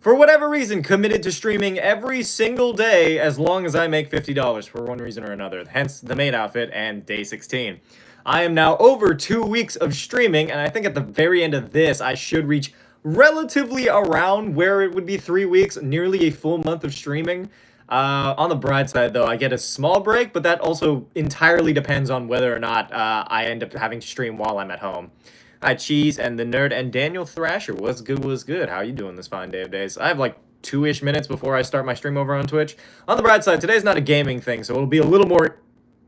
for whatever reason, committed to streaming every single day as long as I make $50 for one reason or another. Hence the Maid outfit and day 16. I am now over 2 weeks of streaming, and I think at the very end of this, I should reach relatively around where it would be 3 weeks, nearly a full month of streaming. On the bright side, though, I get a small break, but that also entirely depends on whether or not I end up having to stream while I'm at home. Hi, Cheese and the Nerd and Daniel Thrasher. What's good, what's good? How you doing this fine day of days? I have like 2-ish minutes before I start my stream over on Twitch. On the bright side, today's not a gaming thing, so it'll be a little more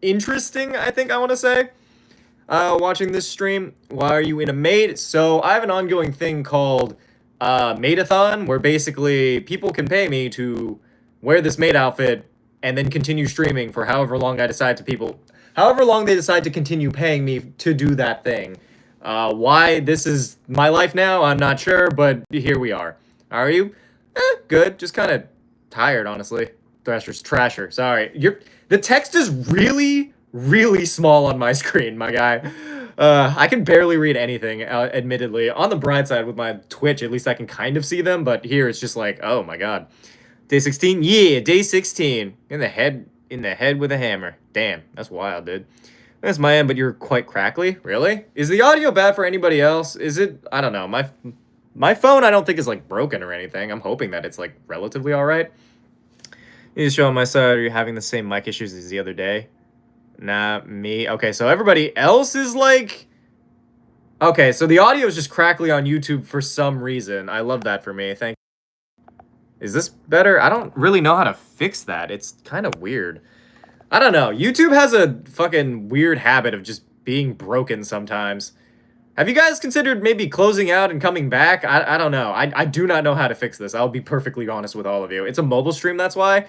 interesting, I think I want to say. Watching this stream. Why are you in a Maid? So I have an ongoing thing called Maid-a-thon, where basically people can pay me to wear this Maid outfit and then continue streaming for however long they decide to continue paying me to do that thing. Why this is my life now, I'm not sure, but here we are. How are you? Good. Just kind of tired, honestly. Trasher. Sorry. The text is really, really small on my screen, my guy. I can barely read anything, admittedly. On the bright side, with my Twitch, at least I can kind of see them, but here it's just like, oh my god. Day 16? Yeah, day 16. In the head with a hammer. Damn, that's wild, dude. That's my end, but you're quite crackly. Really? Is the audio bad for anybody else? Is it? I don't know. My phone, I don't think is like broken or anything. I'm hoping that it's like relatively all right. You just show on my side. Are you having the same mic issues as the other day? Nah, me. Okay, so everybody else is like. Okay, so the audio is just crackly on YouTube for some reason. I love that for me. Thank you. Is this better? I don't really know how to fix that. It's kind of weird. I don't know. YouTube has a fucking weird habit of just being broken sometimes. Have you guys considered maybe closing out and coming back? I don't know. I do not know how to fix this. I'll be perfectly honest with all of you. It's a mobile stream, that's why.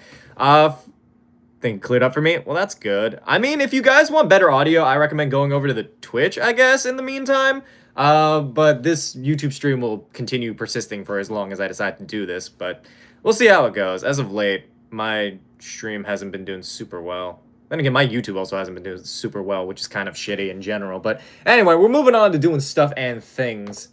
Thing cleared up for me. Well, that's good. I mean, if you guys want better audio, I recommend going over to the Twitch, I guess, in the meantime. But this YouTube stream will continue persisting for as long as I decide to do this. But we'll see how it goes. As of late, my stream hasn't been doing super well. Then again, my YouTube also hasn't been doing super well, which is kind of shitty in general. But anyway, we're moving on to doing stuff and things.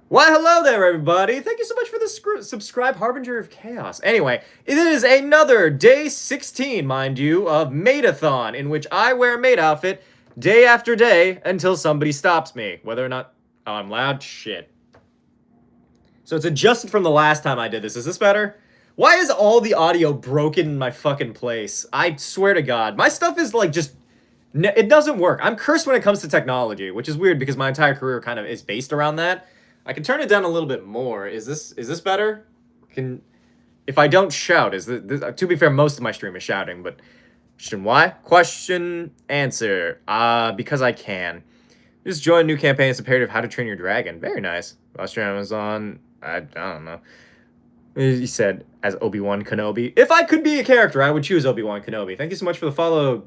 Why, hello there, everybody. Thank you so much for the subscribe, Harbinger of Chaos. Anyway, it is another day 16, mind you, of Maid-a-thon, in which I wear a Maid outfit day after day until somebody stops me. Whether or not... Oh, I'm loud? Shit. So it's adjusted from the last time I did this. Is this better? Why is all the audio broken in my fucking place? I swear to God. My stuff is like just... It doesn't work. I'm cursed when it comes to technology, which is weird because my entire career kind of is based around that. I can turn it down a little bit more. Is this better? If I don't shout, is this, to be fair, most of my stream is shouting, but question why? Question answer. Because I can. Just join new campaign. It's imperative how to train your dragon. Very nice. Last stream was on. I don't know. He said as Obi-Wan Kenobi. If I could be a character, I would choose Obi-Wan Kenobi. Thank you so much for the follow.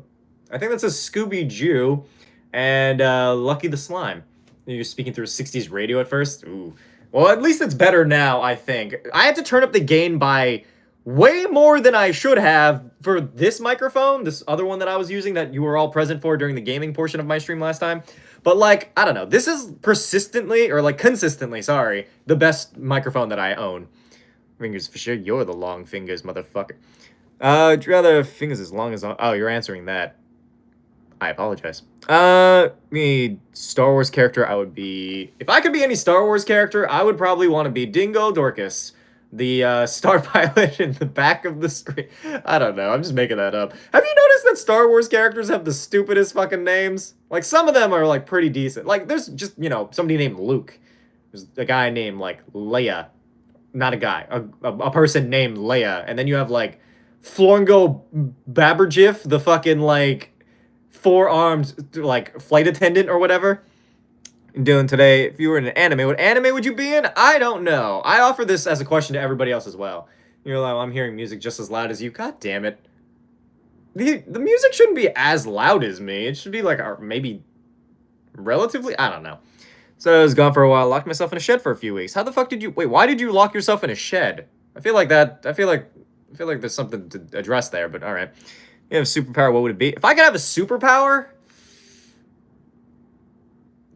I think that says Scooby Jew and Lucky the Slime. You're speaking through 60s radio at first? Ooh. Well, at least it's better now, I think. I had to turn up the gain by way more than I should have for this microphone, this other one that I was using that you were all present for during the gaming portion of my stream last time. But, like, I don't know. This is consistently, sorry, the best microphone that I own. Fingers for sure. You're the long fingers, motherfucker. Would you rather fingers as long as... Oh, you're answering that. I apologize. Me, Star Wars character, I would be... If I could be any Star Wars character, I would probably want to be Dingo Dorcas, the star pilot in the back of the screen. I don't know, I'm just making that up. Have you noticed that Star Wars characters have the stupidest fucking names? Like, some of them are, like, pretty decent. Like, there's just, you know, somebody named Luke. There's a guy named, like, Leia. Not a guy. A person named Leia. And then you have, like, Florngo Baberjiff, the fucking, like... four-armed, like, flight attendant or whatever. I'm doing today, if you were in an anime, what anime would you be in? I don't know. I offer this as a question to everybody else as well. You're like, well, I'm hearing music just as loud as you. God damn it. The music shouldn't be as loud as me. It should be, like, maybe relatively, I don't know. So I was gone for a while, locked myself in a shed for a few weeks. How the fuck did you, wait, why did you lock yourself in a shed? I feel like there's something to address there, but alright. You have a superpower, what would it be? If I could have a superpower?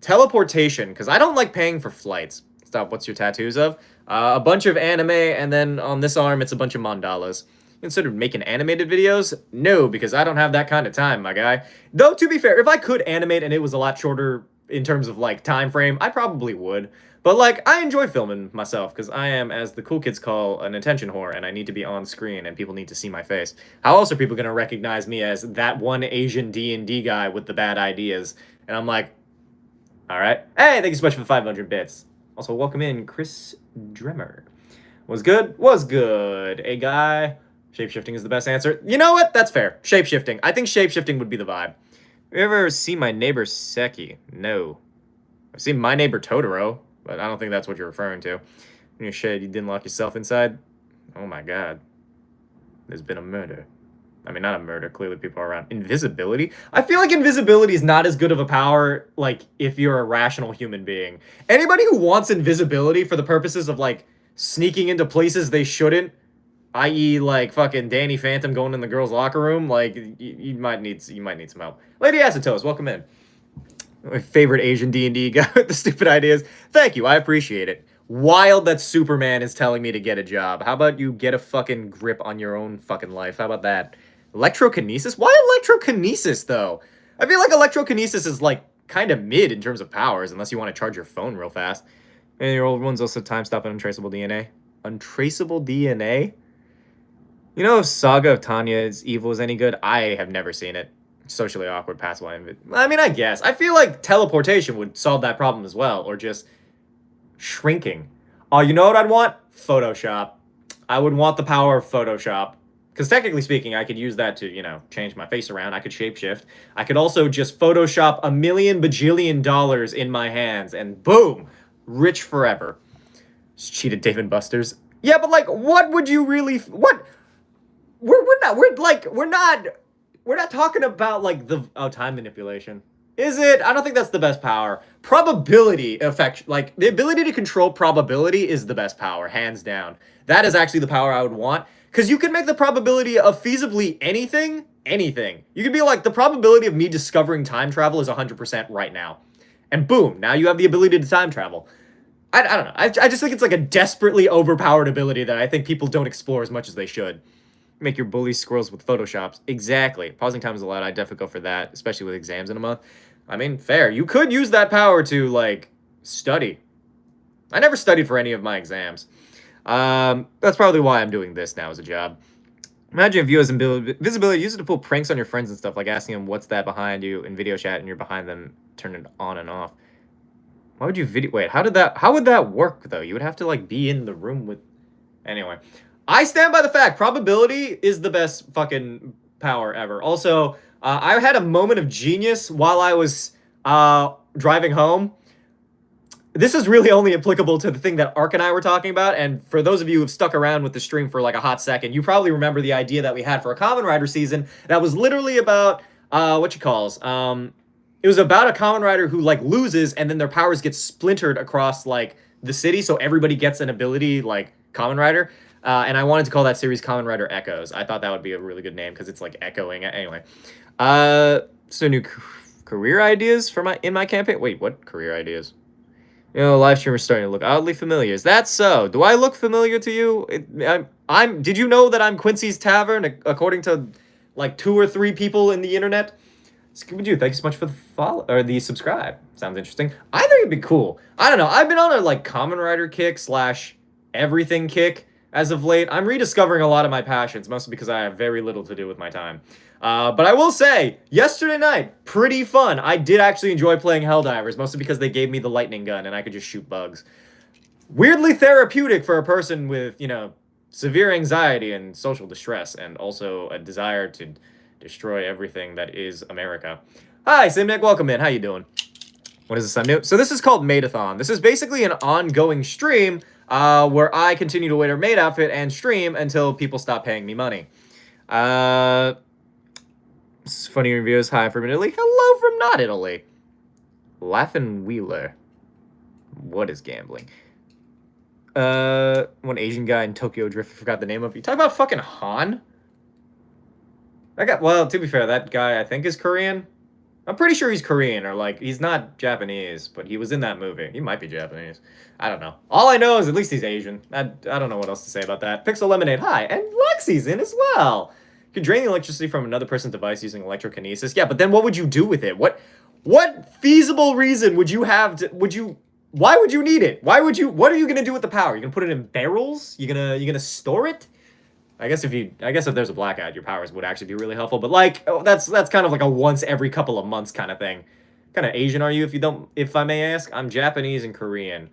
Teleportation, because I don't like paying for flights. Stop. What's your tattoos of? A bunch of anime, and then on this arm, it's a bunch of mandalas. Considered making animated videos? No, because I don't have that kind of time, my guy. Though, to be fair, if I could animate and it was a lot shorter in terms of, like, time frame, I probably would. But, like, I enjoy filming myself, because I am, as the cool kids call, an attention whore, and I need to be on screen, and people need to see my face. How else are people going to recognize me as that one Asian D&D guy with the bad ideas? And I'm like, alright. Hey, thank you so much for the 500 bits. Also, welcome in Chris Dremmer. Was good? Was good. A guy. Shapeshifting is the best answer. You know what? That's fair. Shapeshifting. I think shapeshifting would be the vibe. Have you ever seen my neighbor Seki? No. I've seen my neighbor Totoro, but I don't think that's what you're referring to. In your shed, you didn't lock yourself inside? Oh my god. There's been a murder. I mean, not a murder. Clearly people are around. Invisibility? I feel like invisibility is not as good of a power, like, if you're a rational human being. Anybody who wants invisibility for the purposes of, like, sneaking into places they shouldn't, i.e., like, fucking Danny Phantom going in the girls' locker room, like, you might need some help. Lady Acetose, welcome in. My favorite Asian D&D guy with the stupid ideas. Thank you, I appreciate it. Wild that Superman is telling me to get a job. How about you get a fucking grip on your own fucking life? How about that? Electrokinesis? Why electrokinesis, though? I feel like electrokinesis is, like, kind of mid in terms of powers, unless you want to charge your phone real fast. And your old one's also time-stop and untraceable DNA. Untraceable DNA? You know if Saga of Tanya's Evil is any good? I have never seen it. Socially awkward, pass away. I mean, I guess. I feel like teleportation would solve that problem as well, or just shrinking. Oh, you know what I'd want? Photoshop. I would want the power of Photoshop. Because technically speaking, I could use that to, you know, change my face around. I could shapeshift. I could also just Photoshop $1 million bajillion dollars in my hands, and boom! Rich forever. Just cheated Dave and Buster's. Yeah, but, like, what would you really... What... We're not talking about, like, time manipulation. Is it? I don't think that's the best power. Probability effect, like, the ability to control probability is the best power, hands down. That is actually the power I would want, because you can make the probability of feasibly anything. You could be like, the probability of me discovering time travel is 100% right now. And boom, now you have the ability to time travel. I don't know. I just think it's like a desperately overpowered ability that I think people don't explore as much as they should. Make your bully squirrels with Photoshops. Exactly. Pausing time is allowed. I'd definitely go for that, especially with exams in a month. I mean, fair. You could use that power to, like, study. I never studied for any of my exams. That's probably why I'm doing this now as a job. Imagine if you as invisibility, use it to pull pranks on your friends and stuff, like asking them what's that behind you in video chat and you're behind them, turn it on and off. Why would you wait, how would that work, though? You would have to, like, be in the room with... Anyway. I stand by the fact, probability is the best fucking power ever. Also, I had a moment of genius while I was driving home. This is really only applicable to the thing that Ark and I were talking about, and for those of you who have stuck around with the stream for like a hot second, you probably remember the idea that we had for a Kamen Rider season that was literally about, it was about a Kamen Rider who, like, loses, and then their powers get splintered across, like, the city, so everybody gets an ability, like, Kamen Rider. And I wanted to call that series Kamen Rider Echoes. I thought that would be a really good name, because it's, like, echoing. Anyway. So new career ideas for in my campaign? Wait, what career ideas? You know, live streamers starting to look oddly familiar. Is that so? Do I look familiar to you? Did you know that I'm Quincy's Tavern, according to, like, 2 or 3 people in the internet? Scooby-Doo, thank you so much for the follow, or the subscribe. Sounds interesting. I think it'd be cool. I don't know. I've been on a, like, Kamen Rider kick / everything kick as of late. I'm rediscovering a lot of my passions, mostly because I have very little to do with my time. But I will say, yesterday night, pretty fun. I did actually enjoy playing Helldivers, mostly because they gave me the lightning gun and I could just shoot bugs. Weirdly therapeutic for a person with, you know, severe anxiety and social distress, and also a desire to destroy everything that is America. Hi, Simnick, welcome in. How you doing? What is this I'm new? So this is called Maid thon. This is basically an ongoing stream where I continue to wear a maid outfit and stream until people stop paying me money. Funny reviews. Hi from Italy. Hello from not Italy. Laughin' Wheeler. What is gambling? One Asian guy in Tokyo Drift. I forgot the name of. You talk about fucking Han? That guy. Well, to be fair, that guy I think is Korean. I'm pretty sure he's Korean, or like he's not Japanese, but he was in that movie. He might be Japanese. I don't know. All I know is at least he's Asian. I don't know what else to say about that. Pixel Lemonade, hi, and Lexi's in as well. You can drain the electricity from another person's device using electrokinesis. Yeah, but then what would you do with it? What feasible reason would you have to? Why would you need it? Why would you? What are you gonna do with the power? You gonna put it in barrels? You gonna store it? I guess if there's a blackout, your powers would actually be really helpful. But like, that's kind of like a once every couple of months kind of thing. Kind of Asian are you, if I may ask? I'm Japanese and Korean.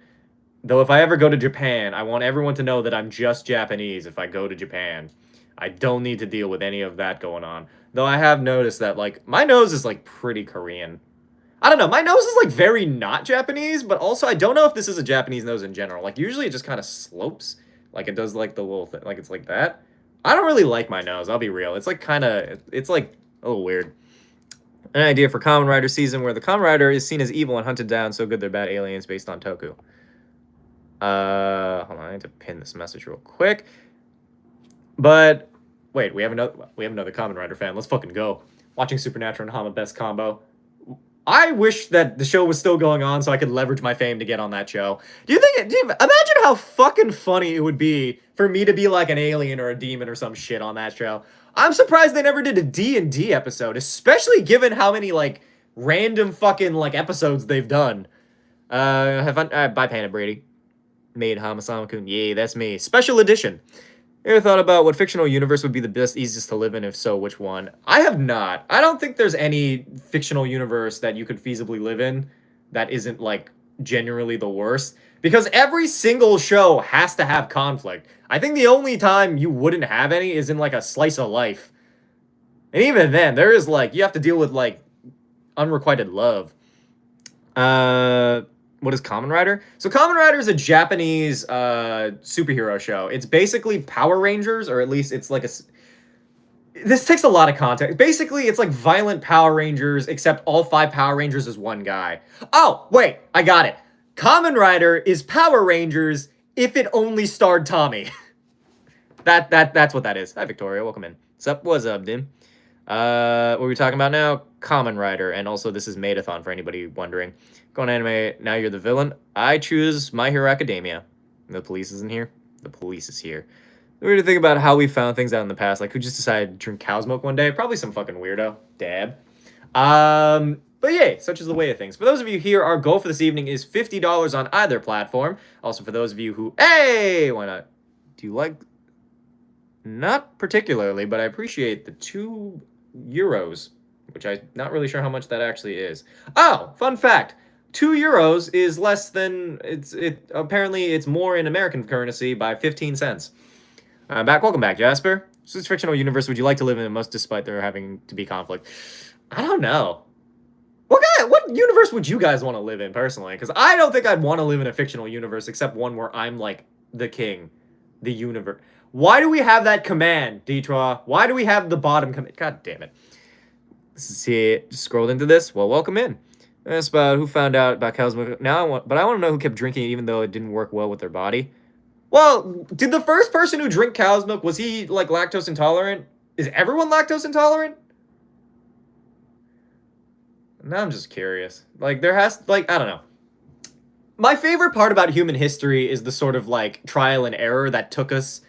Though if I ever go to Japan, I want everyone to know that I'm just Japanese if I go to Japan. I don't need to deal with any of that going on. Though I have noticed that like my nose is like pretty Korean. I don't know. My nose is like very not Japanese, but also I don't know if this is a Japanese nose in general. Like usually it just kind of slopes, like it does like the little thing, like it's like that. I don't really like my nose, I'll be real. It's like it's like a little weird. An idea for Kamen Rider season where the Kamen Rider is seen as evil and hunted down so good they're bad aliens based on Toku. Hold on, I need to pin this message real quick. But wait, we have another Kamen Rider fan. Let's fucking go. Watching Supernatural and Hama best combo. I wish that the show was still going on so I could leverage my fame to get on that show. Imagine how fucking funny it would be for me to be like an alien or a demon or some shit on that show. I'm surprised they never did a D&D episode, especially given how many like random fucking like episodes they've done. Have fun. Bye, Panda Brady. Maid, Hamasamakun. Yay, that's me. Special edition. You ever thought about what fictional universe would be the best, easiest to live in? If so, which one? I have not. I don't think there's any fictional universe that you could feasibly live in that isn't, like, genuinely the worst. Because every single show has to have conflict. I think the only time you wouldn't have any is in, like, a slice of life. And even then, there is, like, you have to deal with, like, unrequited love. What is Kamen Rider? So Kamen Rider is a Japanese superhero show. It's basically Power Rangers, or at least it's like a... This takes a lot of context. Basically, it's like violent Power Rangers, except all 5 Power Rangers is one guy. Oh, wait, I got it. Kamen Rider is Power Rangers if it only starred Tommy. That's what that is. Hi, Victoria. Welcome in. What's up, Dim? What are we talking about now? Kamen Rider, and also this is Maid thon for anybody wondering. Going anime, now you're the villain. I choose My Hero Academia. The police isn't here. The police is here. We were to think about how we found things out in the past, like who just decided to drink cow's milk one day. Probably some fucking weirdo. Dab. But yay, such is the way of things. For those of you here, our goal for this evening is $50 on either platform. Also, for those of you who, hey, why not? Do you like? Not particularly, but I appreciate the €2, which I'm not really sure how much that actually is. Oh, fun fact. €2 is less than apparently it's more in American currency by 15 cents. Welcome back, Jasper. So which fictional universe would you like to live in most despite there having to be conflict? I don't know. What universe would you guys want to live in personally? Because I don't think I'd want to live in a fictional universe except one where I'm like the king, the universe. Why do we have that command, Detroit? Why do we have the bottom command? God damn it. This is here. Just scrolled into this. Well, welcome in. That's about who found out about cow's milk. But I want to know who kept drinking it even though it didn't work well with their body. Well, did the first person who drank cow's milk, was he like lactose intolerant? Is everyone lactose intolerant? Now I'm just curious. Like there has like I don't know. My favorite part about human history is the sort of like trial and error that took us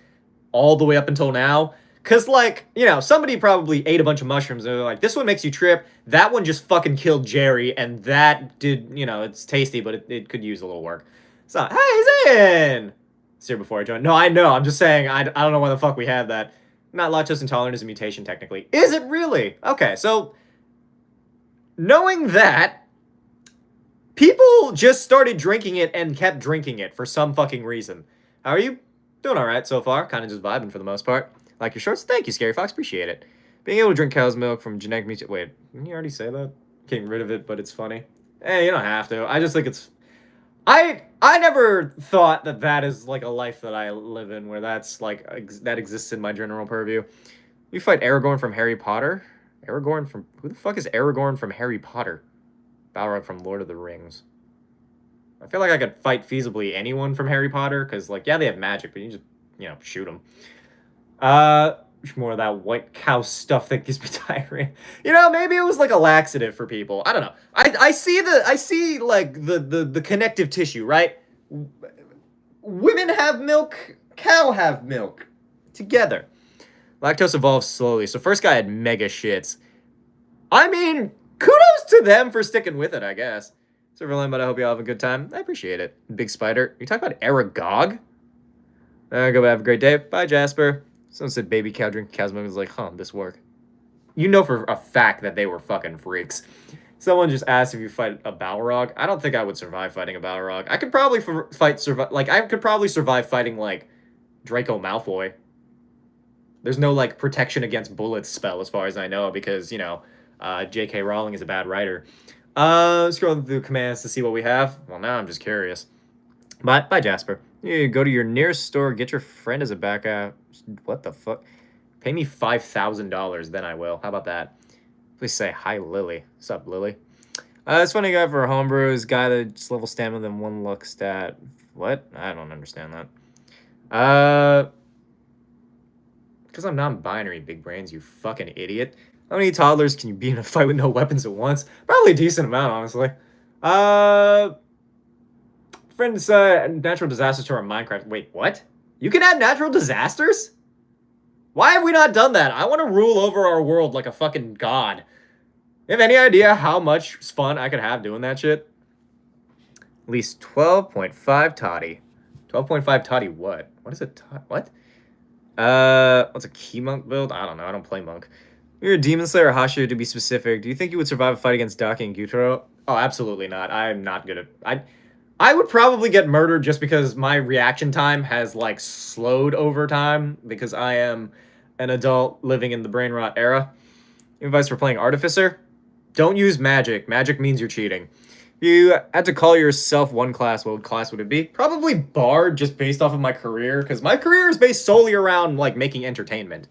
all the way up until now. Because, like, you know, somebody probably ate a bunch of mushrooms and they're like, this one makes you trip. That one just fucking killed Jerry. And that did, you know, it's tasty, but it could use a little work. So, hey, he's in. It's here before I joined. No, I know. I'm just saying, I don't know why the fuck we have that. Not lactose intolerant is a mutation, technically. Is it really? Okay, so, knowing that, people just started drinking it and kept drinking it for some fucking reason. How are you? Doing alright so far. Kind of just vibing for the most part. Like your shorts? Thank you, Scary Fox. Appreciate it. Being able to drink cow's milk from genetic mutation. Wait, didn't you already say that? Getting rid of it, but it's funny. Hey, you don't have to. I just think it's... I never thought that is, like, a life that I live in, where that's, like, that exists in my general purview. You fight Aragorn from Harry Potter? Aragorn from... Who the fuck is Aragorn from Harry Potter? Balrog from Lord of the Rings. I feel like I could fight feasibly anyone from Harry Potter, because, like, yeah, they have magic, but you just, you know, shoot them. more of that white cow stuff that gives me diarrhea. You know, maybe it was like a laxative for people. I don't know. I see like the connective tissue, right? Women have milk, cow have milk. Together. Lactose evolves slowly. So first guy had mega shits. I mean, kudos to them for sticking with it, I guess. Silverline, but I hope you all have a good time. I appreciate it. Big Spider. You talk about Aragog? Go have a great day. Bye, Jasper. Someone said baby cow drinking cow's milk. Was like, huh, this work. You know for a fact that they were fucking freaks. Someone just asked if you fight a Balrog. I don't think I would survive fighting a Balrog. I could probably survive fighting, like, Draco Malfoy. There's no, like, protection against bullets spell as far as I know because, you know, J.K. Rowling is a bad writer. Scrolling through commands to see what we have. Well, now I'm just curious. But, bye, Jasper. You go to your nearest store, get your friend as a backup. What the fuck? Pay me $5,000, then I will. How about that? Please say hi, Lily. What's up, Lily? It's funny guy for a homebrew is guy that's level stamina than 1 luck stat. What? I don't understand that. Because I'm non-binary, big brains, you fucking idiot. How many toddlers can you be in a fight with no weapons at once? Probably a decent amount, honestly. Friends, natural disasters to our Minecraft. Wait, what? You can add natural disasters? Why have we not done that? I want to rule over our world like a fucking god. You have any idea how much fun I could have doing that shit? At least 12.5 toddy. 12.5 toddy what? What is it? What? What's a key monk build? I don't know. I don't play monk. You're a demon slayer, Hashir, to be specific. Do you think you would survive a fight against Daki and Gutaro? Oh, absolutely not. I'm not good at... I would probably get murdered just because my reaction time has, like, slowed over time because I am an adult living in the brain rot era. Advice for playing Artificer? Don't use magic. Magic means you're cheating. If you had to call yourself one class, what class would it be? Probably Bard, just based off of my career, because my career is based solely around, like, making entertainment.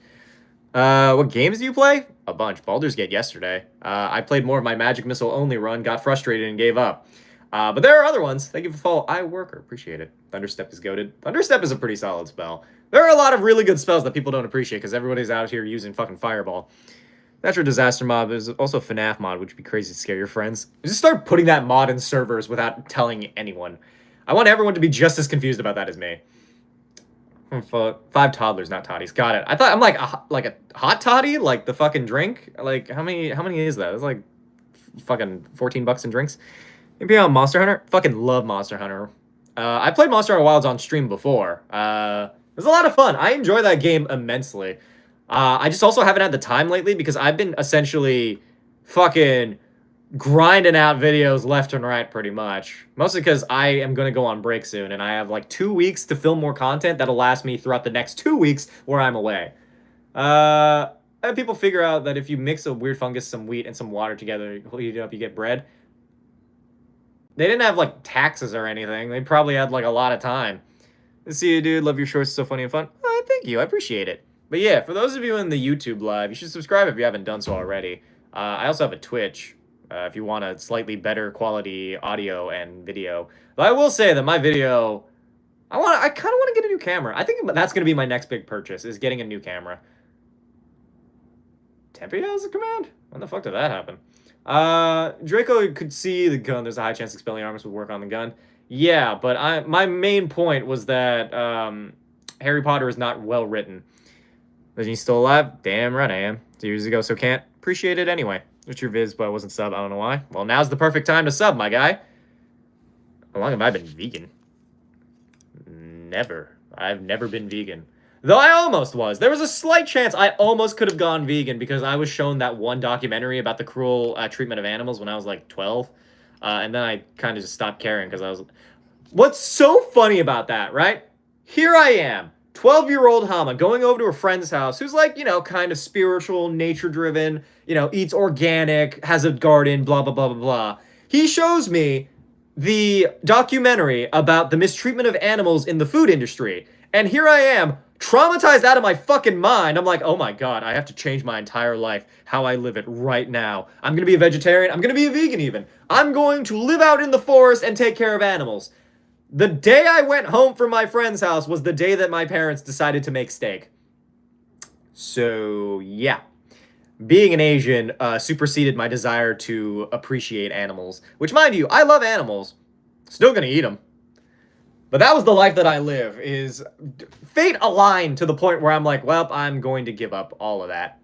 What games do you play? A bunch. Baldur's Gate yesterday. I played more of my Magic Missile only run, got frustrated, and gave up. But there are other ones. Thank you for follow. I worker. Appreciate it. Thunderstep is goated. Thunderstep is a pretty solid spell. There are a lot of really good spells that people don't appreciate because everybody's out here using fucking Fireball. Natural Disaster mod is also FNAF mod, which would be crazy to scare your friends. Just start putting that mod in servers without telling anyone. I want everyone to be just as confused about that as me. 5 toddlers, not toddies. Got it. I thought I'm like a hot toddy, like the fucking drink. Like how many is that? It's like fucking $14 in drinks. Maybe on Monster Hunter? Fucking love Monster Hunter. I played Monster Hunter Wilds on stream before. It was a lot of fun. I enjoy that game immensely. I just also haven't had the time lately because I've been essentially fucking grinding out videos left and right pretty much. Mostly because I am going to go on break soon and I have like 2 weeks to film more content that'll last me throughout the next 2 weeks where I'm away. I have people figure out that if you mix a weird fungus, some wheat, and some water together, you heat it up, you get bread. They didn't have, like, taxes or anything. They probably had, like, a lot of time. See you, dude. Love your shorts. So funny and fun. Oh, thank you. I appreciate it. But, yeah, for those of you in the YouTube live, you should subscribe if you haven't done so already. I also have a Twitch if you want a slightly better quality audio and video. But I will say that my video... I kind of want to get a new camera. I think that's going to be my next big purchase, is getting a new camera. Tempe has a command? When the fuck did that happen? Draco could see the gun. There's a high chance expelling armors would work on the gun. Yeah, but my main point was that Harry Potter is not well written. Is he still alive? Damn right I am. 2 years ago, so can't appreciate it anyway. It's your viz, but I wasn't sub. I don't know why. Well, now's the perfect time to sub, my guy. How long have I been vegan? Never. I've never been vegan. Though I almost was. There was a slight chance I almost could have gone vegan because I was shown that one documentary about the cruel treatment of animals when I was like 12. And then I kind of just stopped caring because I was... What's so funny about that, right? Here I am, 12-year-old Hama, going over to a friend's house who's like, you know, kind of spiritual, nature-driven, you know, eats organic, has a garden, blah, blah, blah, blah, blah. He shows me the documentary about the mistreatment of animals in the food industry. And here I am, traumatized out of my fucking mind. I'm like, oh my god, I have to change my entire life, how I live it right now. I'm gonna be a vegetarian. I'm gonna be a vegan even. I'm going to live out in the forest and take care of animals. The day I went home from my friend's house was the day that my parents decided to make steak. So, yeah. Being an Asian superseded my desire to appreciate animals. Which, mind you, I love animals. Still gonna eat them. But that was the life that I live, is fate aligned to the point where I'm like, well, I'm going to give up all of that.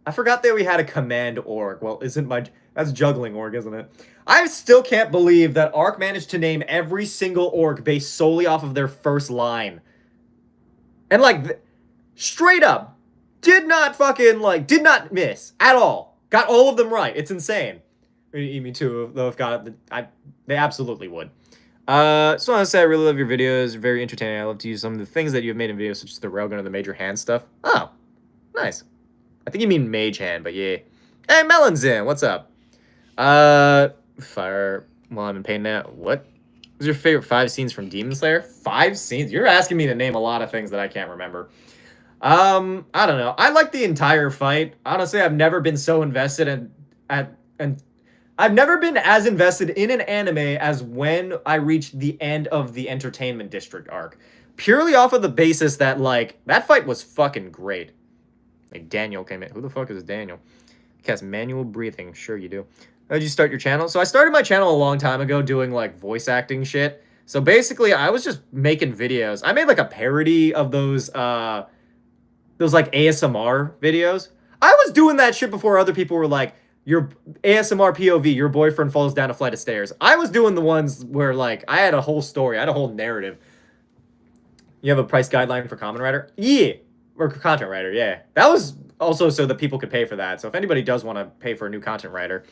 I forgot that we had a command org. Well, isn't my... That's juggling org, isn't it? I still can't believe that Ark managed to name every single org based solely off of their first line. And, like, straight up, did not miss at all. Got all of them right. It's insane. Me too, though, if got it, they absolutely would. Just want to say I really love your videos. Very entertaining. I love to use some of the things that you've made in videos, such as the railgun or the major hand stuff. Oh, nice. I think you mean mage hand, but yeah. Hey, Melon's in. What's up? Fire while I'm in pain now. What was your favorite 5 scenes from Demon Slayer? 5 scenes? You're asking me to name a lot of things that I can't remember. I don't know. I like the entire fight. Honestly, I've never been so invested I've never been as invested in an anime as when I reached the end of the Entertainment District arc. Purely off of the basis that, like, that fight was fucking great. Like, Daniel came in. Who the fuck is Daniel? Cast manual breathing. Sure you do. How did you start your channel? So I started my channel a long time ago doing, like, voice acting shit. So basically, I was just making videos. I made, like, a parody of those like, ASMR videos. I was doing that shit before other people were like, your ASMR POV, your boyfriend falls down a flight of stairs. I was doing the ones where, like, I had a whole story. I had a whole narrative. You have a price guideline for Kamen Rider? Yeah. Or content writer, yeah. That was also so that people could pay for that. So if anybody does want to pay for a new content writer,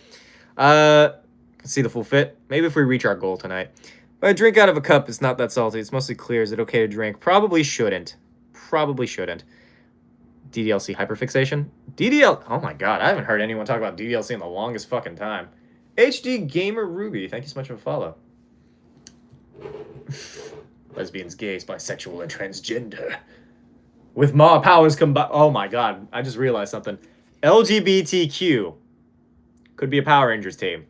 see the full fit. Maybe if we reach our goal tonight. If I drink out of a cup, it's not that salty. It's mostly clear. Is it okay to drink? Probably shouldn't. Probably shouldn't. DDLC hyperfixation? Oh my god, I haven't heard anyone talk about DDLC in the longest fucking time. HD Gamer Ruby, thank you so much for the follow. Lesbians, gays, bisexual, and transgender. With more powers combined. Oh my god, I just realized something. LGBTQ could be a Power Rangers team.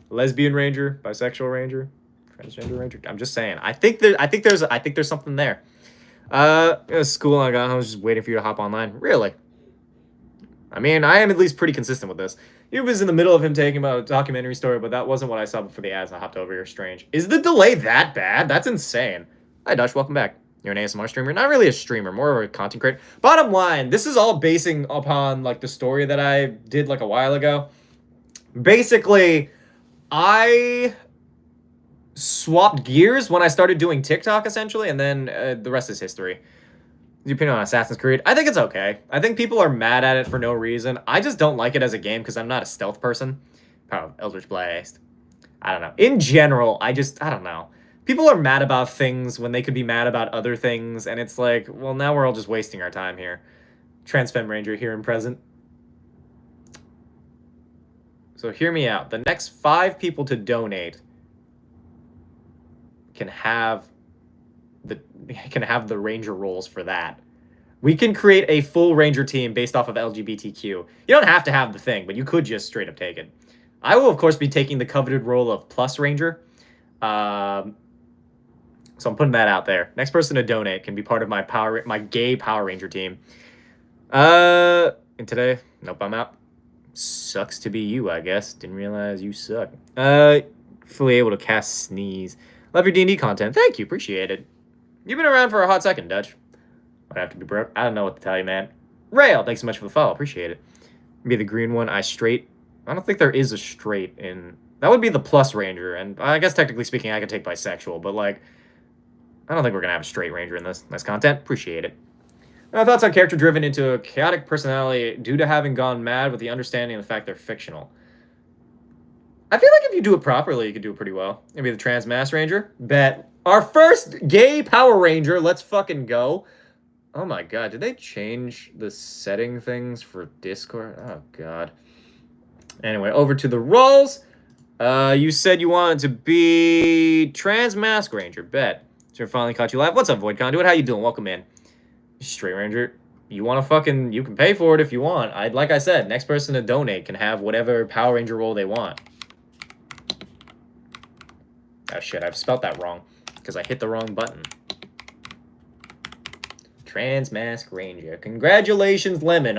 Lesbian Ranger, bisexual Ranger, transgender Ranger. I'm just saying. I think there's something there. School I got. I was just waiting for you to hop online. Really? I mean, I am at least pretty consistent with this. You was in the middle of him taking about a documentary story, but that wasn't what I saw before the ads. I hopped over here. Strange. Is the delay that bad? That's insane. Hi, Dutch. Welcome back. You're an ASMR streamer? Not really a streamer, more of a content creator. Bottom line, this is all basing upon, like, the story that I did, like, a while ago. Basically, I swapped gears when I started doing TikTok, essentially, and then the rest is history. Your opinion on Assassin's Creed? I think it's okay. I think people are mad at it for no reason. I just don't like it as a game because I'm not a stealth person. Oh, Eldritch Blast. I don't know. In general, I don't know. People are mad about things when they could be mad about other things, and it's like, well, now we're all just wasting our time here. Transfem Ranger here and present. So hear me out. The next 5 people to donate can have the Ranger roles for that. We can create a full Ranger team based off of LGBTQ. You don't have to have the thing, but you could just straight up take it. I will, of course, be taking the coveted role of Plus Ranger. So I'm putting that out there. Next person to donate can be part of my gay Power Ranger team. And today, nope, I'm out. Sucks to be you, I guess. Didn't realize you suck. Fully able to cast Sneeze. Love your D&D content. Thank you, appreciate it. You've been around for a hot second, Dutch. Might have to be broke. I don't know what to tell you, man. Rail, thanks so much for the follow. Appreciate it. Be the green one. I don't think there is a straight in... That would be the Plus Ranger, and I guess technically speaking, I could take bisexual, but, like, I don't think we're going to have a straight Ranger in this. Nice content. Appreciate it. My thoughts on character driven into a chaotic personality due to having gone mad with the understanding of the fact they're fictional. I feel like if you do it properly, you could do it pretty well. Maybe the Trans Mass Ranger. Bet. Our first gay Power Ranger. Let's fucking go. Oh my god. Did they change the setting things for Discord? Oh god. Anyway, over to the roles. You said you wanted to be Trans Mask Ranger. Bet. So finally caught you live. What's up, Void Conduit? How you doing? Welcome in. Straight Ranger. You want to fucking... You can pay for it if you want. Like I said, next person to donate can have whatever Power Ranger role they want. Oh shit, I've spelt that wrong. Because I hit the wrong button. Trans-Mask Ranger. Congratulations, Lemon.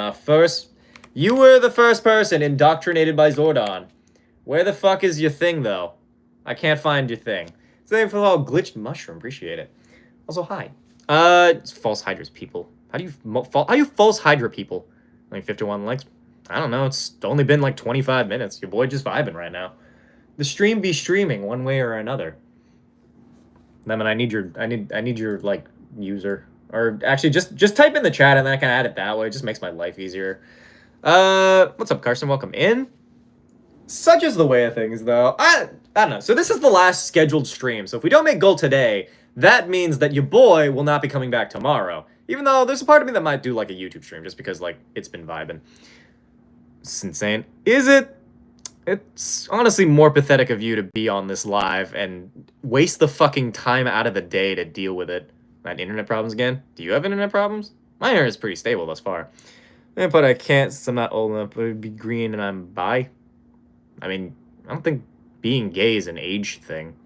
You were the first person indoctrinated by Zordon. Where the fuck is your thing, though? I can't find your thing. Thank you for the glitched mushroom. Appreciate it. Also, hi. It's false Hydra's people. How do you false Hydra people? Like 51 likes? I don't know. It's only been like 25 minutes. Your boy just vibing right now. The stream be streaming one way or another. Lemon, I need your like user, or actually just type in the chat and then I can add it that way. It just makes my life easier. What's up, Carson? Welcome in. Such is the way of things, though. I don't know. So this is the last scheduled stream. So if we don't make goal today, that means that your boy will not be coming back tomorrow. Even though there's a part of me that might do like a YouTube stream just because like it's been vibing. It's insane. Is it? It's honestly more pathetic of you to be on this live and waste the fucking time out of the day to deal with it. Not internet problems again? Do you have internet problems? My internet is pretty stable thus far. But I can't since I'm not old enough, but it'd be green and I'm bi. I mean, I don't think being gay is an age thing.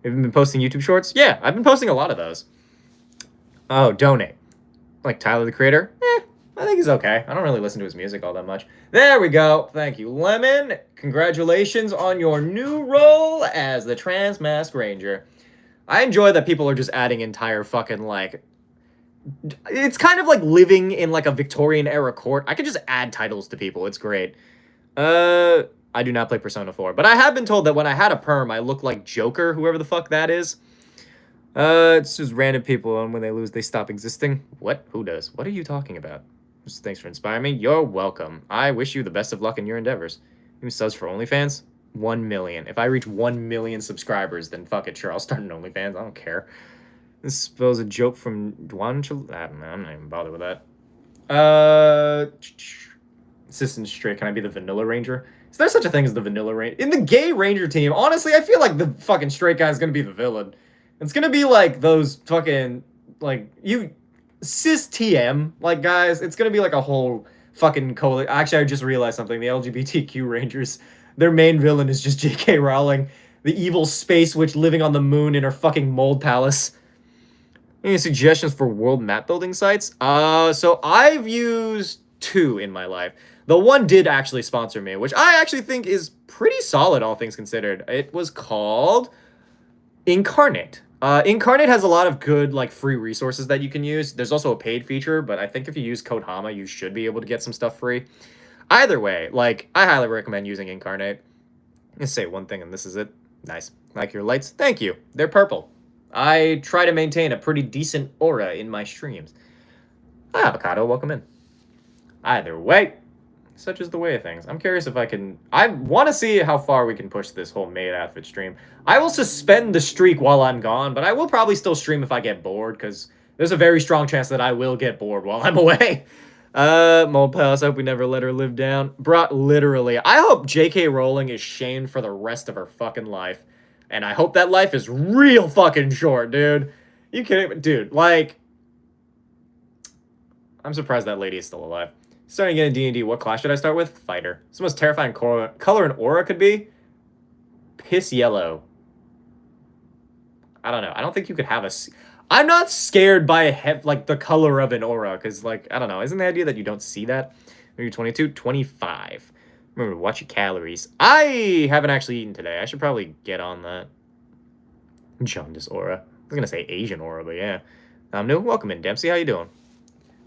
Have you been posting YouTube shorts? Yeah, I've been posting a lot of those. Oh, donate. Like Tyler, the Creator? I think he's okay. I don't really listen to his music all that much. There we go. Thank you, Lemon. Congratulations on your new role as the Trans-Mask Ranger. I enjoy that people are just adding entire fucking, like... It's kind of like living in, like, a Victorian-era court. I could just add titles to people. It's great. I do not play Persona 4, but I have been told that when I had a perm, I look like Joker, whoever the fuck that is. It's just random people, and when they lose, they stop existing. What? Who does? What are you talking about? Just thanks for inspiring me. You're welcome. I wish you the best of luck in your endeavors. New subs for OnlyFans? 1 million. If I reach 1 million subscribers, then fuck it, sure, I'll start an OnlyFans. I don't care. This spells a joke from Dwan. I don't know, I'm not even bothered with that. Assistant straight, can I be the vanilla ranger? Is there such a thing as the vanilla ranger? In the gay ranger team, honestly, I feel like the fucking straight guy is gonna be the villain. It's gonna be like those fucking, like, cis TM, like, guys. It's gonna be like a whole fucking coalition. Actually, I just realized something. The LGBTQ Rangers, their main villain is just J.K. Rowling, the evil space witch living on the moon in her fucking mold palace. Any suggestions for world map building sites? So I've used 2 in my life. The one did actually sponsor me, which I actually think is pretty solid, all things considered. It was called Incarnate. Incarnate has a lot of good, like, free resources that you can use. There's also a paid feature, but I think if you use code HAMA, you should be able to get some stuff free. Either way, like, I highly recommend using Incarnate. I'm gonna say one thing, and this is it. Nice. Like your lights? Thank you. They're purple. I try to maintain a pretty decent aura in my streams. Avocado, welcome in. Either way, such is the way of things. I'm curious if I want to see how far we can push this whole Maid outfit stream. I will suspend the streak while I'm gone, but I will probably still stream if I get bored, because there's a very strong chance that I will get bored while I'm away. Mold Palace, I hope we never let her live down. Bruh, literally. I hope J.K. Rowling is shamed for the rest of her fucking life. And I hope that life is real fucking short, dude. You kidding me? Dude, like... I'm surprised that lady is still alive. Starting to get a D&D, what class should I start with? Fighter. It's the most terrifying color an aura could be. Piss yellow. I don't know. I don't think you could have a... I'm not scared by like the color of an aura, because, like, I don't know. Isn't the idea that you don't see that? Maybe 22? 25. Remember to watch your calories. I haven't actually eaten today. I should probably get on that. Jaundice aura. I was going to say Asian aura, but yeah. I'm new. Welcome in, Dempsey. How you doing?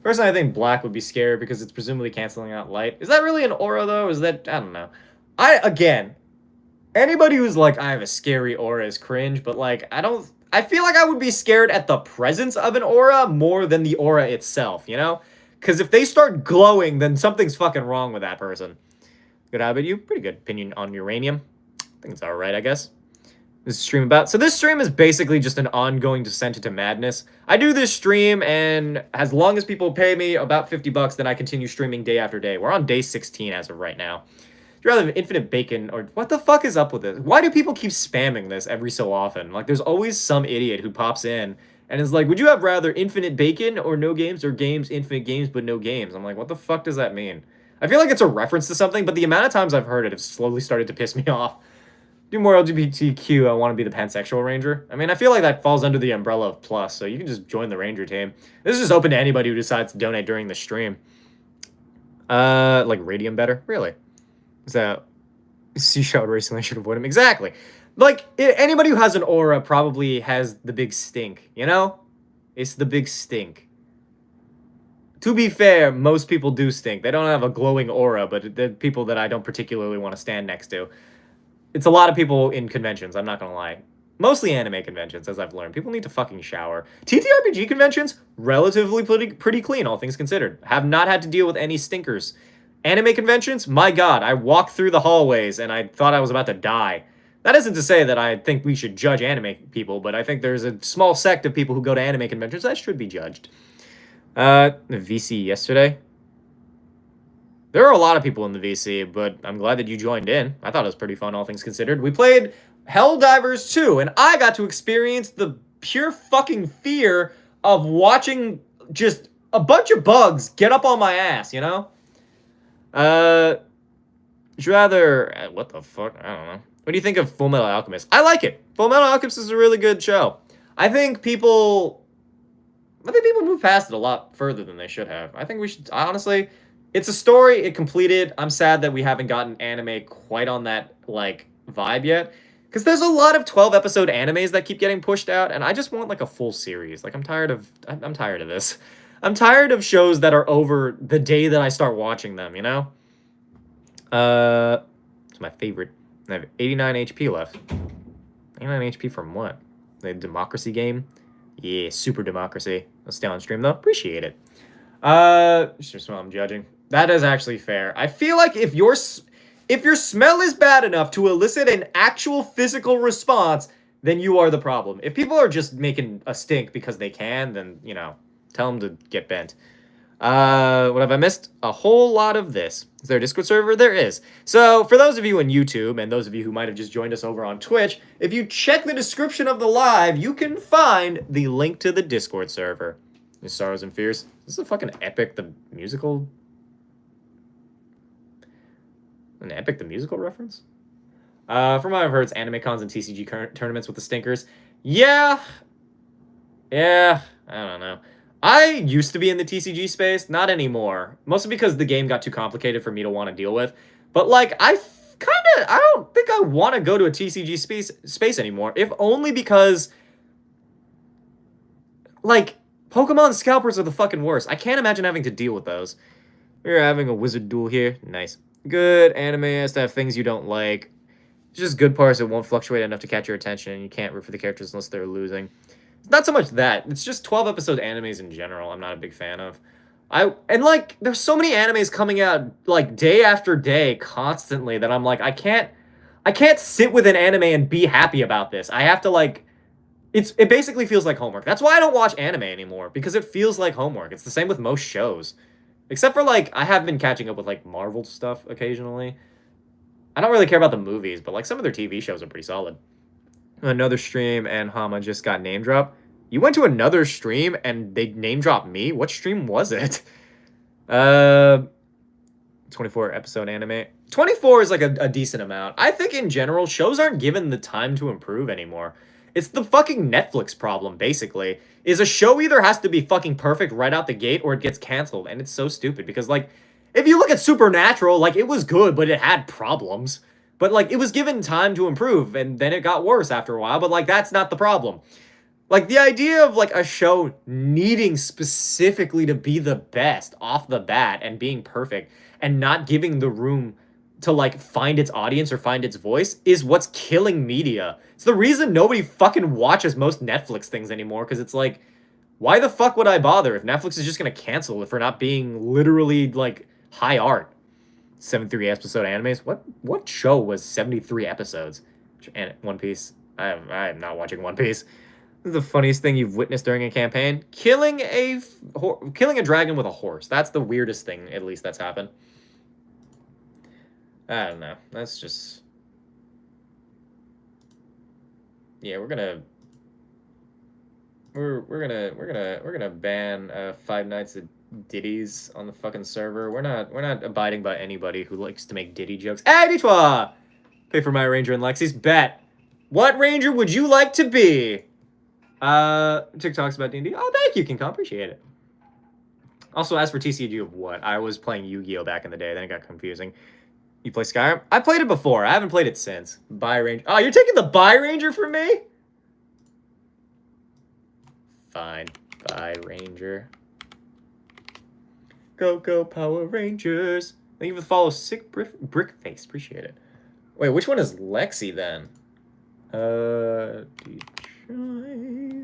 Personally, I think black would be scary because it's presumably canceling out light. Is that really an aura, though? Is that... I don't know. Again, anybody who's like, I have a scary aura is cringe, but, like, I feel like I would be scared at the presence of an aura more than the aura itself, you know? Because if they start glowing, then something's fucking wrong with that person. Good habit, you. Pretty good opinion on uranium. I think it's alright, I guess. This stream about... So this stream is basically just an ongoing descent into madness. I do this stream, and as long as people pay me about $50, then I continue streaming day after day. We're on day 16 as of right now. You'd rather have infinite bacon, or... What the fuck is up with this? Why do people keep spamming this every so often? Like, there's always some idiot who pops in and is like, would you have rather infinite bacon or no games, or games, infinite games, but no games? I'm like, what the fuck does that mean? I feel like it's a reference to something, but the amount of times I've heard it has slowly started to piss me off. Do more LGBTQ. I want to be the pansexual ranger. I mean, I feel like that falls under the umbrella of plus, so you can just join the ranger team. This is just open to anybody who decides to donate during the stream. Like radium better? Really? Is that Seashell recently should avoid him? Exactly. Like anybody who has an aura probably has the big stink, you know? It's the big stink. To be fair, most people do stink. They don't have a glowing aura, but the people that I don't particularly want to stand next to. It's a lot of people in conventions, I'm not gonna lie. Mostly anime conventions, as I've learned. People need to fucking shower. TTRPG conventions, relatively pretty clean, all things considered. Have not had to deal with any stinkers. Anime conventions, my god, I walked through the hallways and I thought I was about to die. That isn't to say that I think we should judge anime people, but I think there's a small sect of people who go to anime conventions that should be judged. The VC yesterday. There are a lot of people in the VC, but I'm glad that you joined in. I thought it was pretty fun, all things considered. We played Helldivers 2, and I got to experience the pure fucking fear of watching just a bunch of bugs get up on my ass, you know? Would you rather... What the fuck? I don't know. What do you think of Fullmetal Alchemist? I like it. Fullmetal Alchemist is a really good show. I think people move past it a lot further than they should have. I think we should... Honestly... It's a story, it completed. I'm sad that we haven't gotten anime quite on that, like, vibe yet. Because there's a lot of 12-episode animes that keep getting pushed out, and I just want, like, a full series. Like, I'm tired of this. I'm tired of shows that are over the day that I start watching them, you know? It's my favorite. I have 89 HP left. 89 HP from what? The Democracy game? Yeah, Super Democracy. I'll stay on stream, though. Appreciate it. Just while I'm judging. That is actually fair. I feel like if your smell is bad enough to elicit an actual physical response, then you are the problem. If people are just making a stink because they can, then, you know, tell them to get bent. What have I missed? A whole lot of this. Is there a Discord server? There is. So, for those of you on YouTube, and those of you who might have just joined us over on Twitch, if you check the description of the live, you can find the link to the Discord server. Sorrows and Fears. This is a fucking Epic the Musical... An Epic the Musical reference? From what I've heard, it's anime cons and TCG tournaments with the stinkers. Yeah, I don't know. I used to be in the TCG space, not anymore. Mostly because the game got too complicated for me to want to deal with. But, like, I don't think I want to go to a TCG space anymore. If only because, like, Pokemon scalpers are the fucking worst. I can't imagine having to deal with those. We're having a wizard duel here. Nice. Good anime has to have things you don't like. It's just good parts that won't fluctuate enough to catch your attention, and you can't root for the characters unless they're losing. It's not so much that. It's just 12-episode animes in general I'm not a big fan of. And, like, there's so many animes coming out, like, day after day, constantly, that I'm like, I can't sit with an anime and be happy about this. I have to, like... It basically feels like homework. That's why I don't watch anime anymore, because it feels like homework. It's the same with most shows. Except for, like, I have been catching up with, like, Marvel stuff occasionally. I don't really care about the movies, but, like, some of their TV shows are pretty solid. Another stream, and Hama just got name dropped. You went to another stream, and they name dropped me? What stream was it? 24-episode anime. 24 is, like, a decent amount. I think, in general, shows aren't given the time to improve anymore. It's the fucking Netflix problem, basically. Is a show either has to be fucking perfect right out the gate or it gets canceled. And it's so stupid because, like, if you look at Supernatural, like, it was good, but it had problems. But, like, it was given time to improve and then it got worse after a while. But, like, that's not the problem. Like, the idea of, like, a show needing specifically to be the best off the bat and being perfect and not giving the room to, like, find its audience or find its voice is what's killing media. It's the reason nobody fucking watches most Netflix things anymore, because it's like, why the fuck would I bother if Netflix is just going to cancel it for not being literally, like, high art? 73 episode animes? What show was 73 episodes? One Piece? I am not watching One Piece. This is the funniest thing you've witnessed during a campaign. Killing a dragon with a horse. That's the weirdest thing, at least, that's happened. I don't know. That's just... Yeah, we're gonna ban Five Nights at Diddy's on the fucking server. We're not abiding by anybody who likes to make Diddy jokes. Hey, dis-toi! Pay for my Ranger and Lexi's. Bet. What Ranger would you like to be? TikTok's about D&D. Oh, thank you, King Kong. Appreciate it. Also, as for TCG of what? I was playing Yu-Gi-Oh! Back in the day. Then it got confusing. You play Skyrim? I played it before. I haven't played it since. Bi Ranger. Oh, you're taking the Bi Ranger from me? Fine. Bi Ranger. Go Power Rangers. Thank you for the follow. Sick brick face. Appreciate it. Wait, which one is Lexi then? Detroit.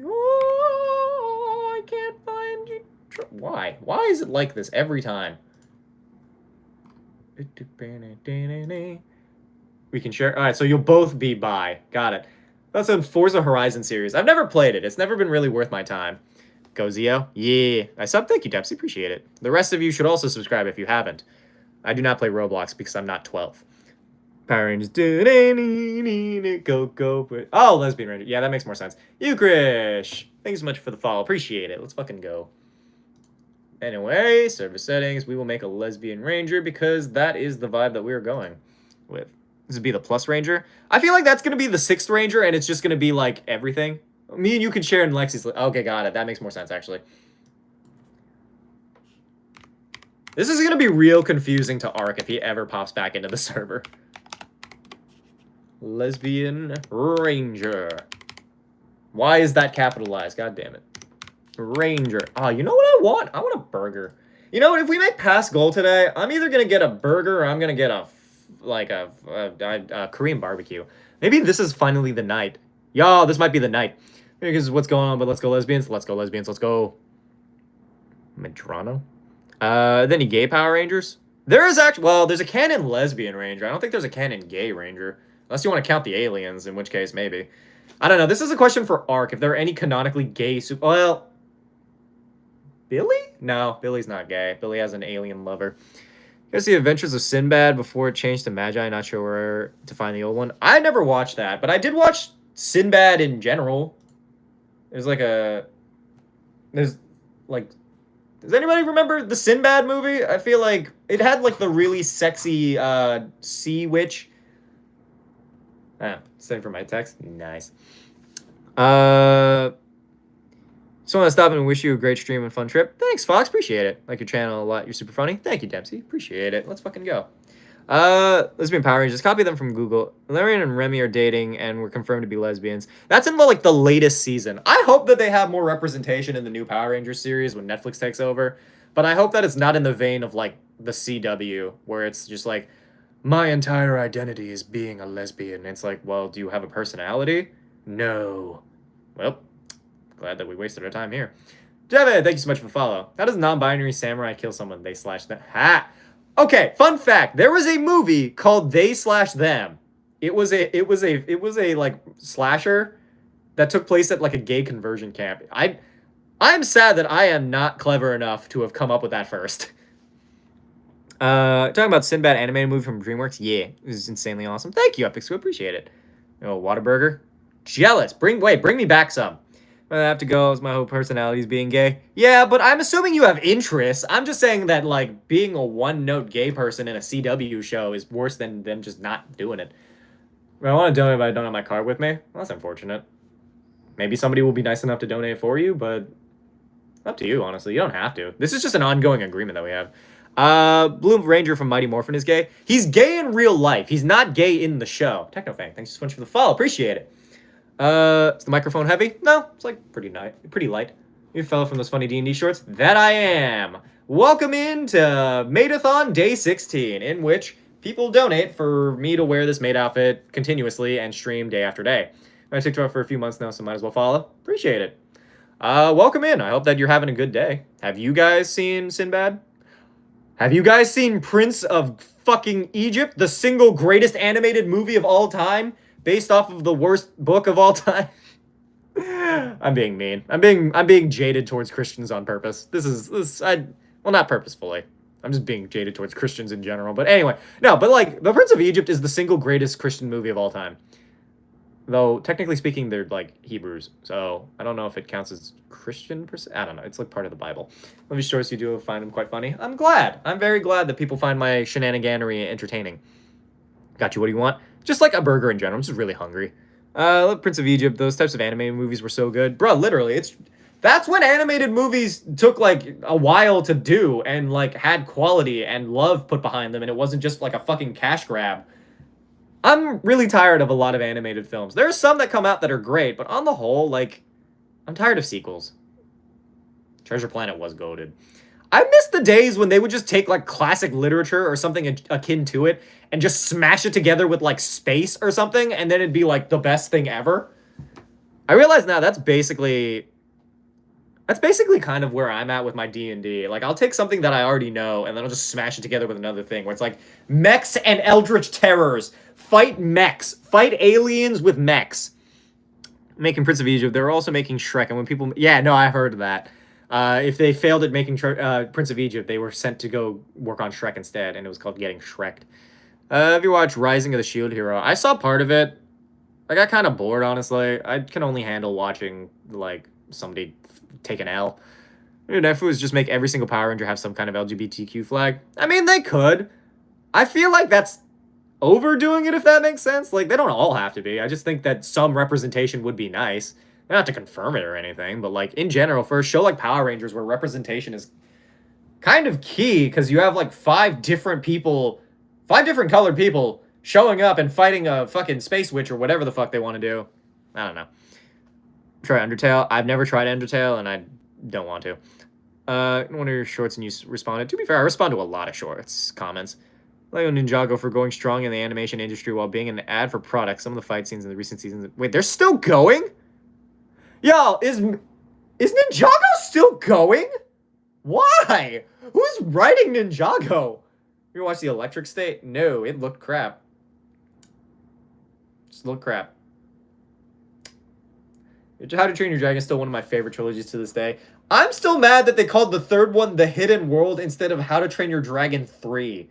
Oh, I can't find Detroit. Why? Why is it like this every time? We can share. All right, so you'll both be bi. Got it. That's a Forza Horizon series. I've never played it. It's never been really worth my time. Go Zio. Yeah. I sub. Thank you, Dempsey. Appreciate it. The rest of you should also subscribe if you haven't. I do not play Roblox because I'm not 12. Power Rangers. Go. Oh, Lesbian Ranger. Yeah, that makes more sense. You, Krish. Thanks so much for the follow. Appreciate it. Let's fucking go. Anyway, service settings. We will make a Lesbian Ranger because that is the vibe that we're going with. This would be the Plus Ranger. I feel like that's going to be the 6th Ranger, and it's just going to be, like, everything. Me and you can share in Lexi's... Okay, got it. That makes more sense, actually. This is going to be real confusing to Ark if he ever pops back into the server. Lesbian Ranger. Why is that capitalized? God damn it. Ranger. Oh, you know what I want? I want a burger. You know what? If we make past goal today, I'm either going to get a burger or I'm going to get a Korean barbecue. Maybe this is finally the night. Yo, this might be the night. Because what's going on, but let's go lesbians. Let's go lesbians. Let's go. Medrano. Then you gay Power Rangers. There is actually, well, there's a canon lesbian ranger. I don't think there's a canon gay ranger. Unless you want to count the aliens, in which case, maybe. I don't know. This is a question for Ark. If there are any canonically gay well, Billy? No, Billy's not gay. Billy has an alien lover. You guys see Adventures of Sinbad before it changed to Magi? Not sure where to find the old one. I never watched that, but I did watch Sinbad in general. There's like a... There's like... Does anybody remember the Sinbad movie? I feel like it had like the really sexy sea witch. Ah, same for my text. Nice. Just want to stop and wish you a great stream and fun trip. Thanks, Fox. Appreciate it. Like your channel a lot. You're super funny. Thank you, Dempsey. Appreciate it. Let's fucking go. Lesbian Power Rangers. Copy them from Google. Valerian and Remy are dating and were confirmed to be lesbians. That's in the latest season. I hope that they have more representation in the new Power Rangers series when Netflix takes over. But I hope that it's not in the vein of like the CW where it's just like my entire identity is being a lesbian. It's like, well, do you have a personality? No. Well, glad that we wasted our time here. Devin, thank you so much for the follow. How does non-binary samurai kill someone? They slash them. Ha! Okay, fun fact. There was a movie called They Slash Them. It was a like slasher that took place at like a gay conversion camp. I'm sad that I am not clever enough to have come up with that first. Talking about Sinbad animated movie from DreamWorks. Yeah, it was insanely awesome. Thank you, Epic Squid. Appreciate it. Oh, Whataburger. Jealous. Bring me back some. I have to go as my whole personality is being gay. Yeah, but I'm assuming you have interests. I'm just saying that, like, being a one-note gay person in a CW show is worse than them just not doing it. I want to donate, but I don't have my card with me. Well, that's unfortunate. Maybe somebody will be nice enough to donate for you, but up to you, honestly. You don't have to. This is just an ongoing agreement that we have. Blue Ranger from Mighty Morphin is gay. He's gay in real life. He's not gay in the show. Technofang, thanks so much for the follow. Appreciate it. Is the microphone heavy? No, it's like pretty light. You fella from those funny D&D shorts? That I am. Welcome into Maid-a-thon Day 16, in which people donate for me to wear this Maid outfit continuously and stream day after day. I TikTok for a few months now, so might as well follow. Appreciate it. Welcome in. I hope that you're having a good day. Have you guys seen Sinbad? Have you guys seen Prince of fucking Egypt, the single greatest animated movie of all time? Based off of the worst book of all time. I'm being mean. I'm being jaded towards Christians on purpose. Well, not purposefully. I'm just being jaded towards Christians in general. But anyway, no, but like The Prince of Egypt is the single greatest Christian movie of all time. Though technically speaking, they're like Hebrews, so I don't know if it counts as Christian per se. I don't know. It's like part of the Bible. Let me shorts you do find them quite funny. I'm glad. I'm very glad that people find my shenaniganery entertaining. Got you. What do you want? Just like a burger in general. I'm just really hungry. I love Prince of Egypt. Those types of animated movies were so good. Bro, literally, that's when animated movies took like a while to do and like had quality and love put behind them, and it wasn't just like a fucking cash grab. I'm really tired of a lot of animated films. There are some that come out that are great, but on the whole, like, I'm tired of sequels. Treasure Planet was goated. I miss the days when they would just take like classic literature or something akin to it and just smash it together with like space or something, and then it'd be like the best thing ever. I realize now that's basically kind of where I'm at with my D&D. Like, I'll take something that I already know and then I'll just smash it together with another thing where it's like mechs and eldritch terrors. Fight mechs. Fight aliens with mechs. Making Prince of Egypt. They're also making Shrek, and when people... Yeah, no, I heard that. If they failed at making Prince of Egypt, they were sent to go work on Shrek instead, and it was called Getting Shrek'd. Have you watched Rising of the Shield Hero? I saw part of it. I got kind of bored, honestly. I can only handle watching, like, somebody take an L. Dude, if it was just make every single Power Ranger have some kind of LGBTQ flag. I mean, they could. I feel like that's overdoing it, if that makes sense. Like, they don't all have to be. I just think that some representation would be nice. Not to confirm it or anything, but, like, in general, for a show like Power Rangers where representation is kind of key, because you have, like, 5 different colored people showing up and fighting a fucking space witch or whatever the fuck they want to do. I don't know. Try Undertale. I've never tried Undertale, and I don't want to. One of your shorts and you responded. To be fair, I respond to a lot of shorts comments. Lego Ninjago for going strong in the animation industry while being an ad for products. Some of the fight scenes in the recent seasons. Wait, they're still going? Yo, is Ninjago still going? Why? Who's writing Ninjago? You watch the Electric State? No, it looked crap. Just looked crap. How to Train Your Dragon is still one of my favorite trilogies to this day. I'm still mad that they called the third one The Hidden World instead of How to Train Your Dragon 3.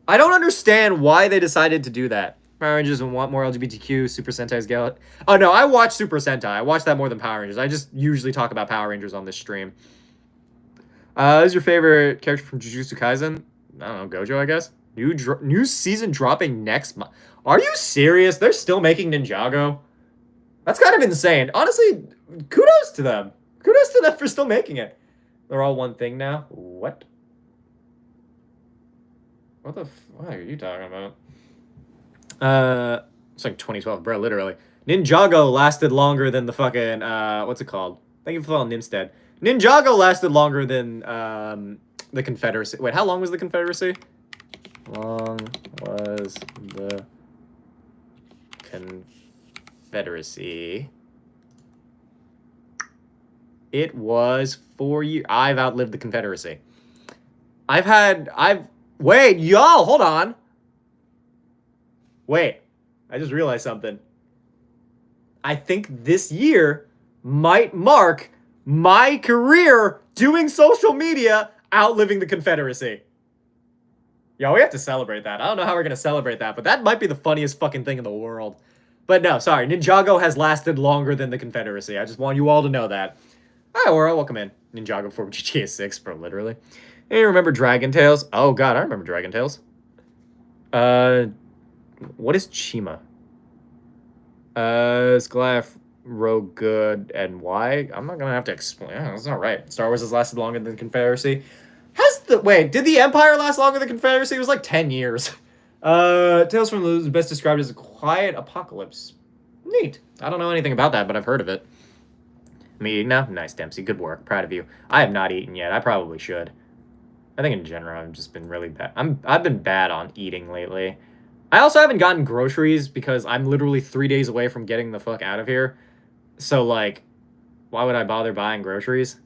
I don't understand why they decided to do that. Power Rangers want more LGBTQ, Super Sentai's Gal. Oh no, I watch Super Sentai. I watch that more than Power Rangers. I just usually talk about Power Rangers on this stream. Who's your favorite character from Jujutsu Kaisen? I don't know, Gojo, I guess. New season dropping next month. Are you serious? They're still making Ninjago? That's kind of insane. Honestly, kudos to them. Kudos to them for still making it. They're all one thing now. What? What are you talking about? It's like 2012, bro, literally. Ninjago lasted longer than the fucking, what's it called? Thank you for following Nimstead. Ninjago lasted longer than, the Confederacy. Wait, how long was the Confederacy? Long was the Confederacy? It was 4 years. I've outlived the Confederacy. Wait, y'all, hold on. Wait, I just realized something. I think this year might mark my career doing social media outliving the Confederacy. Yo, we have to celebrate that. I don't know how we're going to celebrate that, but that might be the funniest fucking thing in the world. But no, sorry, Ninjago has lasted longer than the Confederacy. I just want you all to know that. Hi, Aura, welcome in. Ninjago for GTA 6, bro, literally. Hey, you remember Dragon Tales? Oh god, I remember Dragon Tales. What is Chima? Is Goliath Rogue good and why? I'm not gonna have to explain. Oh, that's not right. Star Wars has lasted longer than the Confederacy. Wait, did the Empire last longer than the Confederacy? It was like 10 years. Tales from the Loop is best described as a quiet apocalypse. Neat. I don't know anything about that, but I've heard of it. Me eating now? Nice, Dempsey. Good work. Proud of you. I have not eaten yet. I probably should. I think in general, I've just been really bad. I've been bad on eating lately. I also haven't gotten groceries because I'm literally 3 days away from getting the fuck out of here. So, like, why would I bother buying groceries?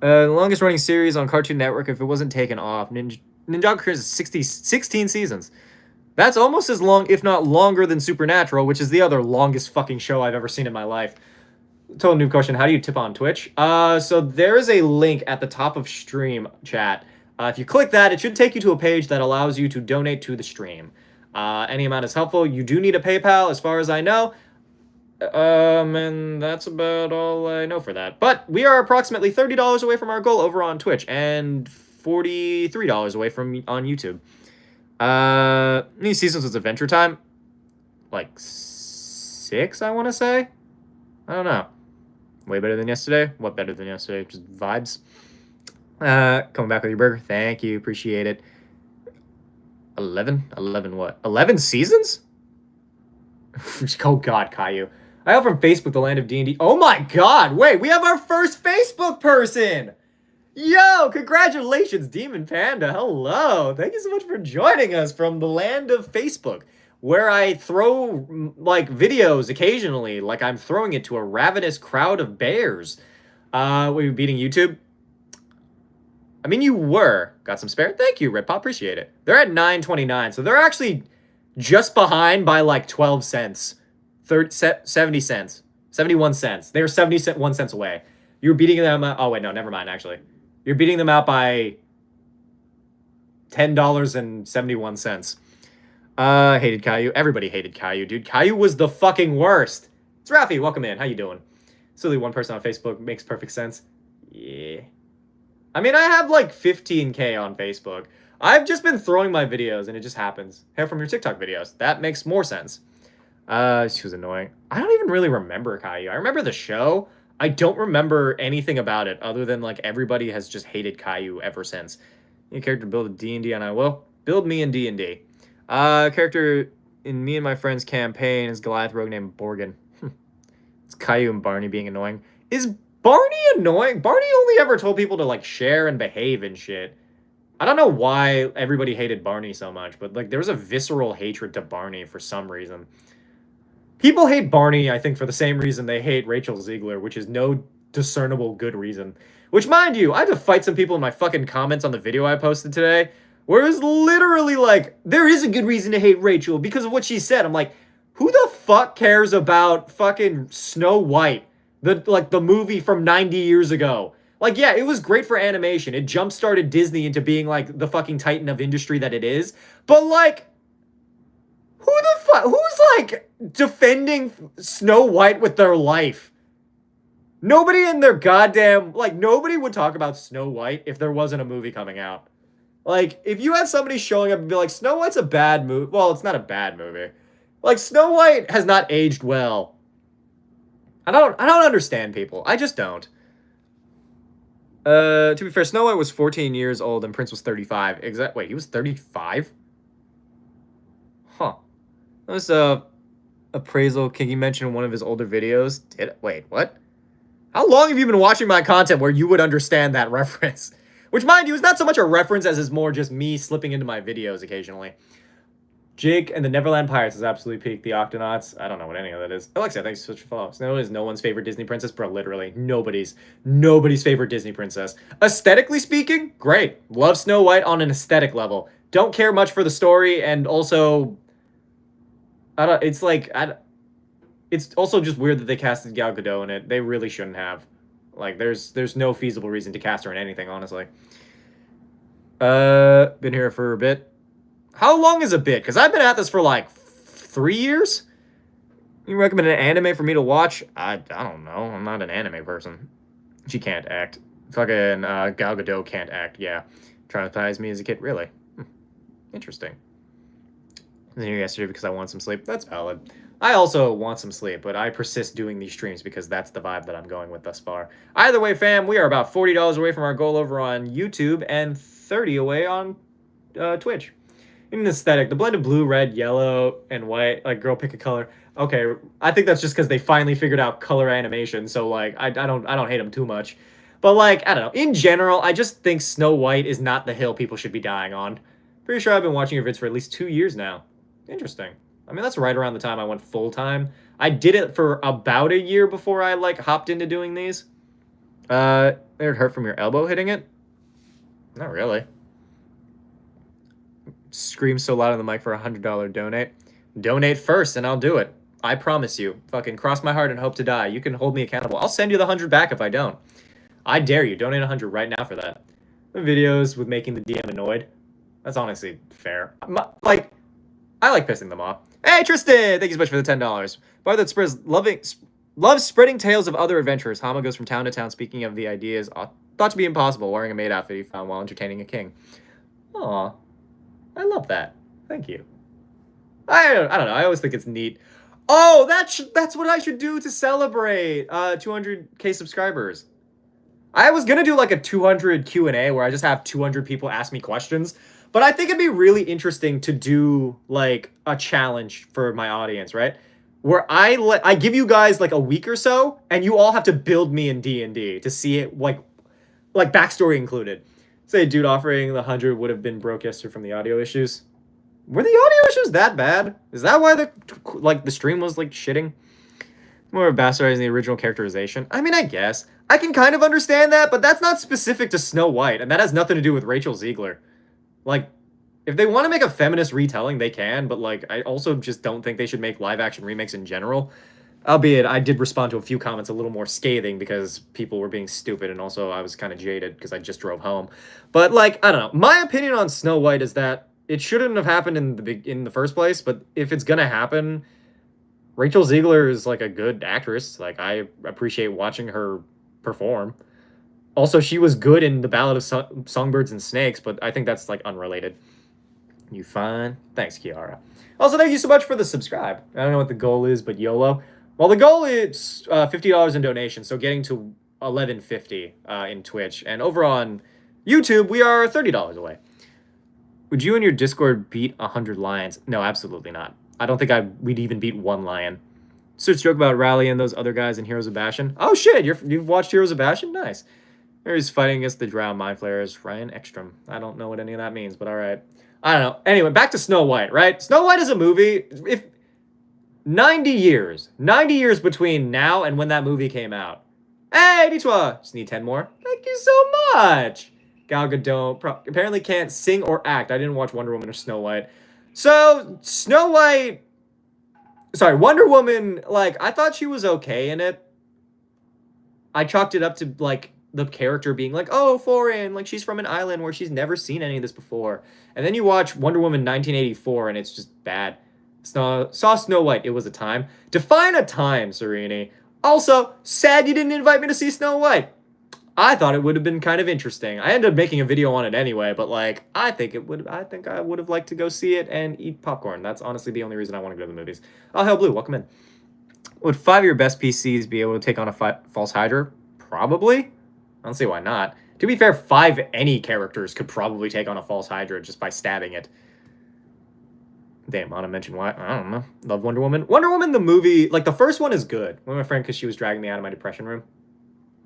The longest running series on Cartoon Network, if it wasn't taken off, Ninjago Cruise is 16 seasons. That's almost as long, if not longer, than Supernatural, which is the other longest fucking show I've ever seen in my life. Total noob question, how do you tip on Twitch? So there is a link at the top of stream chat. If you click that, it should take you to a page that allows you to donate to the stream. Any amount is helpful. You do need a PayPal, as far as I know. And that's about all I know for that. But we are approximately $30 away from our goal over on Twitch, and $43 away from on YouTube. New seasons was Adventure Time. like 6, I want to say. I don't know. Way better than yesterday. What better than yesterday? Just vibes. Coming back with your burger. Thank you. Appreciate it. 11? 11 what? 11 seasons? Oh God, Caillou. I have from Facebook, the land of D&D. Oh my God, wait, we have our first Facebook person! Yo, congratulations, Demon Panda. Hello. Thank you so much for joining us from the land of Facebook, where I throw, like, videos occasionally, like I'm throwing it to a ravenous crowd of bears. Were you beating YouTube? I mean, you were. Got some spare? Thank you, Red Pop. Appreciate it. They're at 9.29, so they're actually just behind by like 12 cents. 70 cents. 71 cents. They're 71 cents away. You're beating them out. Oh, wait, no, never mind, actually. You're beating them out by $10.71. Hated Caillou. Everybody hated Caillou, dude. Caillou was the fucking worst. It's Rafi. Welcome in. How you doing? Silly one person on Facebook. Makes perfect sense. Yeah. I mean, I have like 15K on Facebook. I've just been throwing my videos and it just happens. Hair from your TikTok videos. That makes more sense. She was annoying. I don't even really remember Caillou. I remember the show. I don't remember anything about it other than like everybody has just hated Caillou ever since. New character build a D&D and I will. Build me in D&D. Character in me and my friend's campaign is Goliath rogue named Borgin. It's Caillou and Barney being annoying. Is Barney annoying? Barney only ever told people to like share and behave and shit. I don't know why everybody hated Barney so much, but like there was a visceral hatred to Barney for some reason. People hate Barney, I think, for the same reason they hate Rachel Ziegler, which is no discernible good reason. Which, mind you, I had to fight some people in my fucking comments on the video I posted today, where it was literally like, there is a good reason to hate Rachel because of what she said. I'm like, who the fuck cares about fucking Snow White? The movie from 90 years ago. Like, yeah, it was great for animation. It jump-started Disney into being, like, the fucking titan of industry that it is. But, like, who the fuck? Who's, like, defending Snow White with their life? Nobody in their goddamn... Like, nobody would talk about Snow White if there wasn't a movie coming out. Like, if you had somebody showing up and be like, Snow White's a bad movie... Well, it's not a bad movie. Like, Snow White has not aged well. I don't understand people. I just don't. To be fair, Snow White was 14 years old and Prince was 35. Wait, he was 35? Huh. That was appraisal Kingy mentioned in one of his older videos. Wait, what? How long have you been watching my content where you would understand that reference? Which, mind you, is not so much a reference as is more just me slipping into my videos occasionally. Jake and the Neverland Pirates is absolutely peak. The Octonauts. I don't know what any of that is. Alexa, thanks for switching follow. Snow is no one's favorite Disney princess, bro. Literally, nobody's favorite Disney princess. Aesthetically speaking, great. Love Snow White on an aesthetic level. Don't care much for the story, and also, I don't. It's like it's also just weird that they casted Gal Gadot in it. They really shouldn't have. Like, there's no feasible reason to cast her in anything, honestly. Been here for a bit. How long is a bit? Because I've been at this for like 3 years. You recommend an anime for me to watch? I don't know. I'm not an anime person. She can't act. Fucking Gal Gadot can't act. Yeah. Traumatized me as a kid. Really? Interesting. I was here yesterday because I want some sleep. That's valid. I also want some sleep, but I persist doing these streams because that's the vibe that I'm going with thus far. Either way, fam, we are about $40 away from our goal over on YouTube and $30 away on Twitch. In an aesthetic, the blend of blue, red, yellow, and white, like girl pick a color. Okay, I think that's just because they finally figured out color animation, so like I don't hate them too much. But like, I don't know. In general, I just think Snow White is not the hill people should be dying on. Pretty sure I've been watching your vids for at least 2 years now. Interesting. I mean, that's right around the time I went full-time. I did it for about a year before I like hopped into doing these. It hurt from your elbow hitting it? Not really. Scream so loud on the mic for $100 donate. Donate first and I'll do it. I promise you. Fucking cross my heart and hope to die. You can hold me accountable. I'll send you the 100 back if I don't. I dare you. Donate 100 right now for that. The videos with making the DM annoyed. That's honestly fair. Like, I like pissing them off. Hey, Tristan! Thank you so much for the $10. Bar that spreads loves spreading tales of other adventurers. Hama goes from town to town speaking of the ideas thought to be impossible, wearing a maid outfit he found while entertaining a king. Aw. I love that. Thank you. I don't know. I always think it's neat. Oh, that's what I should do to celebrate 200K subscribers. I was gonna do like a 200 Q&A where I just have 200 people ask me questions, but I think it'd be really interesting to do like a challenge for my audience, right? Where I give you guys like a week or so, and you all have to build me in D&D to see it like backstory included. Say, dude, offering the 100 would have been broke yesterday from the audio issues. Were the audio issues that bad? Is that why the stream was like shitting? More bastardizing the original characterization. I mean, I guess I can kind of understand that, but that's not specific to Snow White, and that has nothing to do with Rachel Ziegler. Like, if they want to make a feminist retelling, they can, but like, I also just don't think they should make live-action remakes in general. Albeit, I did respond to a few comments a little more scathing because people were being stupid, and also I was kind of jaded because I just drove home. But like, I don't know. My opinion on Snow White is that it shouldn't have happened in the first place, but if it's gonna happen, Rachel Ziegler is like a good actress. Like, I appreciate watching her perform. Also, she was good in The Ballad of Songbirds and Snakes, but I think that's like unrelated. You fine? Thanks, Kiara. Also, thank you so much for the subscribe. I don't know what the goal is, but YOLO. Well, the goal is $50 in donations, so getting to $11.50 in Twitch. And over on YouTube, we are $30 away. Would you and your Discord beat 100 lions? No, absolutely not. I don't think we'd even beat one lion. Such joke about Rally and those other guys in Heroes of Bastion. Oh shit, you've watched Heroes of Bastion? Nice. He's fighting against the drowned mind flayers. Ryan Ekstrom. I don't know what any of that means, but alright. I don't know. Anyway, back to Snow White, right? Snow White is a movie. If 90 years between now and when that movie came out. Hey, Ditwa! Just need 10 more. Thank you so much. Gal Gadot apparently can't sing or act. I didn't watch Wonder Woman or Snow White. So, Wonder Woman, like, I thought she was okay in it. I chalked it up to, like, the character being like, oh, foreign, like, she's from an island where she's never seen any of this before. And then you watch Wonder Woman 1984, and it's just bad. Saw Snow White, it was a time. Define a time, Serini. Also, sad you didn't invite me to see Snow White. I thought it would have been kind of interesting. I ended up making a video on it anyway, but like, I think I would have liked to go see it and eat popcorn. That's honestly the only reason I want to go to the movies. Oh, hell blue, welcome in. Would 5 of your best PCs be able to take on a false Hydra? Probably. I don't see why not. To be fair, 5 any characters could probably take on a false Hydra just by stabbing it. Damn, I want to mention why. I don't know. Love Wonder Woman. Wonder Woman, the movie, like, the first one is good. One of my friend, because she was dragging me out of my depression room.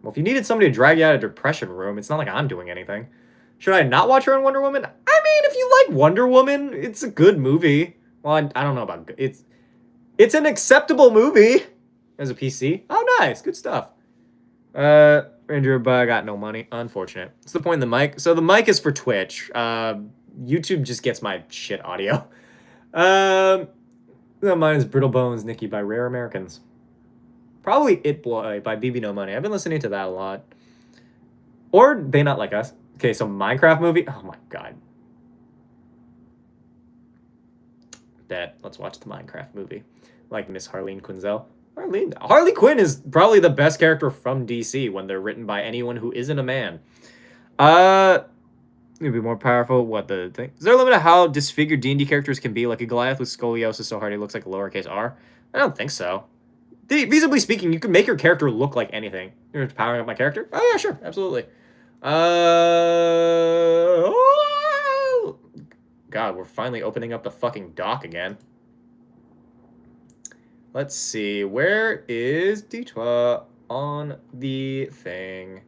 Well, if you needed somebody to drag you out of a depression room, it's not like I'm doing anything. Should I not watch her on Wonder Woman? I mean, if you like Wonder Woman, it's a good movie. Well, I don't know about good. It's an acceptable movie as a PC. Oh, nice. Good stuff. Ranger, but I got no money. Unfortunate. What's the point of the mic? So the mic is for Twitch. YouTube just gets my shit audio. Mine is Brittle Bones, Nikki by Rare Americans. Probably It Boy by BB No Money. I've been listening to that a lot. Or They Not Like Us. Okay, so Minecraft movie. Oh my god. Bet. Let's watch the Minecraft movie. Like Miss Harleen Quinzel. Harley Quinn is probably the best character from DC when they're written by anyone who isn't a man. It'd be more powerful. What the thing? Is there a limit to how disfigured D&D characters can be? Like a Goliath with scoliosis so hard he looks like a lowercase r? I don't think so. Feasibly speaking, you can make your character look like anything. You're powering up my character? Oh, yeah, sure. Absolutely. God, we're finally opening up the fucking dock again. Let's see. Where is Ditwa on the thing?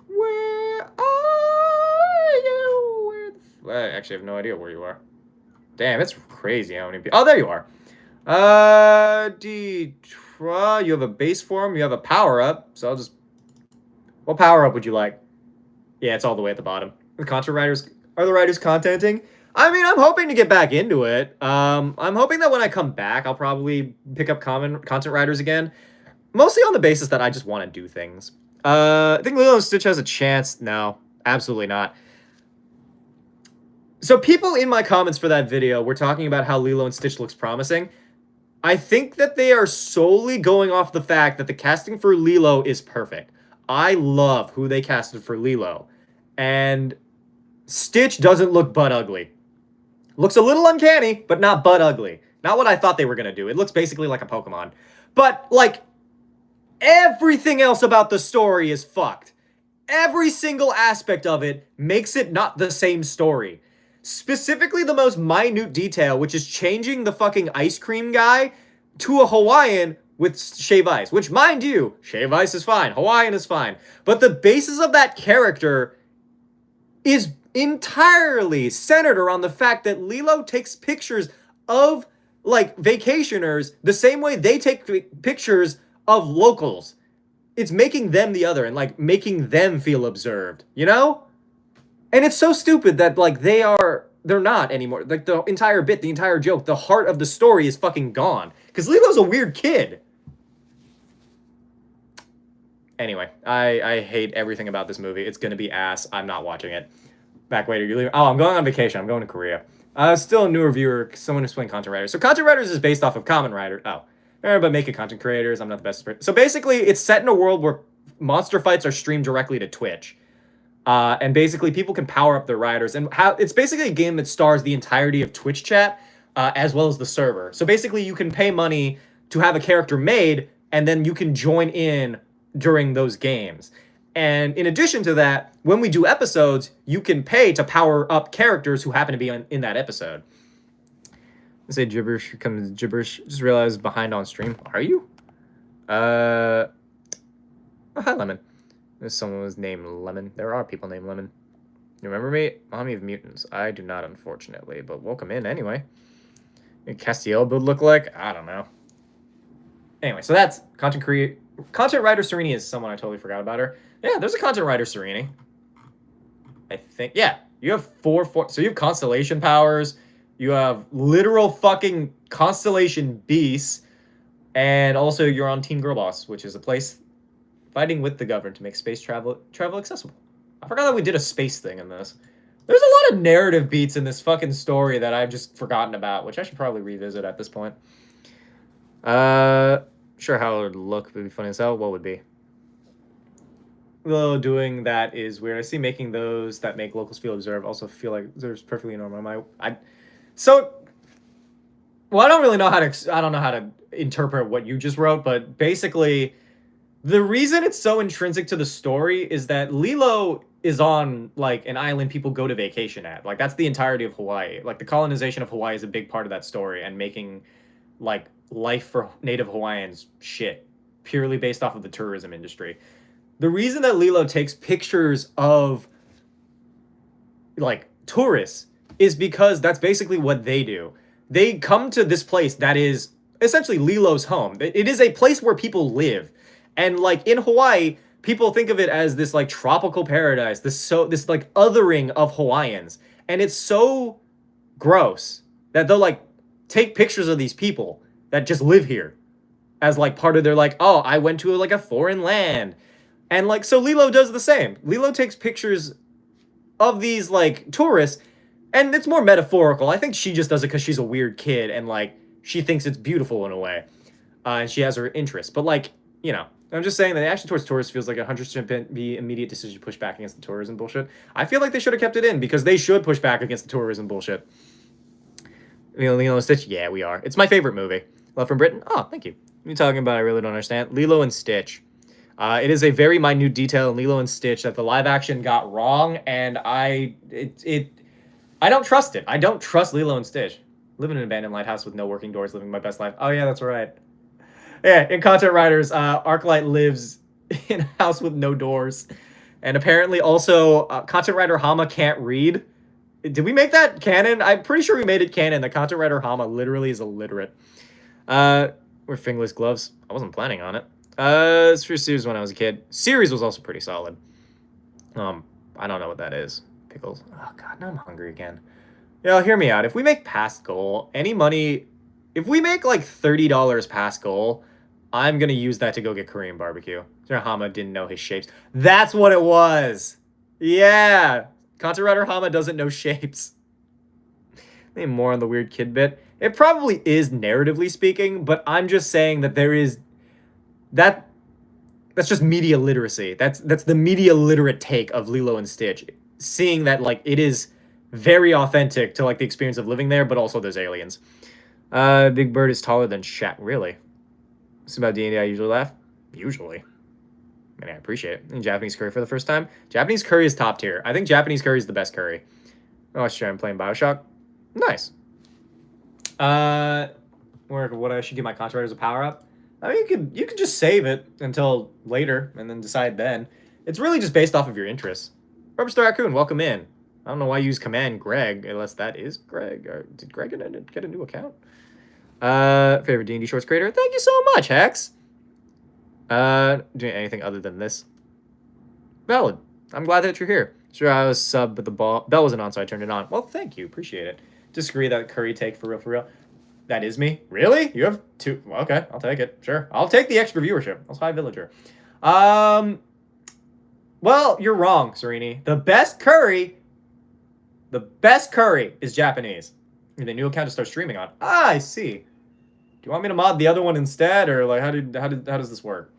Where are you? I actually have no idea where you are. Damn, it's crazy how many people... Oh, there you are. Ditwa, you have a base form, you have a power-up, so I'll just... What power-up would you like? Yeah, it's all the way at the bottom. The content writers... Are the writers contenting? I mean, I'm hoping to get back into it. I'm hoping that when I come back, I'll probably pick up content writers again. Mostly on the basis that I just want to do things. I think Lilo and Stitch has a chance. No, absolutely not. So people in my comments for that video were talking about how Lilo and Stitch looks promising. I think that they are solely going off the fact that the casting for Lilo is perfect. I love who they casted for Lilo. And Stitch doesn't look butt ugly. Looks a little uncanny, but not butt ugly. Not what I thought they were going to do. It looks basically like a Pokemon. But, like, everything else about the story is fucked. Every single aspect of it makes it not the same story. Specifically the most minute detail, which is changing the fucking ice cream guy to a Hawaiian with shave ice. Which, mind you, shave ice is fine. Hawaiian is fine. But the basis of that character is entirely centered around the fact that Lilo takes pictures of, like, vacationers the same way they take pictures of locals. It's making them the other and, like, making them feel observed, you know? And it's so stupid that, like, they're not anymore. Like, the entire bit, the entire joke, the heart of the story is fucking gone. Because Lilo's a weird kid. Anyway, I hate everything about this movie. It's gonna be ass. I'm not watching it. Back, wait, are you leaving? Oh, I'm going on vacation. I'm going to Korea. Still a new reviewer, someone who's playing Content Riders. So Content Riders is based off of Kamen Rider. Oh, but make it content creators. I'm not the best. So basically, it's set in a world where monster fights are streamed directly to Twitch. And basically, people can power up their riders. And it's basically a game that stars the entirety of Twitch chat, as well as the server. So basically, you can pay money to have a character made, and then you can join in during those games. And in addition to that, when we do episodes, you can pay to power up characters who happen to be in that episode. I say gibberish becomes gibberish. Just realized behind on stream. Are you? Oh, hi, Lemon. There's someone was named Lemon. There are people named Lemon. You remember me? Mommy of Mutants. I do not, unfortunately, but welcome in anyway. What Castiel build look like? I don't know. Anyway, so that's Content Writer Serini is someone I totally forgot about her. Yeah, there's a Content Writer Serini. I think. Yeah, you have four. So you have constellation powers. You have literal fucking constellation beasts. And also you're on Team Girl Boss, which is a place fighting with the government to make space travel accessible. I forgot that we did a space thing in this. There's a lot of narrative beats in this fucking story that I've just forgotten about, which I should probably revisit at this point. Sure, how it would look would be funny as hell. What would be? Well, doing that is weird. I see making those that make locals feel observed also feel like there's perfectly normal. I don't really know how to interpret what you just wrote, but basically the reason it's so intrinsic to the story is that Lilo is on, like, an island people go to vacation at. Like, that's the entirety of Hawaii. Like, the colonization of Hawaii is a big part of that story, and making, like, life for native Hawaiians shit, purely based off of the tourism industry. The reason that Lilo takes pictures of, like, tourists is because that's basically what they do. They come to this place that is essentially Lilo's home. It is a place where people live. And, like, in Hawaii, people think of it as this, like, tropical paradise, this like othering of Hawaiians. And it's so gross that they'll, like, take pictures of these people that just live here as, like, part of their, like, oh, I went to, like, a foreign land. And, like, so Lilo does the same. Lilo takes pictures of these, like, tourists, and it's more metaphorical. I think she just does it because she's a weird kid, and, like, she thinks it's beautiful in a way. And she has her interests. But, like, you know, I'm just saying that the action towards tourists feels like a 100% be immediate decision to push back against the tourism bullshit. I feel like they should have kept it in, because they should push back against the tourism bullshit. Lilo and Stitch? Yeah, we are. It's my favorite movie. Love from Britain? Oh, thank you. What are you talking about? I really don't understand. Lilo and Stitch. It is a very minute detail in Lilo and Stitch that the live action got wrong, and I don't trust it. I don't trust Lilo and Stitch. Living in an abandoned lighthouse with no working doors, living my best life. Oh yeah, that's right. Yeah, in Content Riders, Arclight lives in a house with no doors. And apparently also, Content Rider Hama can't read. Did we make that canon? I'm pretty sure we made it canon. The Content Rider Hama literally is illiterate. We're fingerless gloves. I wasn't planning on it. It's for series when I was a kid. Series was also pretty solid. I don't know what that is. Pickles. Oh god, now I'm hungry again. Yeah, hear me out. If we make past goal, any money, if we make like $30 past goal, I'm gonna use that to go get Korean barbecue. Hama didn't know his shapes. That's what it was. Yeah. Content Rider Hama doesn't know shapes. Maybe more on the weird kid bit. It probably is, narratively speaking, but I'm just saying that there is that's just media literacy. That's the media literate take of Lilo and Stitch. Seeing that, like, it is very authentic to, like, the experience of living there, but also there's aliens. Big Bird is taller than Shaq. Really? It's about D&D I usually laugh. Usually. I mean, I appreciate it. And Japanese curry for the first time. Japanese curry is top tier. I think Japanese curry is the best curry. Oh, I'm playing Bioshock. Nice. What I should give my Contra Riders a power up? I mean, you could just save it until later and then decide then. It's really just based off of your interests. Rubber Star Raccoon, welcome in. I don't know why you use command Greg, unless that is Greg. Or did Greg get a new account? Favorite D&D Shorts creator? Thank you so much, Hex. Doing anything other than this? Valid. I'm glad that you're here. Sure, I was sub, but the bell wasn't on, so I turned it on. Well, thank you. Appreciate it. Disagree that curry take for real, for real. That is me. Really? You have two? Well, okay, I'll take it. Sure. I'll take the extra viewership. That's high villager. Well, you're wrong, Serini. The best curry is Japanese. The new account to start streaming on. Ah, I see. Do you want me to mod the other one instead, or like how does this work?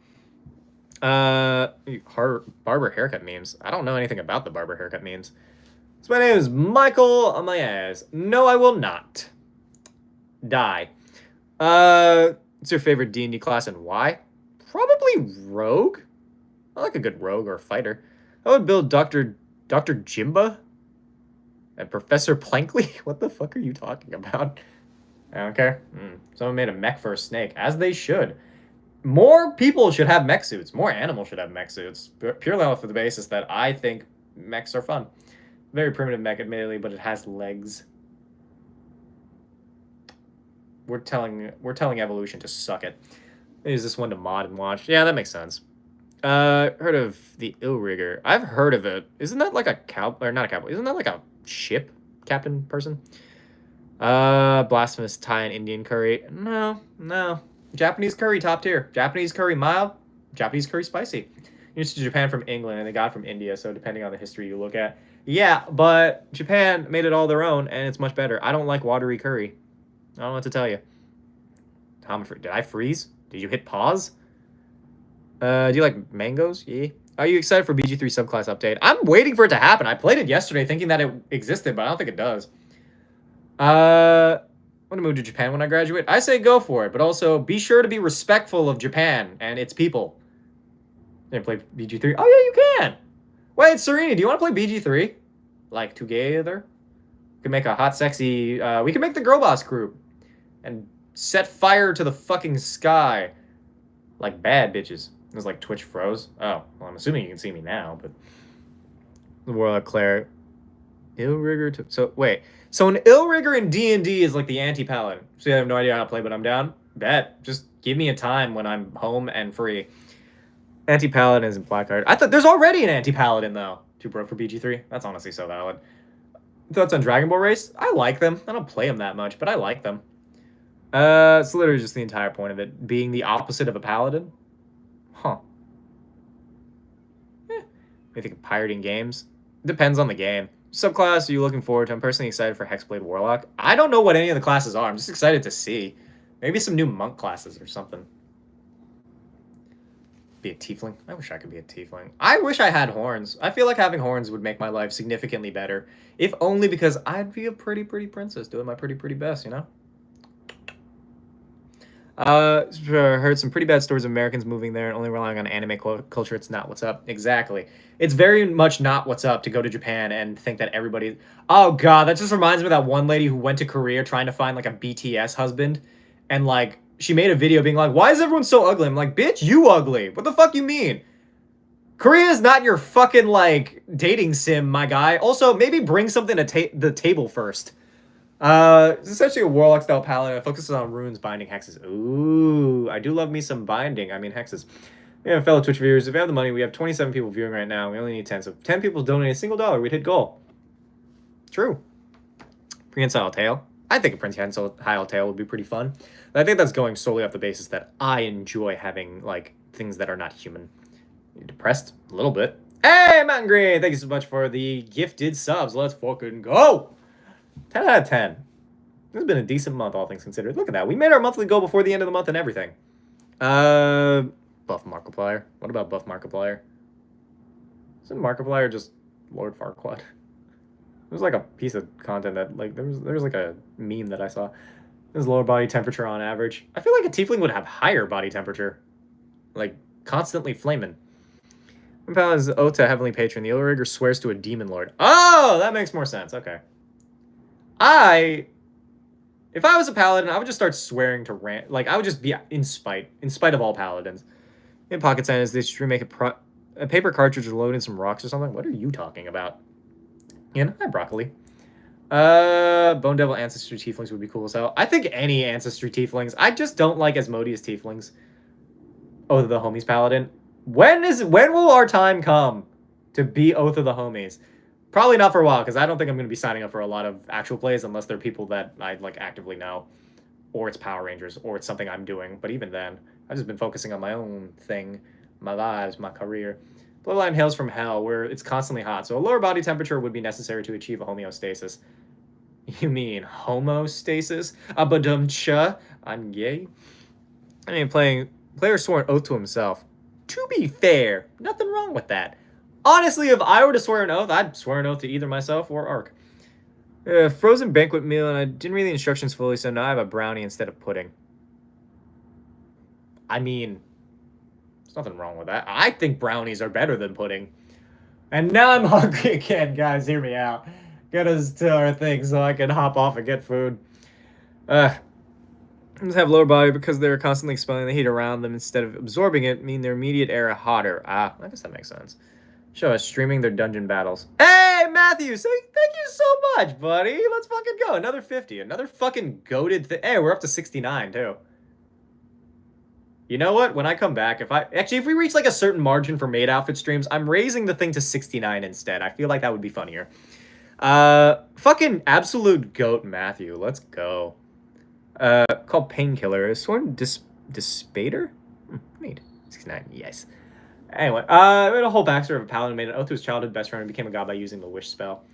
Barber haircut memes. I don't know anything about the barber haircut memes. So my name is Michael on my ass. No, I will not. Die. What's your favorite D&D class and why? Probably rogue. I like a good rogue or fighter. I would build Dr. Jimba and Professor Plankley. What the fuck are you talking about? I don't care. Someone made a mech for a snake, as they should. More people should have mech suits. More animals should have mech suits. Purely off of the basis that I think mechs are fun. Very primitive mech, admittedly, but it has legs. We're telling evolution to suck it. Use this one to mod and watch. Yeah, that makes sense. Heard of the Illrigger. I've heard of it. Isn't that like a cow or not a cowboy? Isn't that like a ship captain person? Blasphemous Thai and Indian curry. No. Japanese curry top tier. Japanese curry mild. Japanese curry spicy. Used to Japan from England and they got it from India, so depending on the history you look at. Yeah, but Japan made it all their own and it's much better. I don't like watery curry. I don't know what to tell you. Did I freeze? Did you hit pause? Do you like mangoes? Yeah. Are you excited for BG3 subclass update? I'm waiting for it to happen. I played it yesterday thinking that it existed, but I don't think it does. I want to move to Japan when I graduate. I say go for it, but also be sure to be respectful of Japan and its people. Can I play BG3? Oh, yeah, you can. Wait, Serena, do you want to play BG3? Like, together? We can make a hot, sexy... we can make the Girl Boss group. And set fire to the fucking sky. Like bad bitches. It was like Twitch froze. Oh, well, I'm assuming you can see me now, but... The World of Claire... Illrigger to... So, wait. So an Illrigger in D&D is like the anti-paladin. So I have no idea how to play, but I'm down. Bet. Just give me a time when I'm home and free. Anti-paladin is in Blackheart. I thought there's already an anti-paladin, though. Too broke for BG3? That's honestly so valid. Thoughts on Dragon Ball Race? I like them. I don't play them that much, but I like them. It's literally just the entire point of it. Being the opposite of a paladin. Huh. I think of pirating games. Depends on the game. Subclass are you looking forward to? I'm personally excited for Hexblade Warlock. I don't know what any of the classes are. I'm just excited to see. Maybe some new monk classes or something. Be a tiefling? I wish I could be a tiefling. I wish I had horns. I feel like having horns would make my life significantly better. If only because I'd be a pretty princess doing my pretty best, you know? Heard some pretty bad stories of Americans moving there and only relying on anime culture. It's not what's up. Exactly. It's very much not what's up to go to Japan and think that everybody... Oh, God, that just reminds me of that one lady who went to Korea trying to find, like, a BTS husband. And, like, she made a video being like, why is everyone so ugly? I'm like, bitch, you ugly. What the fuck you mean? Korea is not your fucking, like, dating sim, my guy. Also, maybe bring something to the table first. It's essentially a warlock-style paladin. It focuses on runes, binding, hexes. Ooh, I do love me some binding. I mean, hexes. Yeah, fellow Twitch viewers, if we have the money, we have 27 people viewing right now. We only need 10. So if 10 people donate a single dollar, we'd hit goal. True. Prehensile tail. I think a prehensile tail would be pretty fun. But I think that's going solely off the basis that I enjoy having, like, things that are not human. You're depressed? A little bit. Hey, Mountain Green! Thank you so much for the gifted subs. Let's fucking go! 10 out of 10. This has been a decent month, all things considered. Look at that. We made our monthly goal before the end of the month and everything. Buff Markiplier. What about Buff Markiplier? Isn't Markiplier just Lord Farquaad? It was like a piece of content that, like, there was like a meme that I saw. There's lower body temperature on average. I feel like a tiefling would have higher body temperature. Like, constantly flaming. Paladin is oath to heavenly patron. The Illrigger swears to a demon lord. Oh, that makes more sense. Okay. If I was a paladin, I would just start swearing to like, I would just be in spite of all paladins. In Pocket Science, they should make a paper cartridge loading some rocks or something. What are you talking about? Hi, broccoli. Bone Devil Ancestry Tieflings would be cool as hell. I think any Ancestry Tieflings. I just don't like Asmodeus Tieflings. Oath of the Homies Paladin. When will our time come to be Oath of the Homies? Probably not for a while, because I don't think I'm going to be signing up for a lot of actual plays unless they're people that I like actively know. Or it's Power Rangers, or it's something I'm doing. But even then, I've just been focusing on my own thing, my lives, my career. Bloodline hails from hell, where it's constantly hot, so a lower body temperature would be necessary to achieve a homeostasis. You mean homostasis? Abadumcha. I'm gay. I mean, player swore an oath to himself. To be fair, nothing wrong with that. Honestly, if I were to swear an oath, I'd swear an oath to either myself or Ark. Frozen banquet meal, and I didn't read the instructions fully, so now I have a brownie instead of pudding. I mean, there's nothing wrong with that. I think brownies are better than pudding. And now I'm hungry again, guys. Hear me out. Get us to our thing so I can hop off and get food. Just have lower body because they're constantly expelling the heat around them instead of absorbing it, mean their immediate area hotter. I guess that makes sense. Show us streaming their dungeon battles. Hey, Matthew! So thank you so much, buddy. Let's fucking go. Another 50. Another fucking goated thing. Hey, we're up to 69, too. You know what? When I come back, if we reach like a certain margin for Maid outfit streams, I'm raising the thing to 69 instead. I feel like that would be funnier. Fucking absolute goat Matthew. Let's go. Called Painkiller. Is sworn Dispater? Maid. 69, yes. Anyway, we had a whole backstory of a paladin who made an oath to his childhood best friend and became a god by using the wish spell.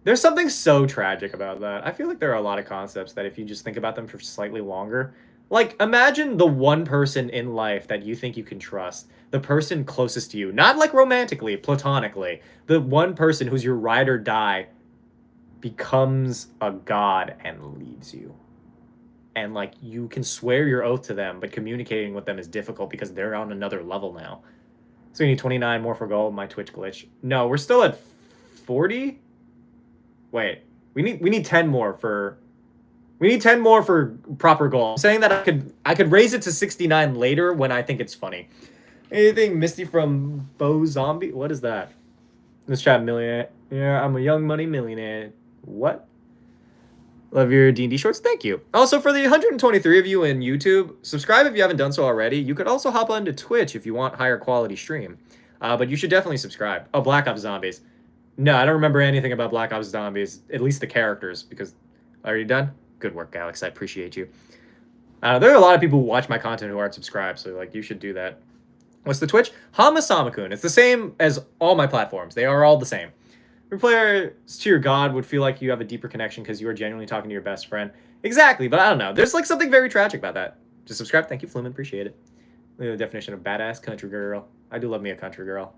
There's something so tragic about that. I feel like there are a lot of concepts that if you just think about them for slightly longer, like imagine the one person in life that you think you can trust, the person closest to you, not like romantically, platonically, the one person who's your ride or die becomes a god and leaves you. And like you can swear your oath to them, but communicating with them is difficult because they're on another level now. So we need 29 more for gold. My Twitch glitch. No, we're still at 40. Wait, we need 10 more for. We need 10 more for proper goal. I'm saying that I could raise it to 69 later when I think it's funny. Anything Misty from Bo Zombie? What is that? Let's chat millionaire. Yeah, I'm a young money millionaire. What? Love your D&D shorts. Thank you. Also, for the 123 of you in YouTube, subscribe if you haven't done so already. You could also hop onto Twitch if you want higher quality stream. But you should definitely subscribe. Oh, Black Ops Zombies. No, I don't remember anything about Black Ops Zombies. At least the characters, because... Are you done? Good work, Alex. I appreciate you. There are a lot of people who watch my content who aren't subscribed, so like you should do that. What's the Twitch? Hamasamakun. It's the same as all my platforms. They are all the same. Your players to your god would feel like you have a deeper connection because you are genuinely talking to your best friend. Exactly, but I don't know. There's like something very tragic about that. Just subscribe. Thank you, Flumen. Appreciate it. The definition of badass country girl. I do love me a country girl.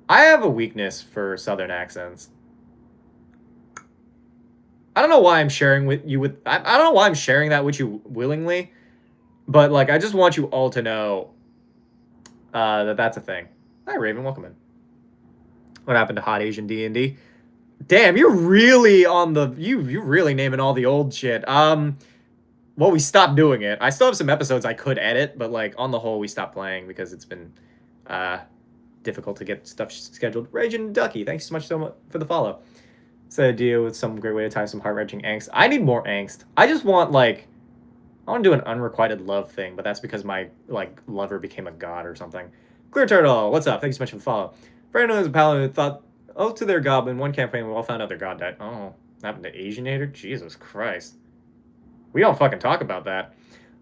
I have a weakness for southern accents. I don't know why I'm sharing I don't know why I'm sharing that with you willingly, but like I just want you all to know that that's a thing. Hi, Raven. Welcome in. What happened to Hot Asian D&D? Damn, you're really on the... You're really naming all the old shit. Well, we stopped doing it. I still have some episodes I could edit, but, like, on the whole, we stopped playing because it's been difficult to get stuff scheduled. Raging Ducky, thanks so much for the follow. It's an idea with some great way to tie some heart-wrenching angst. I need more angst. I just want, like... I want to do an unrequited love thing, but that's because my, like, lover became a god or something. Clear Turtle, what's up? Thanks so much for the follow. Brandon is a paladin who thought, oh, to their god, in one campaign, we all found out their god died. Oh, happened to Asianator? Jesus Christ. We don't fucking talk about that.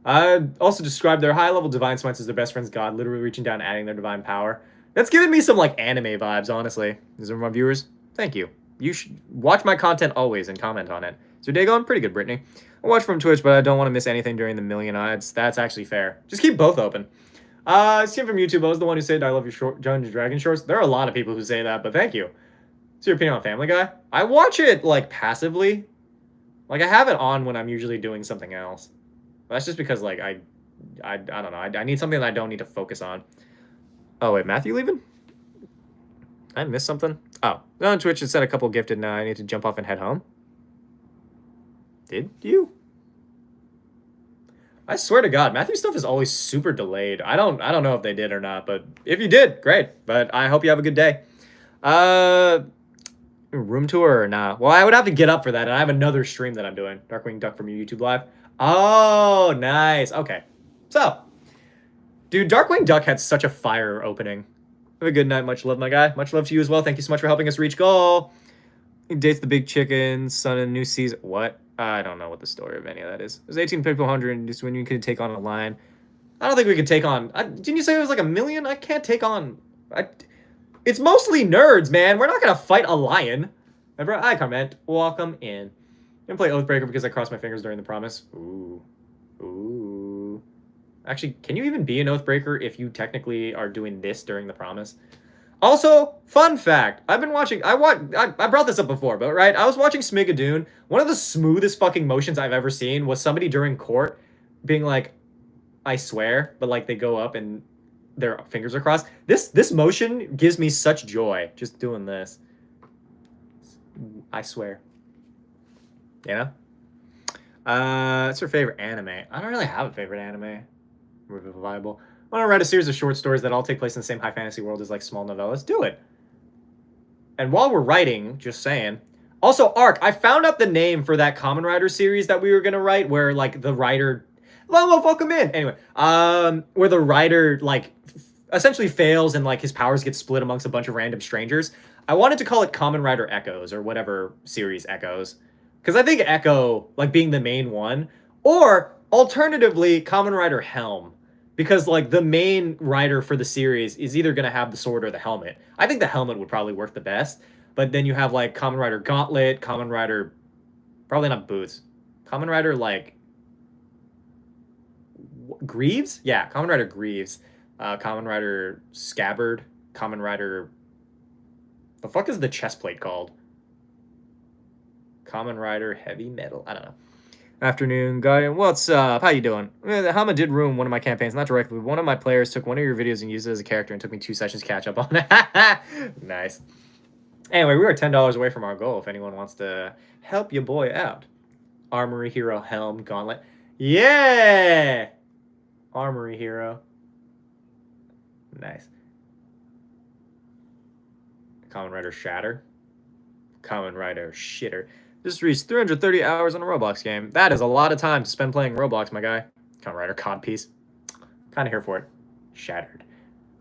I also described their high-level divine smites as their best friend's god, literally reaching down and adding their divine power. That's giving me some, like, anime vibes, honestly. These are my viewers. Thank you. You should watch my content always and comment on it. Is your day going? Pretty good, Brittany. I watch from Twitch, but I don't want to miss anything during the million ads. That's actually fair. Just keep both open. Skim from YouTube. I was the one who said I love your Dungeons & Dragons shorts. There are a lot of people who say that, but thank you. What's your opinion on Family Guy? I watch it, like, passively. Like, I have it on when I'm usually doing something else. But that's just because, like, I don't know. I need something that I don't need to focus on. Oh, wait, Matthew leaving? I missed something? Oh, on Twitch it said a couple gifted now. I need to jump off and head home. Did you? I swear to God, Matthew's stuff is always super delayed. I don't know if they did or not, but if you did, great. But I hope you have a good day. Room tour or nah? Well, I would have to get up for that, and I have another stream that I'm doing. Darkwing Duck from your YouTube Live. Oh, nice. Okay. So, dude, Darkwing Duck had such a fire opening. Have a good night. Much love, my guy. Much love to you as well. Thank you so much for helping us reach goal. He dates the big chicken, son of a new season. What? I don't know what the story of any of that is. There's 18 people, 100, just when you could take on a lion. I don't think we could take on... didn't you say it was like 1 million? I can't take on... It's mostly nerds, man. We're not going to fight a lion. Remember? I comment. Welcome in. I'm going to play Oathbreaker because I crossed my fingers during the promise. Ooh. Ooh. Actually, can you even be an Oathbreaker if you technically are doing this during the promise? Also, fun fact, I've been watching, I brought this up before, but right, I was watching Smigadoon. One of the smoothest fucking motions I've ever seen was somebody during court being like, I swear, but like they go up and their fingers are crossed. This motion gives me such joy, just doing this. I swear. You know? What's your favorite anime? I don't really have a favorite anime. Revival. I want to write a series of short stories that all take place in the same high fantasy world as like small novellas. Do it. And while we're writing, just saying. Also, Ark, I found out the name for that Kamen Rider series that we were gonna write, where like the writer, well, welcome in. Anyway, where the writer like essentially fails and like his powers get split amongst a bunch of random strangers. I wanted to call it Kamen Rider Echoes or whatever series Echoes, because I think Echo like being the main one, or alternatively Kamen Rider Helm. Because, like, the main rider for the series is either going to have the sword or the helmet. I think the helmet would probably work the best. But then you have, like, Kamen Rider Gauntlet, Kamen Rider... Probably not Boots. Kamen Rider, like... Greaves? Yeah, Kamen Rider Greaves. Kamen Rider Scabbard. Kamen Rider... The fuck is the chest plate called? Kamen Rider Heavy Metal. I don't know. Afternoon, guy. What's up? How you doing? Hama did ruin one of my campaigns, not directly. One of my players took one of your videos and used it as a character and took me 2 sessions to catch up on it. Nice. Anyway, we are $10 away from our goal if anyone wants to help your boy out. Armory Hero, Helm, Gauntlet. Yeah! Armory Hero. Nice. Kamen Rider Shatter. Kamen Rider Shitter. Just reached 330 hours on a Roblox game. That is a lot of time to spend playing Roblox, my guy. Kamen Rider Codpiece. Kind of here for it. Shattered.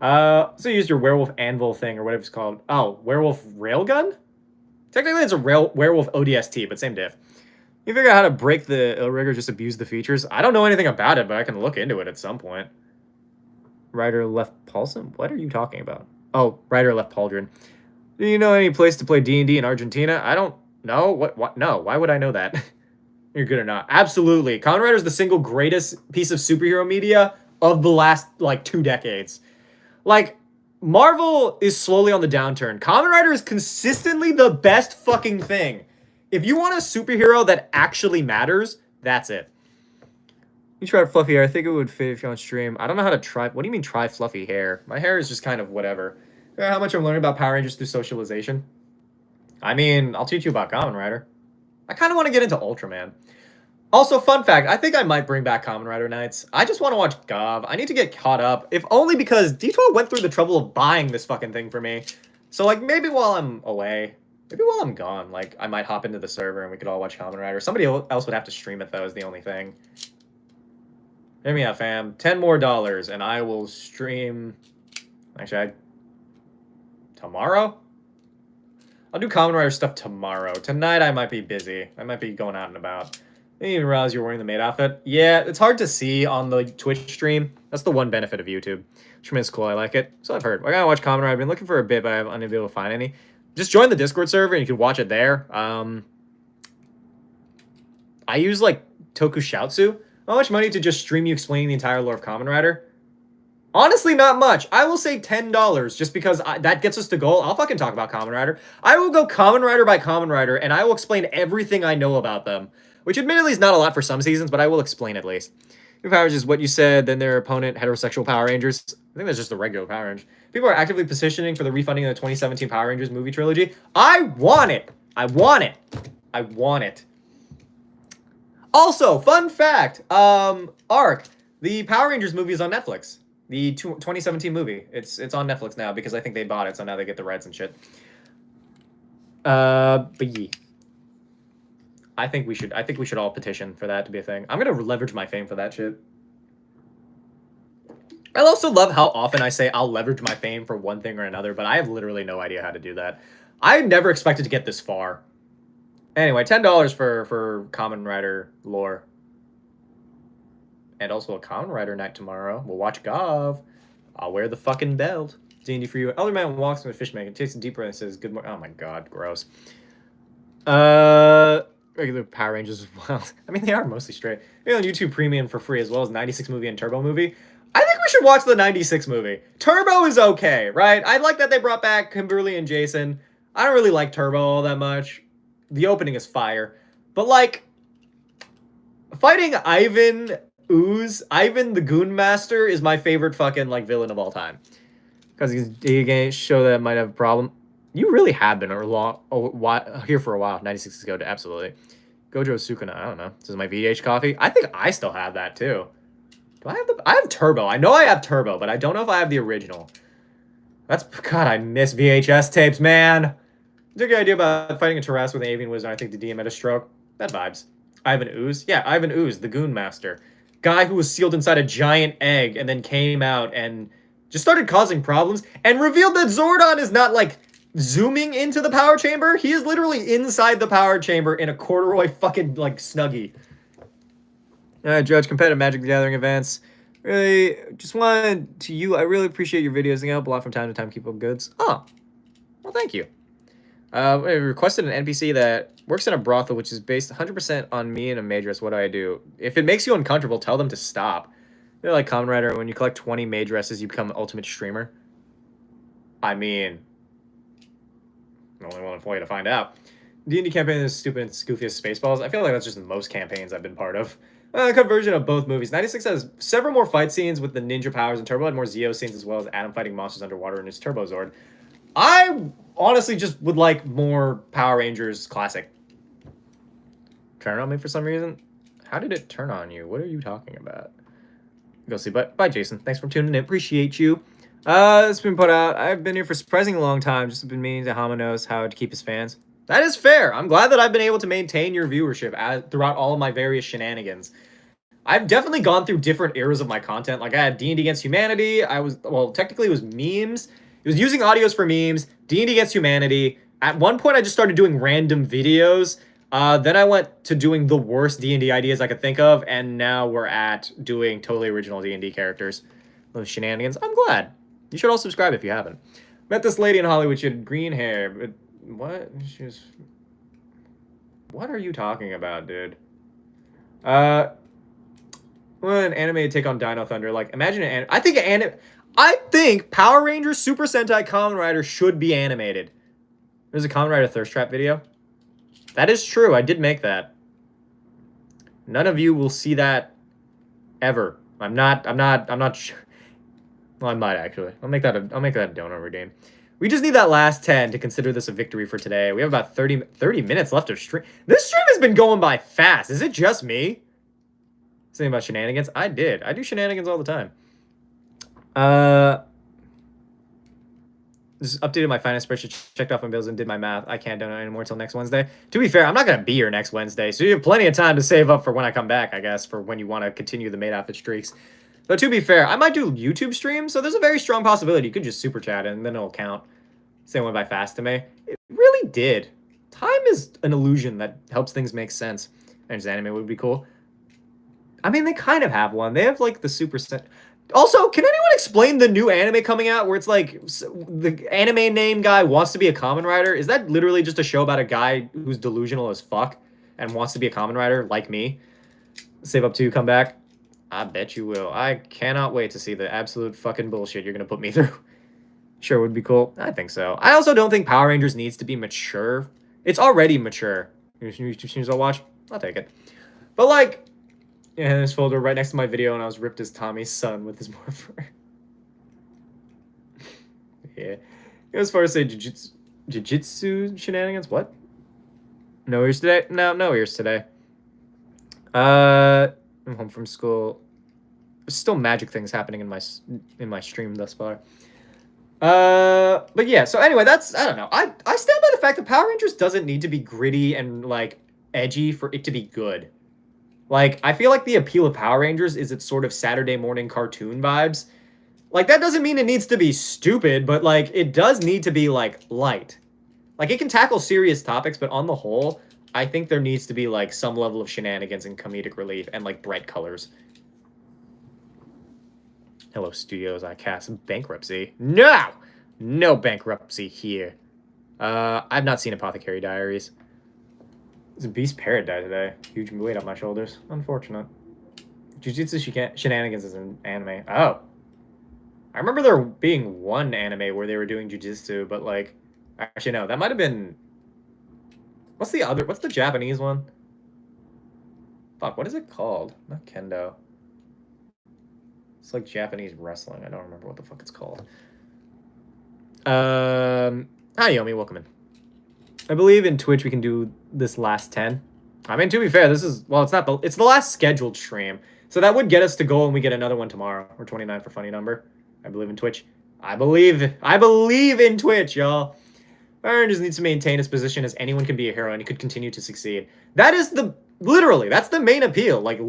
So you used your werewolf anvil thing, or whatever it's called. Oh, werewolf railgun? Technically it's a werewolf ODST, but same diff. You figure out how to break the Illrigger, just abuse the features? I don't know anything about it, but I can look into it at some point. Rider left Paulson? What are you talking about? Oh, Rider left Pauldron. Do you know any place to play D&D in Argentina? I don't know. What? No, why would I know that? You're good or not? Absolutely. Kamen Rider is the single greatest piece of superhero media of the last, like, 2 decades. Like, Marvel is slowly on the downturn. Kamen Rider is consistently the best fucking thing. If you want a superhero that actually matters, that's it. You tried fluffy hair. I think it would fit if you're on stream. I don't know how to try. What do you mean try fluffy hair? My hair is just kind of whatever. You know how much I'm learning about Power Rangers through socialization? I mean, I'll teach you about Kamen Rider. I kind of want to get into Ultraman. Also, fun fact, I think I might bring back Kamen Rider nights. I just want to watch Gov. I need to get caught up, if only because D12 went through the trouble of buying this fucking thing for me. So, like, maybe while I'm away, maybe while I'm gone, like, I might hop into the server and we could all watch Kamen Rider. Somebody else would have to stream it, though, is the only thing. Hear me out, fam. $10 more, and I will stream... Actually, tomorrow? I'll do Kamen Rider stuff tomorrow. Tonight, I might be busy. I might be going out and about. I didn't even realize you were wearing the Maid outfit. Yeah, it's hard to see on the Twitch stream. That's the one benefit of YouTube. Stream is cool. I like it. So I've heard. I gotta watch Kamen Rider. I've been looking for a bit, but I've unable to find any. Just join the Discord server and you can watch it there. I use, like, Tokushoutsu. How much money to just stream you explaining the entire lore of Kamen Rider? Honestly, not much. I will say $10 just because that gets us to goal. I'll fucking talk about Kamen Rider. I will go Kamen Rider by Kamen Rider and I will explain everything I know about them. which admittedly is not a lot for some seasons, but I will explain at least. Power Rangers is what you said, then their opponent, heterosexual Power Rangers. I think that's just the regular Power Rangers. People are actively petitioning for the refunding of the 2017 Power Rangers movie trilogy. I want it. I want it. I want it. Also, fun fact, Arc, the Power Rangers movie is on Netflix. The 2017 movie. It's on Netflix now because I think they bought it, so now they get the rights and shit. But yeah. I think we should all petition for that to be a thing. I'm gonna leverage my fame for that shit. I also love how often I say I'll leverage my fame for one thing or another, but I have literally no idea how to do that. I never expected to get this far. Anyway, $10 for Kamen Rider lore. And also a Kamen Rider night tomorrow. We'll watch Gov. I'll wear the fucking belt. D&D for you. Elder man walks with a fish man and takes a deep breath and says, good morning. Oh my god, gross. Regular Power Rangers as well. I mean, they are mostly straight. Maybe on YouTube Premium for free, as well as 96 movie and Turbo movie. I think we should watch the 96 movie. Turbo is okay, right? I like that they brought back Kimberly and Jason. I don't really like Turbo all that much. The opening is fire. But, like, fighting Ivan Ooze, Ivan the Goon Master, is my favorite fucking, like, villain of all time. Because he can show that I might have a problem. You really have been here for a while. 96 is go to absolutely. Gojo Sukuna, I don't know. This is my VH coffee. I think I still have that too. Do I have I have Turbo. I know I have Turbo, but I don't know if I have the original. God, I miss VHS tapes, man. It's a good idea about fighting a Terras with an avian wizard. I think the DM had a stroke. That vibes. Ivan Ooze? Yeah, Ivan Ooze, the Goon Master. Guy who was sealed inside a giant egg and then came out and just started causing problems and revealed that Zordon is not, like, zooming into the power chamber. He is literally inside the power chamber in a corduroy fucking, like, Snuggie. Judge competitive Magic the Gathering events. Really, just wanted to I really appreciate your videos. They help a lot from time to time. Keep up goods. Oh, well, thank you. I requested an NPC that works in a brothel, which is based 100% on me and a maidress. What do I do? If it makes you uncomfortable, tell them to stop. They're like Kamen Rider. When you collect 20 maidresses, you become ultimate streamer. I mean, only one way to find out. D&D campaign is stupid and goofy as Spaceballs. I feel like that's just most campaigns I've been part of. A cut version of both movies. 96 has several more fight scenes with the ninja powers, and Turbo had more Zeo scenes as well as Adam fighting monsters underwater in his Turbo Zord. I honestly just would like more Power Rangers Classic. Turn on me for some reason? How did it turn on you? What are you talking about? Go see. But bye, Jason. Thanks for tuning in. Appreciate you. It's been put out. I've been here for a surprisingly long time. Just been meaning to Hama knows how to keep his fans. That is fair. I'm glad that I've been able to maintain your viewership throughout all of my various shenanigans. I've definitely gone through different eras of my content. Like, I had D&D Against Humanity. Technically it was memes. It was using audios for memes. D&D Against Humanity. At one point, I just started doing random videos. Then I went to doing the worst D&D ideas I could think of. And now we're at doing totally original D&D characters. Those shenanigans. I'm glad. You should all subscribe if you haven't. Met this lady in Hollywood. She had green hair. But what? What are you talking about, dude? Well, an animated take on Dino Thunder. Like, imagine I think Power Rangers Super Sentai Kamen Rider should be animated. There's a Kamen Rider Thirst Trap video. That is true. I did make that. None of you will see that ever. I'm not sure. Well, I might actually. I'll make that a donor redeem. We just need that last 10 to consider this a victory for today. We have about 30 minutes left of stream. This stream has been going by fast. Is it just me? Something about shenanigans? I do shenanigans all the time. Just updated my finance spreadsheet, checked off my bills, and did my math. I can't donate anymore until next Wednesday. To be fair, I'm not going to be here next Wednesday, so you have plenty of time to save up for when I come back, I guess, for when you want to continue the Maid outfit streaks. Though, to be fair, I might do YouTube streams, so there's a very strong possibility. You could just super chat, and then it'll count. Same went by fast to me. It really did. Time is an illusion that helps things make sense. And just anime would be cool. I mean, they kind of have one. They have, like, the Super Set. Also, can anyone explain the new anime coming out where it's like the anime name guy wants to be a Kamen Rider? Is that literally just a show about a guy who's delusional as fuck and wants to be a Kamen Rider like me? Save up to come back? I bet you will. I cannot wait to see the absolute fucking bullshit you're going to put me through. Sure would be cool. I think so. I also don't think Power Rangers needs to be mature. It's already mature. You streams I'll watch? I'll take it. But like, yeah, this folder right next to my video, and I was ripped as Tommy's son with his morpher. Yeah. As far as say jujitsu shenanigans, what? No ears today? No ears today. I'm home from school. There's still magic things happening in my stream thus far. But yeah, so anyway, that's, I don't know. I stand by the fact that Power Rangers doesn't need to be gritty and, like, edgy for it to be good. Like, I feel like the appeal of Power Rangers is its sort of Saturday morning cartoon vibes. Like, that doesn't mean it needs to be stupid, but, like, it does need to be, like, light. Like, it can tackle serious topics, but on the whole, I think there needs to be, like, some level of shenanigans and comedic relief and, like, bright colors. Hello, studios. I cast bankruptcy. No! No bankruptcy here. I've not seen Apothecary Diaries. There's a beast parrot died today. Huge weight on my shoulders. Unfortunate. Jujutsu Shenanigans is an anime. Oh. I remember there being one anime where they were doing jujitsu, but like, actually no, that might have been. What's the Japanese one? Fuck, what is it called? Not kendo. It's like Japanese wrestling. I don't remember what the fuck it's called. Hi Yomi, welcome in. I believe in Twitch we can do this last 10. I mean, to be fair, this is, well, it's the last scheduled stream. So that would get us to goal and we get another one tomorrow. Or 29 for funny number. I believe in Twitch. I believe in Twitch, y'all. Power Rangers needs to maintain its position as anyone can be a hero and he could continue to succeed. That is literally, that's the main appeal. Like,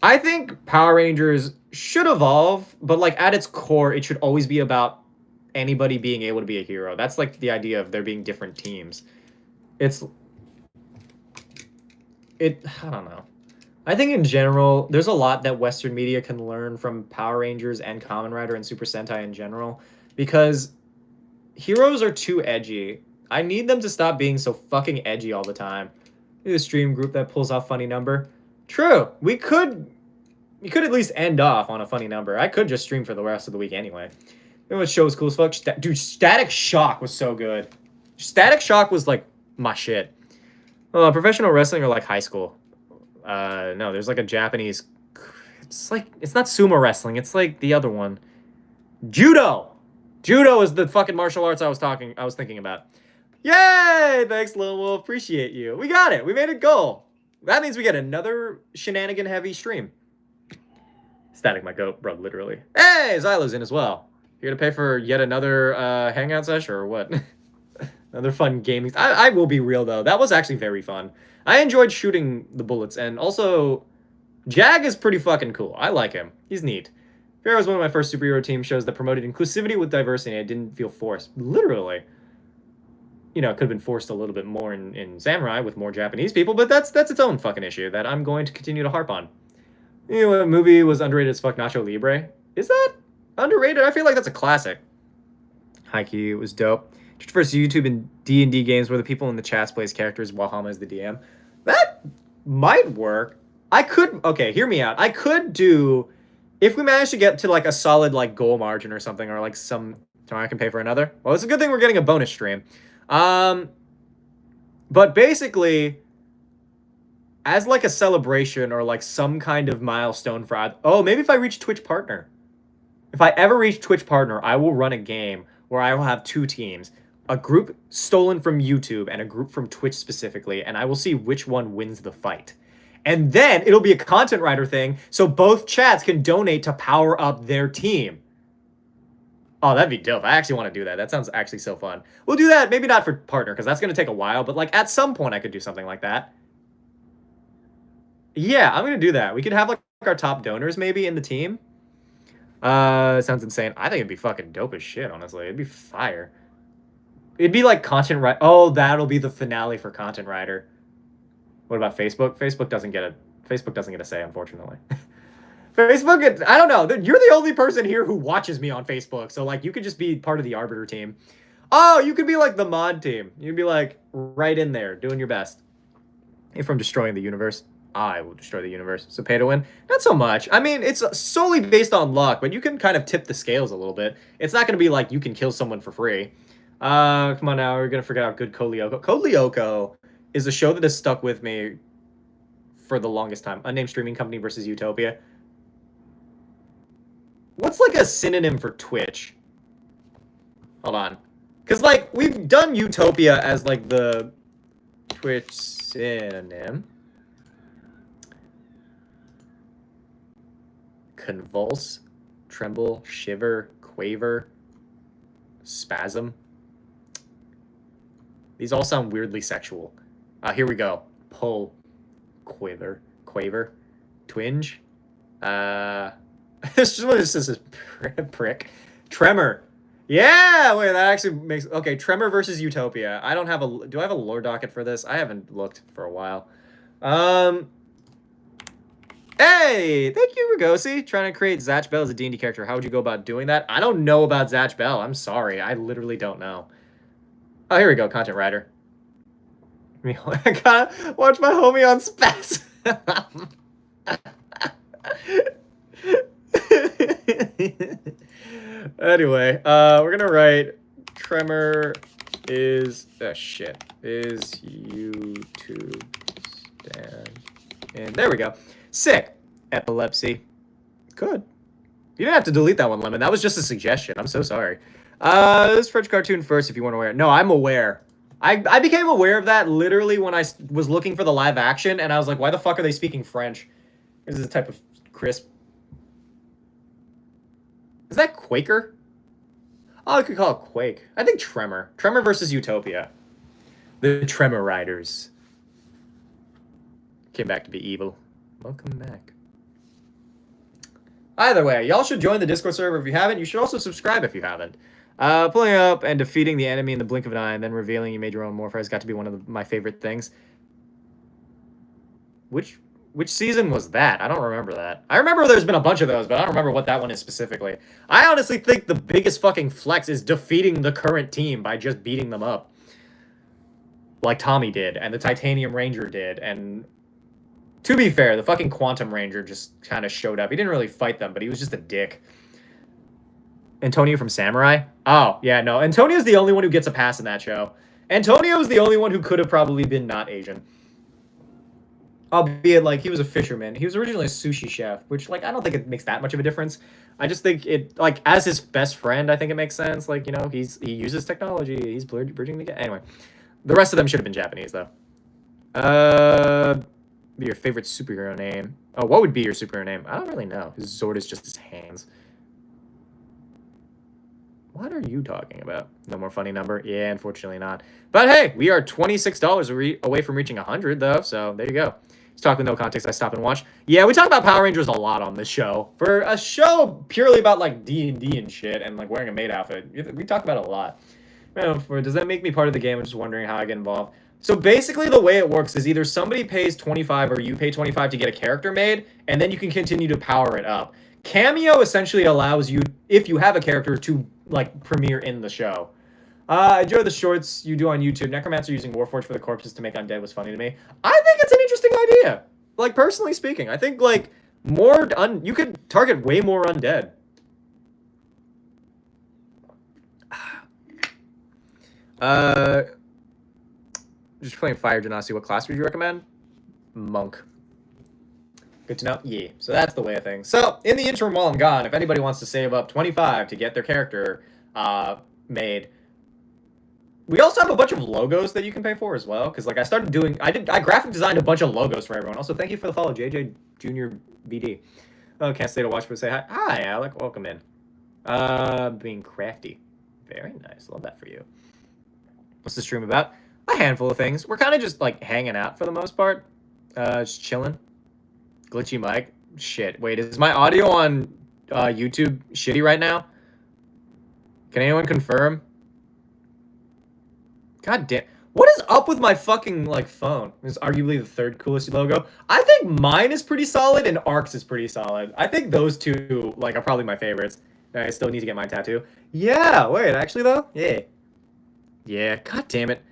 I think Power Rangers should evolve, but like at its core, it should always be about anybody being able to be a hero. That's like the idea of there being different teams. I don't know. I think in general, there's a lot that Western media can learn from Power Rangers and Kamen Rider and Super Sentai in general, because heroes are too edgy. I need them to stop being so fucking edgy all the time. The stream group that pulls off funny number. True. We could at least end off on a funny number. I could just stream for the rest of the week anyway. You know what show was cool as fuck? Dude, Static Shock was so good. Static Shock was like my shit. Professional wrestling or like high school? No, there's like a Japanese. It's not sumo wrestling. It's like the other one. Judo. Judo is the fucking martial arts I was thinking about. Yay! Thanks, Lil Wolf. Appreciate you. We got it. We made a goal. That means we get another shenanigan-heavy stream. Static my goat, bro, literally. Hey, Zylo's in as well. Here to pay for yet another hangout session or what? Another fun gaming. I will be real, though. That was actually very fun. I enjoyed shooting the bullets, and also, Jag is pretty fucking cool. I like him. He's neat. Fear was one of my first superhero team shows that promoted inclusivity with diversity. I didn't feel forced. Literally. You know, it could have been forced a little bit more in Samurai with more Japanese people, but that's its own fucking issue that I'm going to continue to harp on. You know what movie was underrated as fuck? Nacho Libre? Is that underrated? I feel like that's a classic. Haikyuu was dope. Just first YouTube and D&D games where the people in the chats plays characters while Hama is the DM. That might work. Okay, hear me out. I could do, if we manage to get to like a solid like goal margin or something, or like tomorrow I can pay for another. Well, it's a good thing we're getting a bonus stream. But basically, as like a celebration or like some kind of milestone for, maybe if I reach Twitch Partner. If I ever reach Twitch Partner, I will run a game where I will have two teams. A group stolen from YouTube and a group from Twitch specifically, and I will see which one wins the fight. And then it'll be a content writer thing, so both chats can donate to power up their team. Oh, that'd be dope. I actually want to do that. That sounds actually so fun. We'll do that, maybe not for Partner, because that's going to take a while, but like at some point I could do something like that. Yeah, I'm going to do that. We could have like our top donors maybe in the team. Sounds insane. I think it'd be fucking dope as shit, honestly. It'd be fire. It'd be like content writer. Oh, that'll be the finale for content writer. What about Facebook? Facebook doesn't get a say, unfortunately. Facebook, I don't know. You're the only person here who watches me on Facebook, so like you could just be part of the arbiter team. Oh, you could be like the mod team. You'd be like right in there, doing your best. If I'm destroying the universe, I will destroy the universe. So pay to win? Not so much. I mean, it's solely based on luck, but you can kind of tip the scales a little bit. It's not going to be like you can kill someone for free. Come on now, we're going to forget how good Code Lyoko. Code Lyoko is a show that has stuck with me for the longest time. Unnamed Streaming Company versus Utopia. What's like a synonym for Twitch? Hold on. Because, like, we've done Utopia as, like, the Twitch synonym. Convulse, tremble, shiver, quaver, spasm. These all sound weirdly sexual. Here we go. Pull, quaver, twinge. This is prick. Tremor. Yeah, wait, that actually makes... Okay, Tremor versus Utopia. I don't have a... Do I have a lore docket for this? I haven't looked for a while. Hey, thank you, Rigosi. Trying to create Zatch Bell as a D&D character. How would you go about doing that? I don't know about Zatch Bell. I'm sorry. I literally don't know. Oh, here we go. Content writer. I gotta watch my homie on Spaz. Anyway, we're gonna write Tremor is is YouTube stand, and there we go. Sick. Epilepsy. Good. You didn't have to delete that one, Lemon. That was just a suggestion. I'm so sorry. This French cartoon first, if you weren't aware. No, I'm aware. I became aware of that literally when I was looking for the live action, and I was like, why the fuck are they speaking French? This is a type of crisp. Is that Quaker? Oh, I could call it Quake. I think Tremor. Tremor versus Utopia. The Tremor Riders. Came back to be evil. Welcome back. Either way, y'all should join the Discord server if you haven't. You should also subscribe if you haven't. Pulling up and defeating the enemy in the blink of an eye and then revealing you made your own morpher has got to be one of my favorite things. Which season was that? I don't remember that. I remember there's been a bunch of those, but I don't remember what that one is specifically. I honestly think the biggest fucking flex is defeating the current team by just beating them up. Like Tommy did, and the Titanium Ranger did, and... To be fair, the fucking Quantum Ranger just kind of showed up. He didn't really fight them, but he was just a dick. Antonio from Samurai? Oh, yeah, no. Antonio's the only one who gets a pass in that show. Antonio was the only one who could have probably been not Asian. Albeit, like, he was a fisherman. He was originally a sushi chef, which, like, I don't think it makes that much of a difference. I just think it, like, as his best friend, I think it makes sense. Like, you know, he uses technology. He's bridging the gap. Anyway, the rest of them should have been Japanese, though. Be your favorite superhero name. Oh, what would be your superhero name? I don't really know. His sword is just his hands. What are you talking about? No more funny number? Yeah, unfortunately not. But hey, we are $26 away from reaching 100, though, so there you go. Let's talk with no context. I stop and watch. Yeah, we talk about Power Rangers a lot on this show. For a show purely about, like, D&D and shit and, like, wearing a maid outfit, we talk about it a lot. Does that make me part of the game? I'm just wondering how I get involved. So basically the way it works is either somebody pays 25 or you pay 25 to get a character made, and then you can continue to power it up. Cameo essentially allows you, if you have a character, to, like, premiere in the show. Enjoy the shorts you do on YouTube. Necromancer using Warforged for the corpses to make undead was funny to me. I think it's an interesting idea. Like, personally speaking. I think, like, you could target way more undead. Just playing Fire Genasi. What class would you recommend? Monk. Good to know. Yeah. So that's the way of things. So in the interim while I'm gone, if anybody wants to save up 25 to get their character made, we also have a bunch of logos that you can pay for as well. Because like I graphic designed a bunch of logos for everyone. Also, thank you for the follow, JJ Junior BD. Oh, can't stay to watch but say hi. Hi, Alec. Welcome in. Being crafty. Very nice. Love that for you. What's the stream about? A handful of things. We're kind of just, like, hanging out for the most part. Just chilling. Glitchy mic. Shit. Wait, is my audio on YouTube shitty right now? Can anyone confirm? God damn. What is up with my fucking, like, phone? It's arguably the third coolest logo. I think mine is pretty solid and Ark's is pretty solid. I think those two, like, are probably my favorites. I still need to get my tattoo. Yeah, wait, actually, though? Yeah. Yeah, god damn it.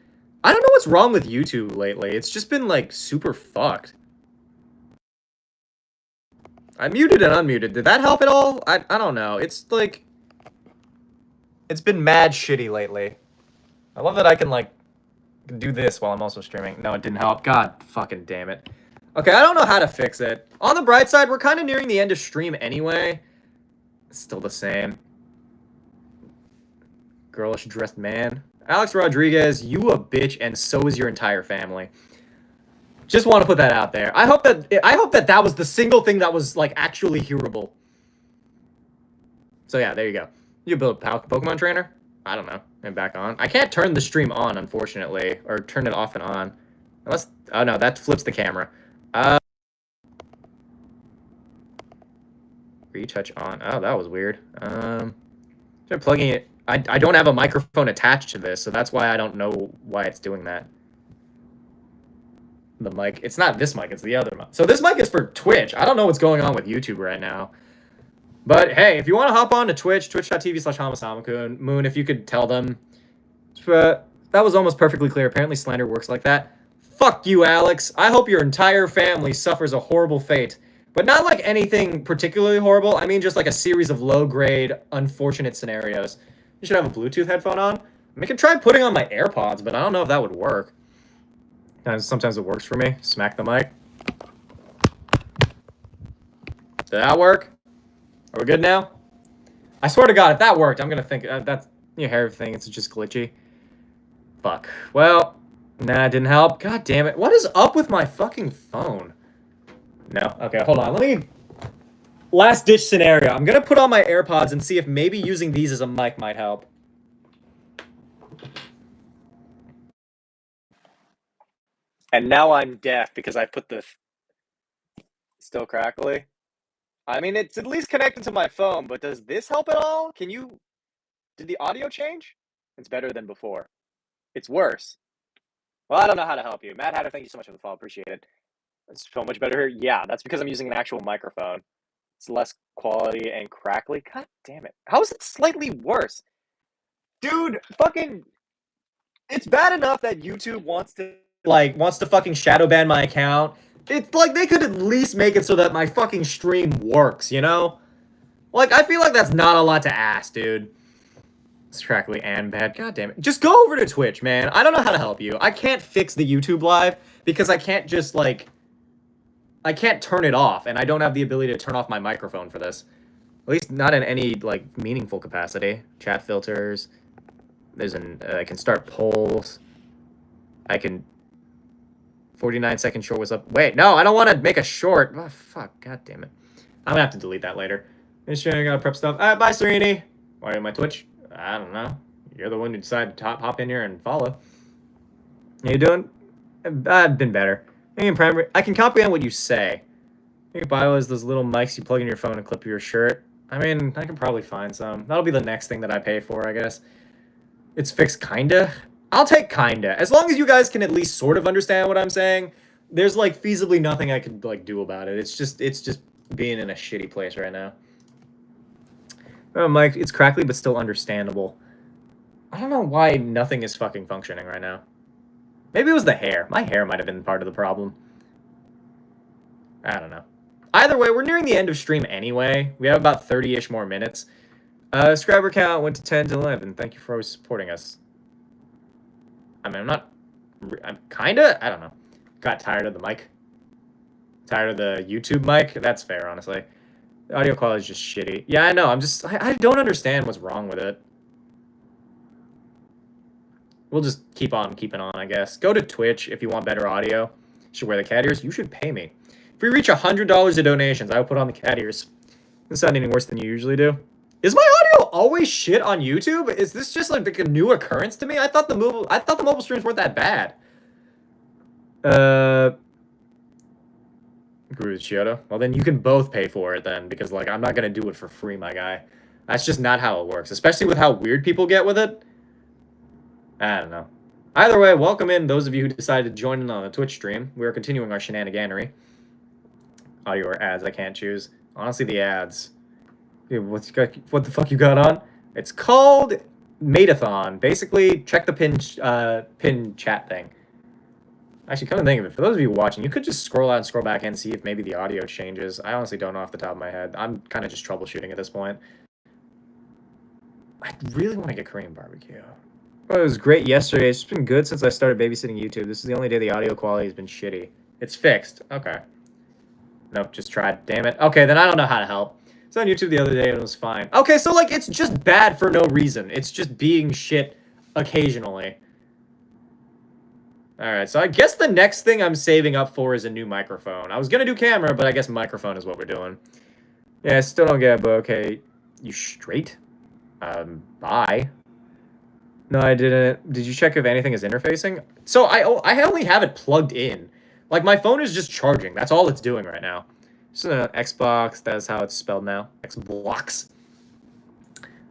I don't know what's wrong with YouTube lately. It's just been, like, super fucked. I muted and unmuted. Did that help at all? I don't know. It's, like... It's been mad shitty lately. I love that I can, like... I can do this while I'm also streaming. No, it didn't help. God fucking damn it. Okay, I don't know how to fix it. On the bright side, we're kind of nearing the end of stream anyway. It's still the same. Girlish dressed man. Alex Rodriguez, you a bitch, and so is your entire family. Just want to put that out there. I hope that that was the single thing that was like actually hearable. So yeah, there you go. You build a Pokemon trainer? I don't know. And back on. I can't turn the stream on, unfortunately, or turn it off and on. Unless, oh no, that flips the camera. Retouch on. Oh, that was weird. Try plugging it. I don't have a microphone attached to this, so that's why I don't know why it's doing that. The mic. It's not this mic, it's the other mic. So this mic is for Twitch. I don't know what's going on with YouTube right now. But hey, if you want to hop on to Twitch, twitch.tv/Hamasamakun. Moon, if you could tell them. That was almost perfectly clear. Apparently slander works like that. Fuck you, Alex. I hope your entire family suffers a horrible fate. But not like anything particularly horrible. I mean just like a series of low-grade, unfortunate scenarios. You should have a Bluetooth headphone on. I mean, I could try putting on my AirPods, but I don't know if that would work. Sometimes it works for me. Smack the mic. Did that work? Are we good now? I swear to God, if that worked, I'm gonna think that's your hair thing. It's just glitchy. Fuck. Well, nah, it didn't help. God damn it. What is up with my fucking phone? No. Okay, hold on. Let me... Last ditch scenario. I'm gonna put on my AirPods and see if maybe using these as a mic might help. And now I'm deaf because I put the... Still crackly? I mean, it's at least connected to my phone, but does this help at all? Can you... Did the audio change? It's better than before. It's worse. Well, I don't know how to help you. Mad Hatter, thank you so much for the follow. Appreciate it. It's so much better here. Yeah, that's because I'm using an actual microphone. It's less quality and crackly. God damn it. How is it slightly worse? Dude, fucking... It's bad enough that YouTube wants to fucking shadow ban my account. It's like they could at least make it so that my fucking stream works, you know? Like, I feel like that's not a lot to ask, dude. It's crackly and bad. God damn it. Just go over to Twitch, man. I don't know how to help you. I can't fix the YouTube live because I can't just, like... I can't turn it off, and I don't have the ability to turn off my microphone for this. At least not in any, like, meaningful capacity. Chat filters. There's an... I can start polls. I can... 49-second short was up. Wait, no, I don't want to make a short. Oh, fuck, god damn it. I'm gonna have to delete that later. I gotta prep stuff. Alright, bye, Serenity. Why are you on my Twitch? I don't know. You're the one who decided to hop in here and follow. How you doing? I've been better. I can comprehend what you say. I think bio is those little mics you plug in your phone and clip to your shirt. I mean, I can probably find some. That'll be the next thing that I pay for, I guess. It's fixed, kinda. I'll take kinda. As long as you guys can at least sort of understand what I'm saying, there's, like, feasibly nothing I could, like, do about it. It's just being in a shitty place right now. Oh, Mike, it's crackly but still understandable. I don't know why nothing is fucking functioning right now. Maybe it was the hair. My hair might have been part of the problem. I don't know. Either way, we're nearing the end of stream anyway. We have about 30-ish more minutes. Subscriber count went to 10 to 11. Thank you for always supporting us. I mean, I'm kinda? I don't know. Got tired of the mic. Tired of the YouTube mic? That's fair, honestly. The audio quality is just shitty. Yeah, I know. I don't understand what's wrong with it. We'll just keep on keeping on, I guess. Go to Twitch if you want better audio. You should wear the cat ears. You should pay me. If we reach $100 of donations, I will put on the cat ears. Doesn't sound any worse than you usually do. Is my audio always shit on YouTube? Is this just like a new occurrence to me? I thought the mobile streams weren't that bad. Agree with Chiodo. Well, then you can both pay for it then, because like I'm not gonna do it for free, my guy. That's just not how it works, especially with how weird people get with it. I don't know. Either way, welcome in those of you who decided to join in on the Twitch stream. We are continuing our shenaniganery. Audio or ads, I can't choose. Honestly, the ads. What the fuck you got on? It's called Maid, thon. Basically, check the pin chat thing. Actually, come to think of it, for those of you watching, you could just scroll out and scroll back and see if maybe the audio changes. I honestly don't know off the top of my head. I'm kind of just troubleshooting at this point. I really want to get Korean barbecue. Oh, it was great yesterday. It's been good since I started babysitting YouTube. This is the only day the audio quality has been shitty. It's fixed. Okay. Nope, just tried. Damn it. Okay, then I don't know how to help. It's on YouTube the other day and it was fine. Okay, so like it's just bad for no reason. It's just being shit occasionally. Alright, so I guess the next thing I'm saving up for is a new microphone. I was gonna do camera, but I guess microphone is what we're doing. Yeah, I still don't get it, but okay. You straight? Bye. No, I didn't. Did you check if anything is interfacing? So I only have it plugged in. Like, my phone is just charging. That's all it's doing right now. It's an Xbox. That's how it's spelled now. Xbox.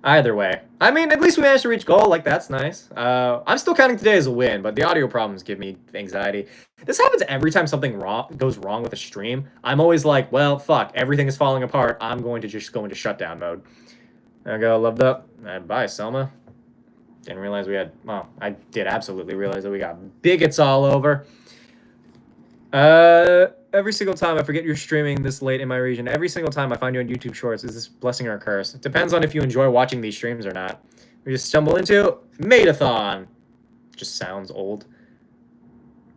Either way. I mean, at least we managed to reach goal. Like, that's nice. I'm still counting today as a win, but the audio problems give me anxiety. This happens every time something goes wrong with a stream. I'm always like, well, fuck. Everything is falling apart. I'm going to just go into shutdown mode. There we go. Loved up. Bye, Selma. Didn't realize we had... Well, I did absolutely realize that we got bigots all over. Every single time I forget you're streaming this late in my region. Every single time I find you on YouTube Shorts. Is this blessing or a curse? It depends on if you enjoy watching these streams or not. We just stumble into Maid thon. Just sounds old.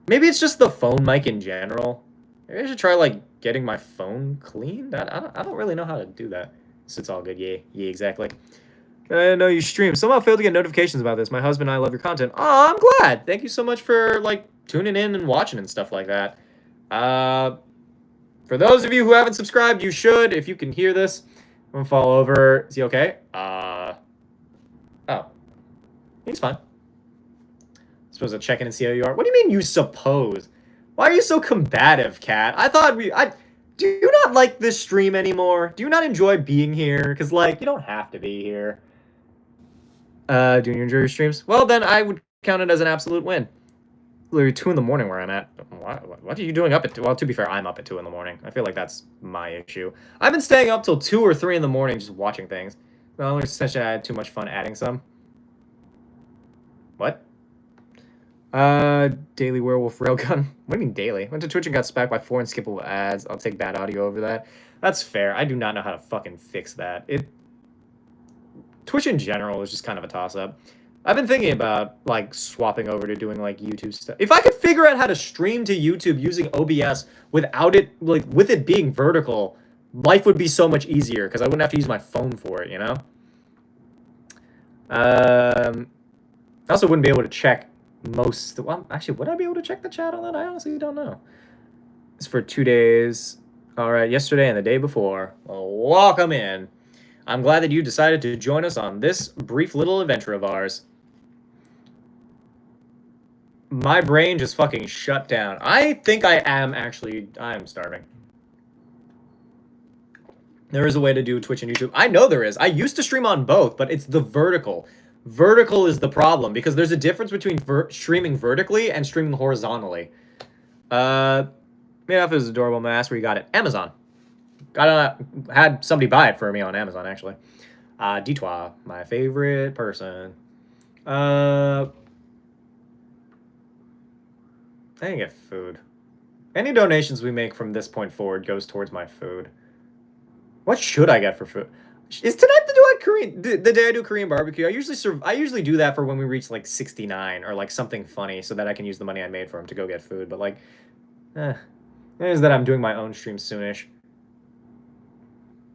Maybe it's just the phone mic in general. Maybe I should try, like, getting my phone cleaned. I don't really know how to do that. So it's all good. Yeah, exactly. I know you stream. Somehow failed to get notifications about this. My husband and I love your content. Oh, I'm glad. Thank you so much for, like, tuning in and watching and stuff like that. For those of you who haven't subscribed, you should. If you can hear this, I'm gonna fall over. Is he okay? Oh. He's fine. Suppose I'll check in and see how you are. What do you mean, you suppose? Why are you so combative, Cat? I thought do you not like this stream anymore? Do you not enjoy being here? Because, like, you don't have to be here. Do you enjoy your streams? Well, then I would count it as an absolute win. Literally 2 in the morning where I'm at. What are you doing up at 2? Well, to be fair, I'm up at 2 in the morning. I feel like that's my issue. I've been staying up till 2 or 3 in the morning just watching things. Well, essentially I had too much fun adding some. What? Daily werewolf railgun. What do you mean daily? Went to Twitch and got spacked by 4 unskippable ads. I'll take bad audio over that. That's fair. I do not know how to fucking fix that. Twitch in general is just kind of a toss-up. I've been thinking about, like, swapping over to doing, like, YouTube stuff. If I could figure out how to stream to YouTube using OBS without it, like, with it being vertical, life would be so much easier, because I wouldn't have to use my phone for it, you know? I also wouldn't be able to check most... Well, actually, would I be able to check the chat on that? I honestly don't know. It's for 2 days. All right, yesterday and the day before. Well, welcome in. I'm glad that you decided to join us on this brief little adventure of ours. My brain just fucking shut down. I think I am starving. There is a way to do Twitch and YouTube. I know there is. I used to stream on both, but it's the vertical. Vertical is the problem, because there's a difference between streaming vertically and streaming horizontally. Made off his adorable mask. Where you got it? Amazon. Had somebody buy it for me on Amazon, actually. Detois, my favorite person. I didn't get food. Any donations we make from this point forward goes towards my food. What should I get for food? Is tonight the day I do Korean barbecue? I usually do that for when we reach like 69 or like something funny, so that I can use the money I made for him to go get food. But like, it is that I'm doing my own stream soonish.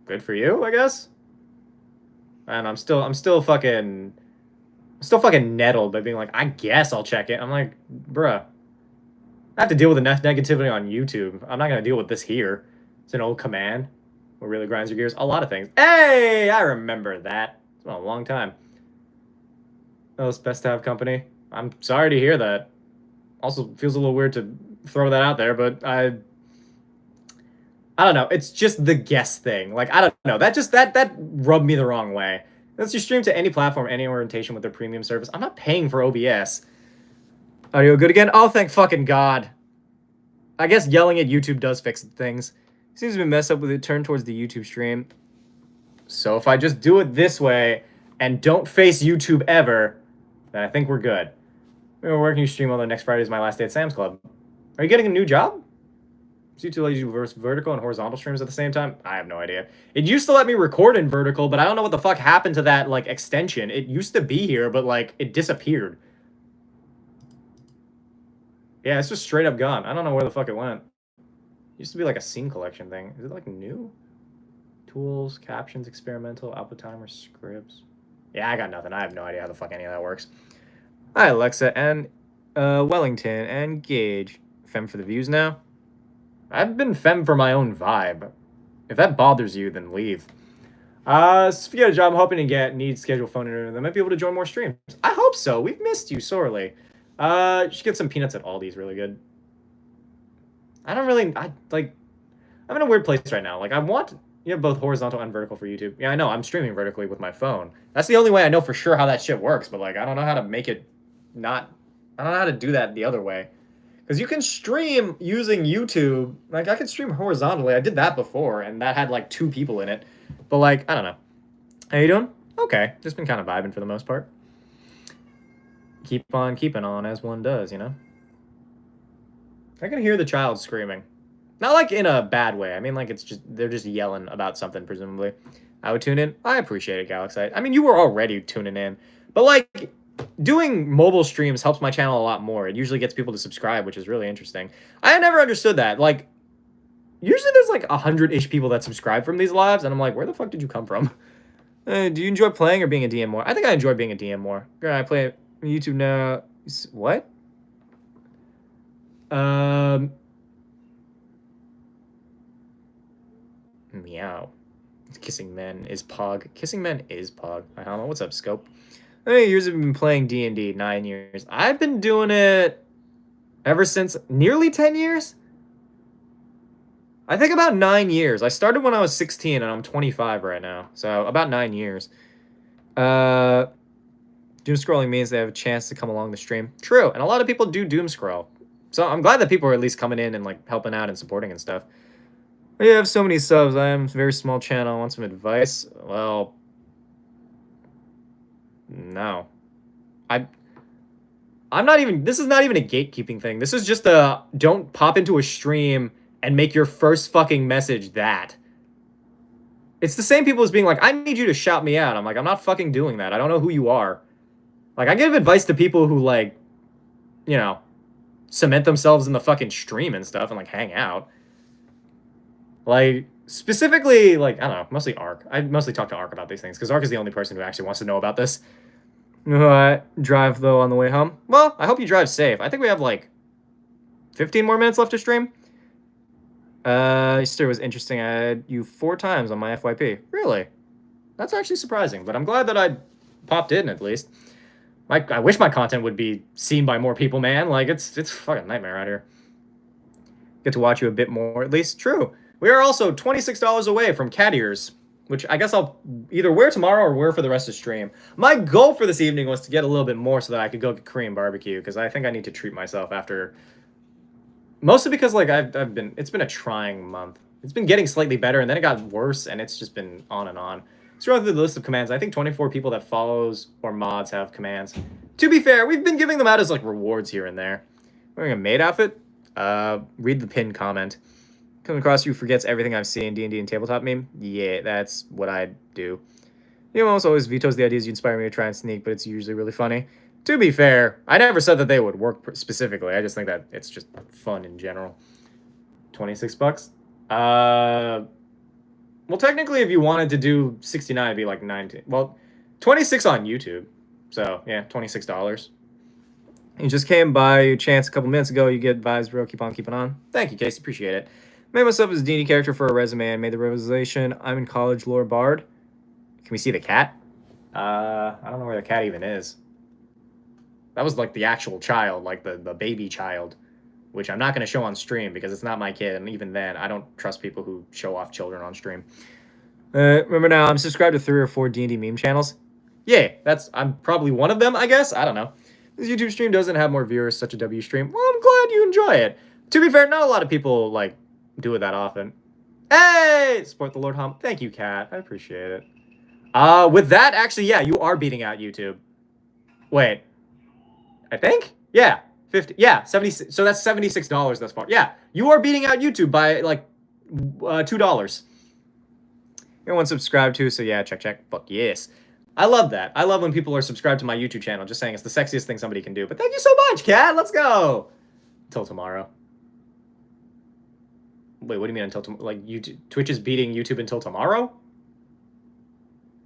Good for you, I guess. And I'm still fucking nettled by being like, I guess I'll check it. I'm like, bruh. I have to deal with the negativity on YouTube. I'm not going to deal with this here. It's an old command. What really grinds your gears? A lot of things. Hey, I remember that. It's been a long time. Oh, it's best to have company. I'm sorry to hear that. Also, feels a little weird to throw that out there, but I don't know. It's just the guest thing. Like, I don't know. That rubbed me the wrong way. Let's just stream to any platform, any orientation with their premium service. I'm not paying for OBS. Audio good again? Oh, thank fucking God. I guess yelling at YouTube does fix things. Seems to be messed up with it turned towards the YouTube stream. So if I just do it this way and don't face YouTube ever, then I think we're good. We're working stream, although next Friday is my last day at Sam's Club. Are you getting a new job? So YouTube lets you do vertical and horizontal streams at the same time? I have no idea. It used to let me record in vertical, but I don't know what the fuck happened to that, like, extension. It used to be here, but, like, it disappeared. Yeah, it's just straight up gone. I don't know where the fuck it went. It used to be, like, a scene collection thing. Is it, like, new? Tools, captions, experimental, output timer, scripts. Yeah, I got nothing. I have no idea how the fuck any of that works. Hi, Alexa, and Wellington, and Gage. Fem for the views now? I've been fem for my own vibe. If that bothers you, then leave. So if you get a job, I'm hoping to need scheduled phone interview. They might be able to join more streams. I hope so. We've missed you sorely. You should get some peanuts at Aldi's. Really good. I'm in a weird place right now. Like, I want... You have both horizontal and vertical for YouTube. Yeah, I know. I'm streaming vertically with my phone. That's the only way I know for sure how that shit works. But, like, I don't know how to make it not... I don't know how to do that the other way. Because you can stream using YouTube. Like, I can stream horizontally. I did that before, and that had, like, 2 people in it. But, like, I don't know. How you doing? Okay. Just been kind of vibing for the most part. Keep on keeping on, as one does, you know? I can hear the child screaming. Not, like, in a bad way. I mean, like, it's just... They're just yelling about something, presumably. I would tune in. I appreciate it, Galaxy. I mean, you were already tuning in. But, like... Doing mobile streams helps my channel a lot more. It usually gets people to subscribe, which is really interesting. I never understood that. Like, usually there's like 100-ish people that subscribe from these lives, and I'm like, where the fuck did you come from? Do you enjoy playing or being a DM more? I think I enjoy being a DM more. I play YouTube now. What? Meow. Kissing Men is Pog. Kissing Men is Pog. Hi, Hama. What's up, Scope? How many years have you been playing D&D? 9 years. I've been doing it ever since nearly 10 years? I think about 9 years. I started when I was 16, and I'm 25 right now. So, about 9 years. Doom scrolling means they have a chance to come along the stream. True, and a lot of people do doom scroll. So, I'm glad that people are at least coming in and, like, helping out and supporting and stuff. You have so many subs. I am a very small channel. I want some advice. Well... No. I'm not even... This is not even a gatekeeping thing. This is just a... Don't pop into a stream and make your first fucking message that. It's the same people as being like, I need you to shout me out. I'm like, I'm not fucking doing that. I don't know who you are. Like, I give advice to people who, like, you know, cement themselves in the fucking stream and stuff and, like, hang out. Like... Specifically, like, I don't know, mostly Ark. I mostly talk to Ark about these things, because Ark is the only person who actually wants to know about this. Drive, though, on the way home. Well, I hope you drive safe. I think we have, like, 15 more minutes left to stream. Easter was interesting. I had you 4 times on my FYP. Really? That's actually surprising, but I'm glad that I popped in, at least. I wish my content would be seen by more people, man. Like, it's a fucking nightmare out here. Get to watch you a bit more, at least. True. We are also $26 away from cat ears, which I guess I'll either wear tomorrow or wear for the rest of the stream. My goal for this evening was to get a little bit more so that I could go get Korean barbecue, because I think I need to treat myself after... Mostly because, like, it's been a trying month. It's been getting slightly better, and then it got worse, and it's just been on and on. Scrolling through the list of commands, I think 24 people that follows or mods have commands. To be fair, we've been giving them out as, like, rewards here and there. Wearing a Maid outfit? Read the pinned comment. Coming across you forgets everything I've seen, D&D and tabletop meme? Yeah, that's what I do. You almost always vetoes the ideas you inspire me to try and sneak, but it's usually really funny. To be fair, I never said that they would work specifically. I just think that it's just fun in general. 26 bucks? Well, technically, if you wanted to do 69, it'd be like 19. Well, 26 on YouTube. So, yeah, $26. You just came by your chance a couple minutes ago. You get vibes, bro. Keep on keeping on. Thank you, Casey. Appreciate it. Made myself as a D&D character for a resume and made the realization I'm in college lore bard. Can we see the cat? I don't know where the cat even is. That was like the actual child, like the baby child, which I'm not going to show on stream because it's not my kid. And even then, I don't trust people who show off children on stream. Remember now, I'm subscribed to 3 or 4 D&D meme channels. Yeah, I'm probably one of them, I guess. I don't know. This YouTube stream doesn't have more viewers, such a W stream. Well, I'm glad you enjoy it. To be fair, not a lot of people, like, do it that often. Hey! Support the Lord Hum. Thank you, Kat. I appreciate it. With that, actually, yeah, you are beating out YouTube. Wait. I think? Yeah. 50. Yeah, 70. So that's $76 thus far. Yeah, you are beating out YouTube by like $2. Everyone subscribed to, so yeah, check. Fuck yes. I love that. I love when people are subscribed to my YouTube channel. Just saying, it's the sexiest thing somebody can do. But thank you so much, Cat. Let's go. Until tomorrow. Wait, what do you mean until tomorrow? Like, YouTube, Twitch is beating YouTube until tomorrow?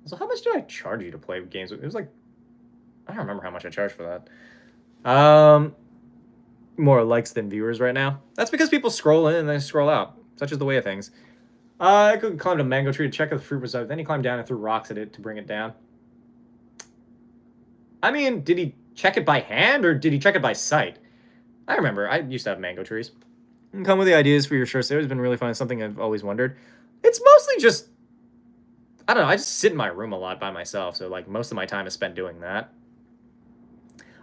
So how much did I charge you to play games? It was like, I don't remember how much I charged for that. More likes than viewers right now. That's because people scroll in and then scroll out. Such is the way of things. I could climb a mango tree to check if the fruit was up. Then he climbed down and threw rocks at it to bring it down. I mean, did he check it by hand or did he check it by sight? I remember. I used to have mango trees. Come with the ideas for your shirts. It's been really fun. It's something I've always wondered. It's mostly just, I don't know. I just sit in my room a lot by myself. So, like, most of my time is spent doing that.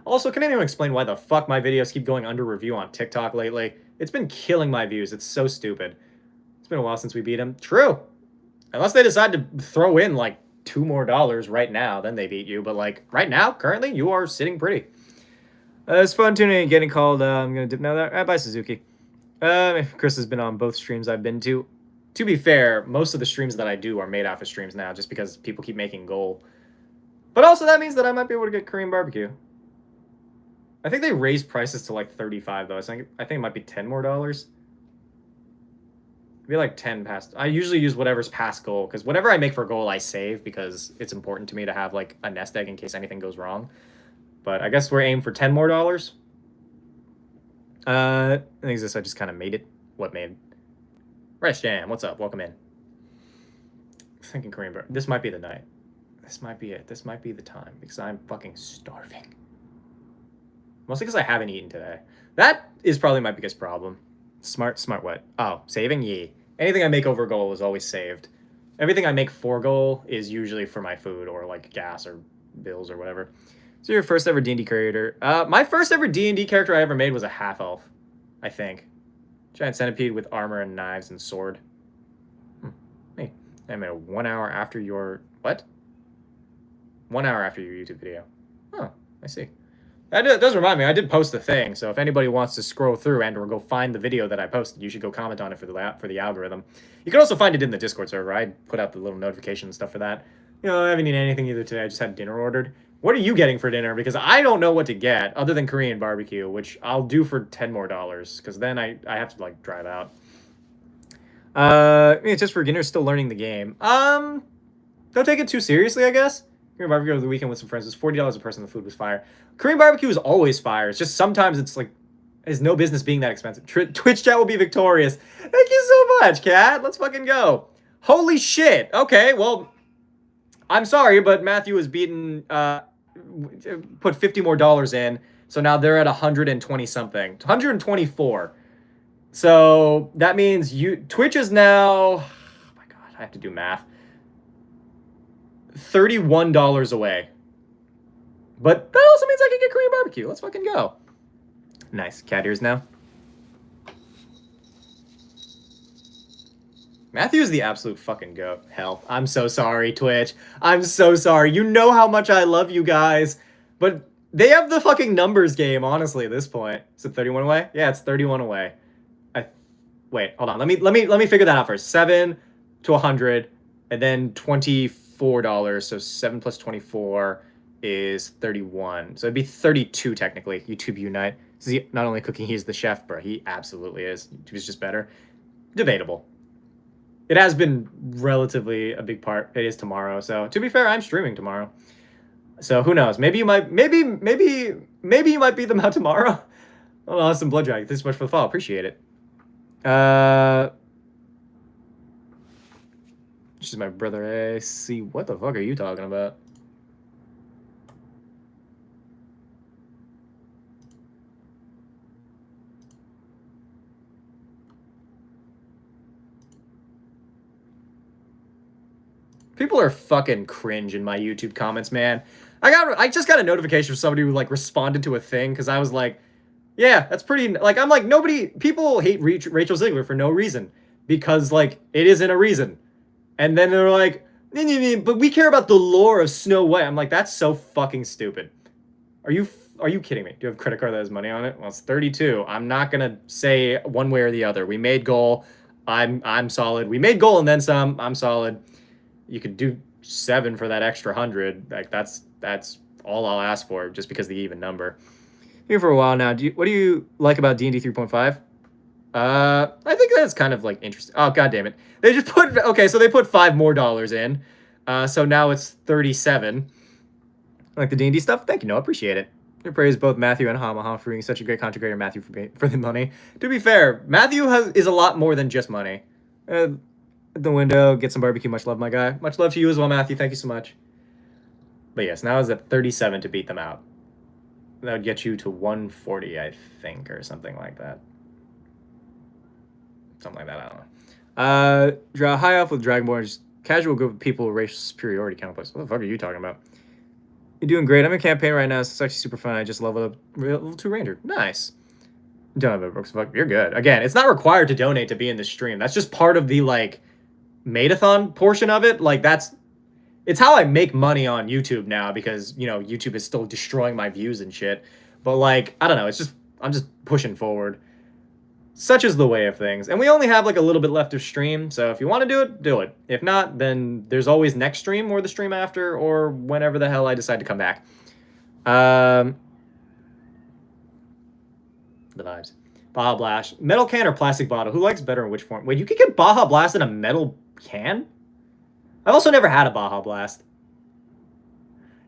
Also, can anyone explain why the fuck my videos keep going under review on TikTok lately? It's been killing my views. It's so stupid. It's been a while since we beat him. True. Unless they decide to throw in, like, $2 more right now, then they beat you. But, like, right now, currently, you are sitting pretty. It's fun tuning and getting called. I'm going to dip now. Bye, Suzuki. Chris has been on both streams I've been to. To be fair, most of the streams that I do are made off of streams now, just because people keep making goal. But also, that means that I might be able to get Korean barbecue. I think they raised prices to like 35 though. I think it might be $10 more. It'd be like 10 past. I usually use whatever's past goal because whatever I make for goal I save because it's important to me to have like a nest egg in case anything goes wrong. But I guess we're aiming for $10 more. I think this I just kind of made it. What made? Fresh Jam, what's up? Welcome in. Thinking Korean barbecue. This might be the night. This might be it. This might be the time because I'm fucking starving. Mostly because I haven't eaten today. That is probably my biggest problem. Smart what? Oh, saving? Yeah. Anything I make over goal is always saved. Everything I make for goal is usually for my food or like gas or bills or whatever. So your first ever D&D creator. My first ever D&D character I ever made was a half-elf, I think. Giant centipede with armor and knives and sword. Hey, I made 1 hour after your... What? 1 hour after your YouTube video. Oh, I see. That does remind me, I did post a thing, so if anybody wants to scroll through and or go find the video that I posted, you should go comment on it for the algorithm. You can also find it in the Discord server. I put out the little notification and stuff for that. You know, I haven't eaten anything either today. I just had dinner ordered. What are you getting for dinner? Because I don't know what to get other than Korean barbecue, which I'll do for $10 more, because then I have to, like, drive out. It's just for beginners still learning the game. Don't take it too seriously, I guess. Korean barbecue over the weekend with some friends was $40 a person. The food was fire. Korean barbecue is always fire. It's just sometimes it's like, it's no business being that expensive. Twitch chat will be victorious. Thank you so much, Cat. Let's fucking go. Holy shit. Okay, well, I'm sorry, but Matthew has beaten, put $50 more in. So now they're at 120 something. 124. So that means Twitch is now, oh my God, I have to do math. $31 away. But that also means I can get Korean barbecue. Let's fucking go. Nice. Cat ears now. Matthew is the absolute fucking goat. Hell, I'm so sorry, Twitch. I'm so sorry. You know how much I love you guys. But they have the fucking numbers game, honestly, at this point. Is it 31 away? Yeah, it's 31 away. Wait, hold on. Let me figure that out first. 7 to 100, and then $24. So 7 plus 24 is 31. So it'd be 32 technically. YouTube Unite. So he not only cooking, he's the chef, bro. He absolutely is. YouTube's just better. Debatable. It has been relatively a big part. It is tomorrow. So to be fair, I'm streaming tomorrow. So who knows? Maybe you might you might beat them out tomorrow. Oh, awesome blood drag. Thanks so much for the follow. Appreciate it. This is my brother AC. What the fuck are you talking about? People are fucking cringe in my YouTube comments, man. I just got a notification from somebody who like responded to a thing because I was like, yeah, that's pretty, like, I'm like, people hate Rachel Ziegler for no reason because like it isn't a reason. And then they're like, but we care about the lore of Snow White. I'm like, that's so fucking stupid. Are you Are you kidding me? Do you have a credit card that has money on it? Well, it's 32. I'm not gonna say one way or the other. We made goal. I'm solid. We made goal and then some. I'm solid. You could do 7 for that extra 100. Like that's all I'll ask for, just because of the even number. Here for a while now. What do you like about D&D 3.5? I think that's kind of like interesting. Oh, god damn it. They just put, okay, so they put $5 more in. So now it's 37. Like the D&D stuff? Thank you, no, appreciate it. I praise both Matthew and Hamaha for being such a great content creator. Matthew for the money. To be fair, Matthew is a lot more than just money. At the window, get some barbecue. Much love, my guy. Much love to you as well, Matthew. Thank you so much. But yes, now it's at 37 to beat them out. That would get you to 140, I think, or something like that. Something like that, I don't know. Draw high off with Dragonborn, casual group of people, racial superiority kind of place. What the fuck are you talking about? You're doing great. I'm in campaign right now. So it's actually super fun. I just leveled up level 2 ranger. Nice. Don't have a Brooks. Fuck, you're good. Again, it's not required to donate to be in the stream. That's just part of the like Maid-a-thon portion of it. Like it's how I make money on YouTube now, because you know YouTube is still destroying my views and shit. But like I don't know. I'm just pushing forward. Such is the way of things. And we only have like a little bit left of stream, so if you want to do it, do it. If not, then there's always next stream or the stream after or whenever the hell I decide to come back. The vibes. Baja Blast. Metal can or plastic bottle? Who likes better in which form? Wait, you could get Baja Blast in a metal can? I've also never had a Baja Blast.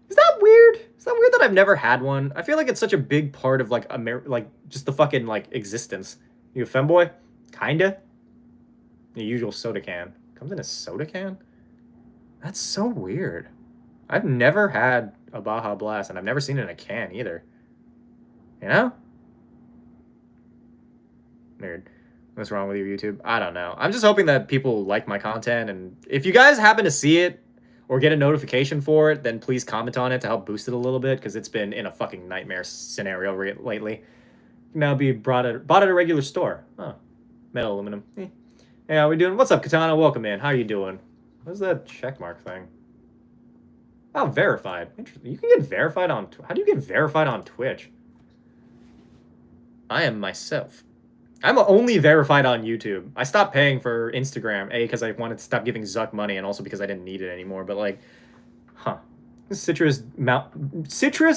Is that weird? Is that weird that I've never had one? I feel like it's such a big part of like just the fucking like existence. You a femboy? Kinda. The usual soda can. Comes in a soda can? That's so weird. I've never had a Baja Blast, and I've never seen it in a can either. You know? Weird. What's wrong with your YouTube? I don't know. I'm just hoping that people like my content, and if you guys happen to see it or get a notification for it, then please comment on it to help boost it a little bit, because it's been in a fucking nightmare scenario lately. Now be bought at a regular store. Oh, metal aluminum. Hey, how we doing? What's up, Katana? Welcome in. How you doing? What's that checkmark thing? Oh, verified. Interesting. You can get verified on. How do you get verified on Twitch? I am myself. I'm only verified on YouTube. I stopped paying for Instagram, because I wanted to stop giving Zuck money, and also because I didn't need it anymore. But like, huh? Citrus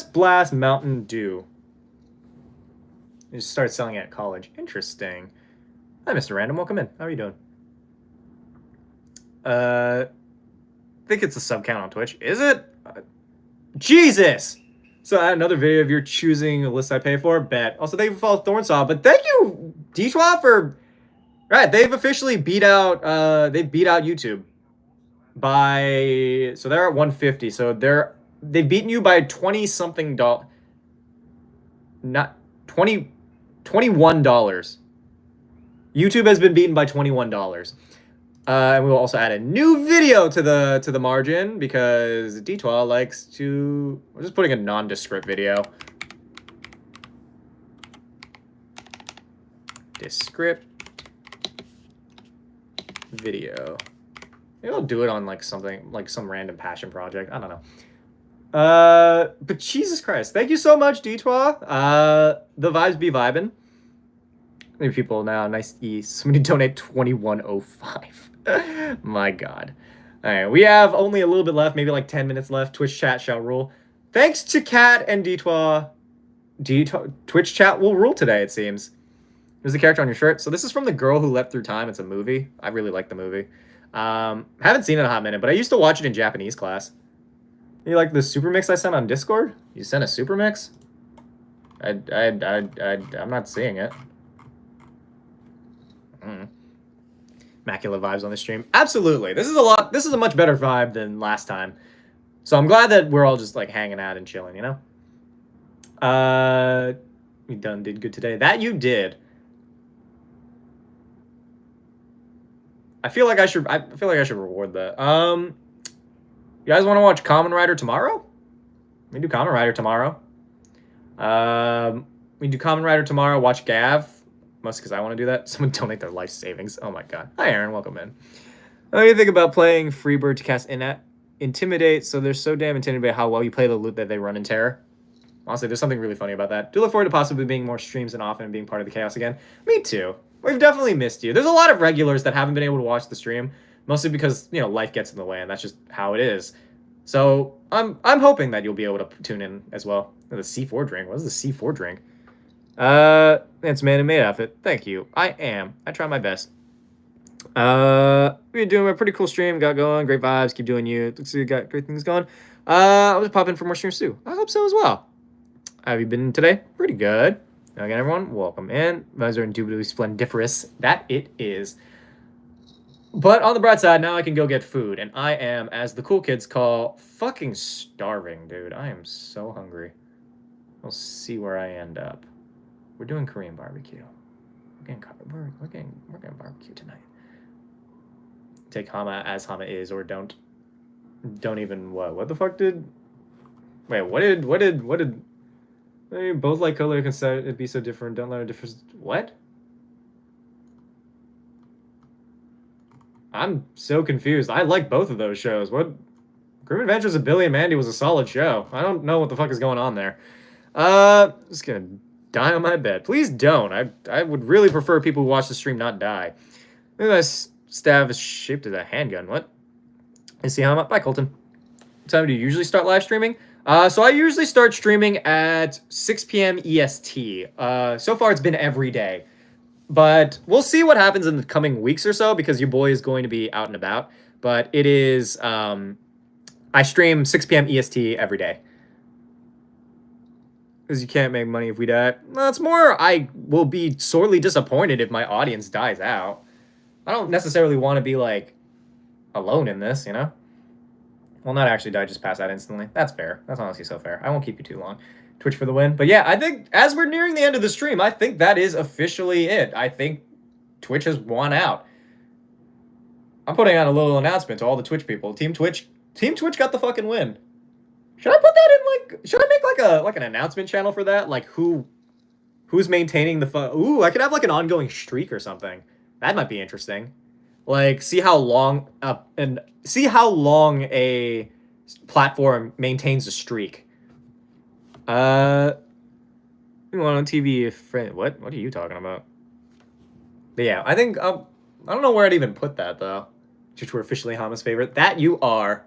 Blast Mountain Dew. You just started selling it at college. Interesting. Hi, Mr. Random. Welcome in. How are you doing? I think it's a sub count on Twitch. Is it? Jesus! So I had another video of your choosing a list I pay for. Bet. Also, thank you for following Thornsaw. But thank you, Dishwa, for... Right, they've officially beat out... they beat out YouTube. By... So they're at 150. So they've beaten you by 20-something dollars. Not... $21. YouTube has been beaten by $21. And we will also add a new video to the margin, because D12 likes to... We're just putting a nondescript video. Descript video. Maybe I'll do it on like something, like some random passion project. I don't know. But Jesus Christ, thank you so much, D12. The vibes be vibing. Maybe people now, nice ease. Somebody donate 2105. My God. All right, we have only a little bit left, maybe like 10 minutes left. Twitch chat shall rule. Thanks to Kat and D12. Twitch chat will rule today, it seems. There's the character on your shirt. So this is from The Girl Who Leapt Through Time. It's a movie. I really like the movie. Haven't seen it in a hot minute, but I used to watch it in Japanese class. You like the super mix I sent on Discord? You sent a super mix? I'm not seeing it. Immaculate vibes on the stream. Absolutely. This is a much better vibe than last time. So I'm glad that we're all just like hanging out and chilling, you know? You did good today. That you did. I feel like I should reward that. You guys want to watch Kamen Rider tomorrow? We do Kamen Rider tomorrow. We do Kamen Rider tomorrow. Watch Gav. Mostly because I want to do that. Someone donate their life savings. Oh my God. Hi, Aaron. Welcome in. What do you think about playing Freebird to cast Intimidate? So they're so damn intimidated by how well you play the loot that they run in terror. Honestly, there's something really funny about that. Do look forward to possibly being more streams and often and being part of the chaos again. Me too. We've definitely missed you. There's a lot of regulars that haven't been able to watch the stream, mostly because, you know, life gets in the way, and that's just how it is. So I'm hoping that you'll be able to tune in as well. The C4 drink. What is the C4 drink? It's man and Maid outfit. Thank you. I am. I try my best. We're doing a pretty cool stream. Got going. Great vibes. Keep doing you. Looks like you got great things going. I'll just pop in for more streams too. I hope so as well. How have you been today? Pretty good. Again, everyone, welcome in. Vibes are indubitably splendiferous. That it is. But on the bright side, now I can go get food. And I am, as the cool kids call, fucking starving, dude. I am so hungry. We'll see where I end up. We're doing Korean barbecue. We're getting barbecue tonight. Take Hama as Hama is, or don't even what the fuck did? Wait, what did? They both like color, can it be so different? Don't let a difference. What? I'm so confused. I like both of those shows. What? Grim Adventures of Billy and Mandy was a solid show. I don't know what the fuck is going on there. Just gonna die on my bed. Please don't. I would really prefer people who watch the stream not die. Look at this staff is shaped as a handgun. What? I see how I'm up. Bye, Colton. What time do you usually start live streaming? So I usually start streaming at 6 p.m. EST. So far it's been every day. But we'll see what happens in the coming weeks or so, because your boy is going to be out and about. But it is, I stream 6 p.m. EST every day. Because you can't make money if we die. No, it's more I will be sorely disappointed if my audience dies out. I don't necessarily want to be, like, alone in this, you know? Well, not actually die, just pass out instantly. That's fair. That's honestly so fair. I won't keep you too long. Twitch for the win. But yeah, I think as we're nearing the end of the stream, I think that is officially it. I think Twitch has won out. I'm putting out a little announcement to all the Twitch people. Team Twitch got the fucking win. Should I put that in, like, should I make like an announcement channel for that? Like who's maintaining the ooh, I could have like an ongoing streak or something. That might be interesting. Like, see how long a platform maintains a streak. You want on TV if what are you talking about? But yeah, I think I don't know where I'd even put that though. Twitch were officially Hama's favorite. That you are.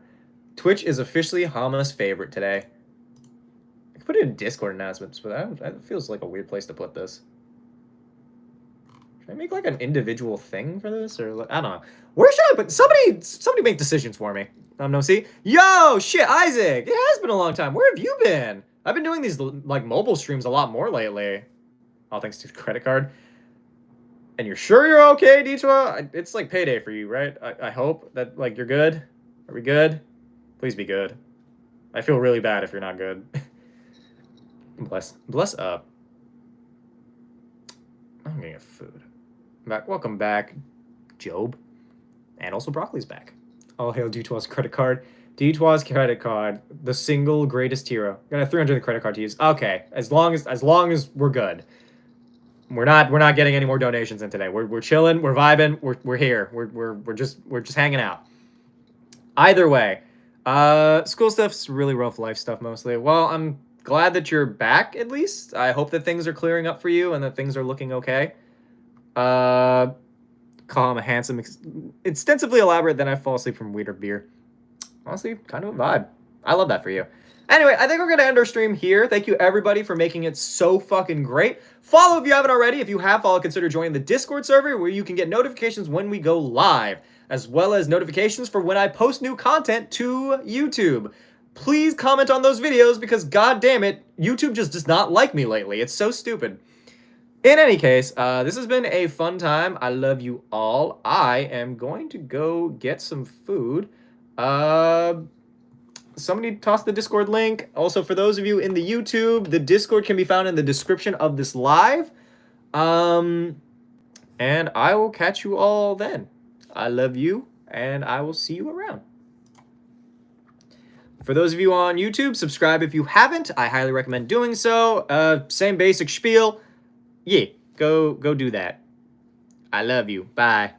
Twitch is officially Hama's favorite today. I could put it in Discord announcements, but that feels like a weird place to put this. Should I make like an individual thing for this, or I don't know? Where should I put? Somebody make decisions for me. No, see, yo, shit, Isaac. It has been a long time. Where have you been? I've been doing these like mobile streams a lot more lately. All thanks to the credit card. And you're sure you're okay, Detour? It's like payday for you, right? I hope that like you're good. Are we good? Please be good. I feel really bad if you're not good. Bless up. I'm gonna get food. Welcome back, Job. And also Broccoli's back. All hail Detour's credit card. Detour's credit card, the single greatest hero. Got a 300 credit card to use. Okay, as long as we're good. We're not getting any more donations in today. We're chilling. We're vibing. We're here. We're just hanging out. Either way, school stuff's really rough life stuff mostly. Well, I'm glad that you're back at least. I hope that things are clearing up for you and that things are looking okay. Call him a handsome, extensively elaborate. Then I fall asleep from weed or beer. Honestly, kind of a vibe. I love that for you. Anyway, I think we're going to end our stream here. Thank you, everybody, for making it so fucking great. Follow if you haven't already. If you have followed, consider joining the Discord server where you can get notifications when we go live, as well as notifications for when I post new content to YouTube. Please comment on those videos because, god damn it, YouTube just does not like me lately. It's so stupid. In any case, this has been a fun time. I love you all. I am going to go get some food. Somebody toss the Discord link. Also, for those of you in the YouTube, the Discord can be found in the description of this live. And I will catch you all then. I love you, and I will see you around. For those of you on YouTube, subscribe if you haven't. I highly recommend doing so. Same basic spiel. Yeah, go do that. I love you. Bye.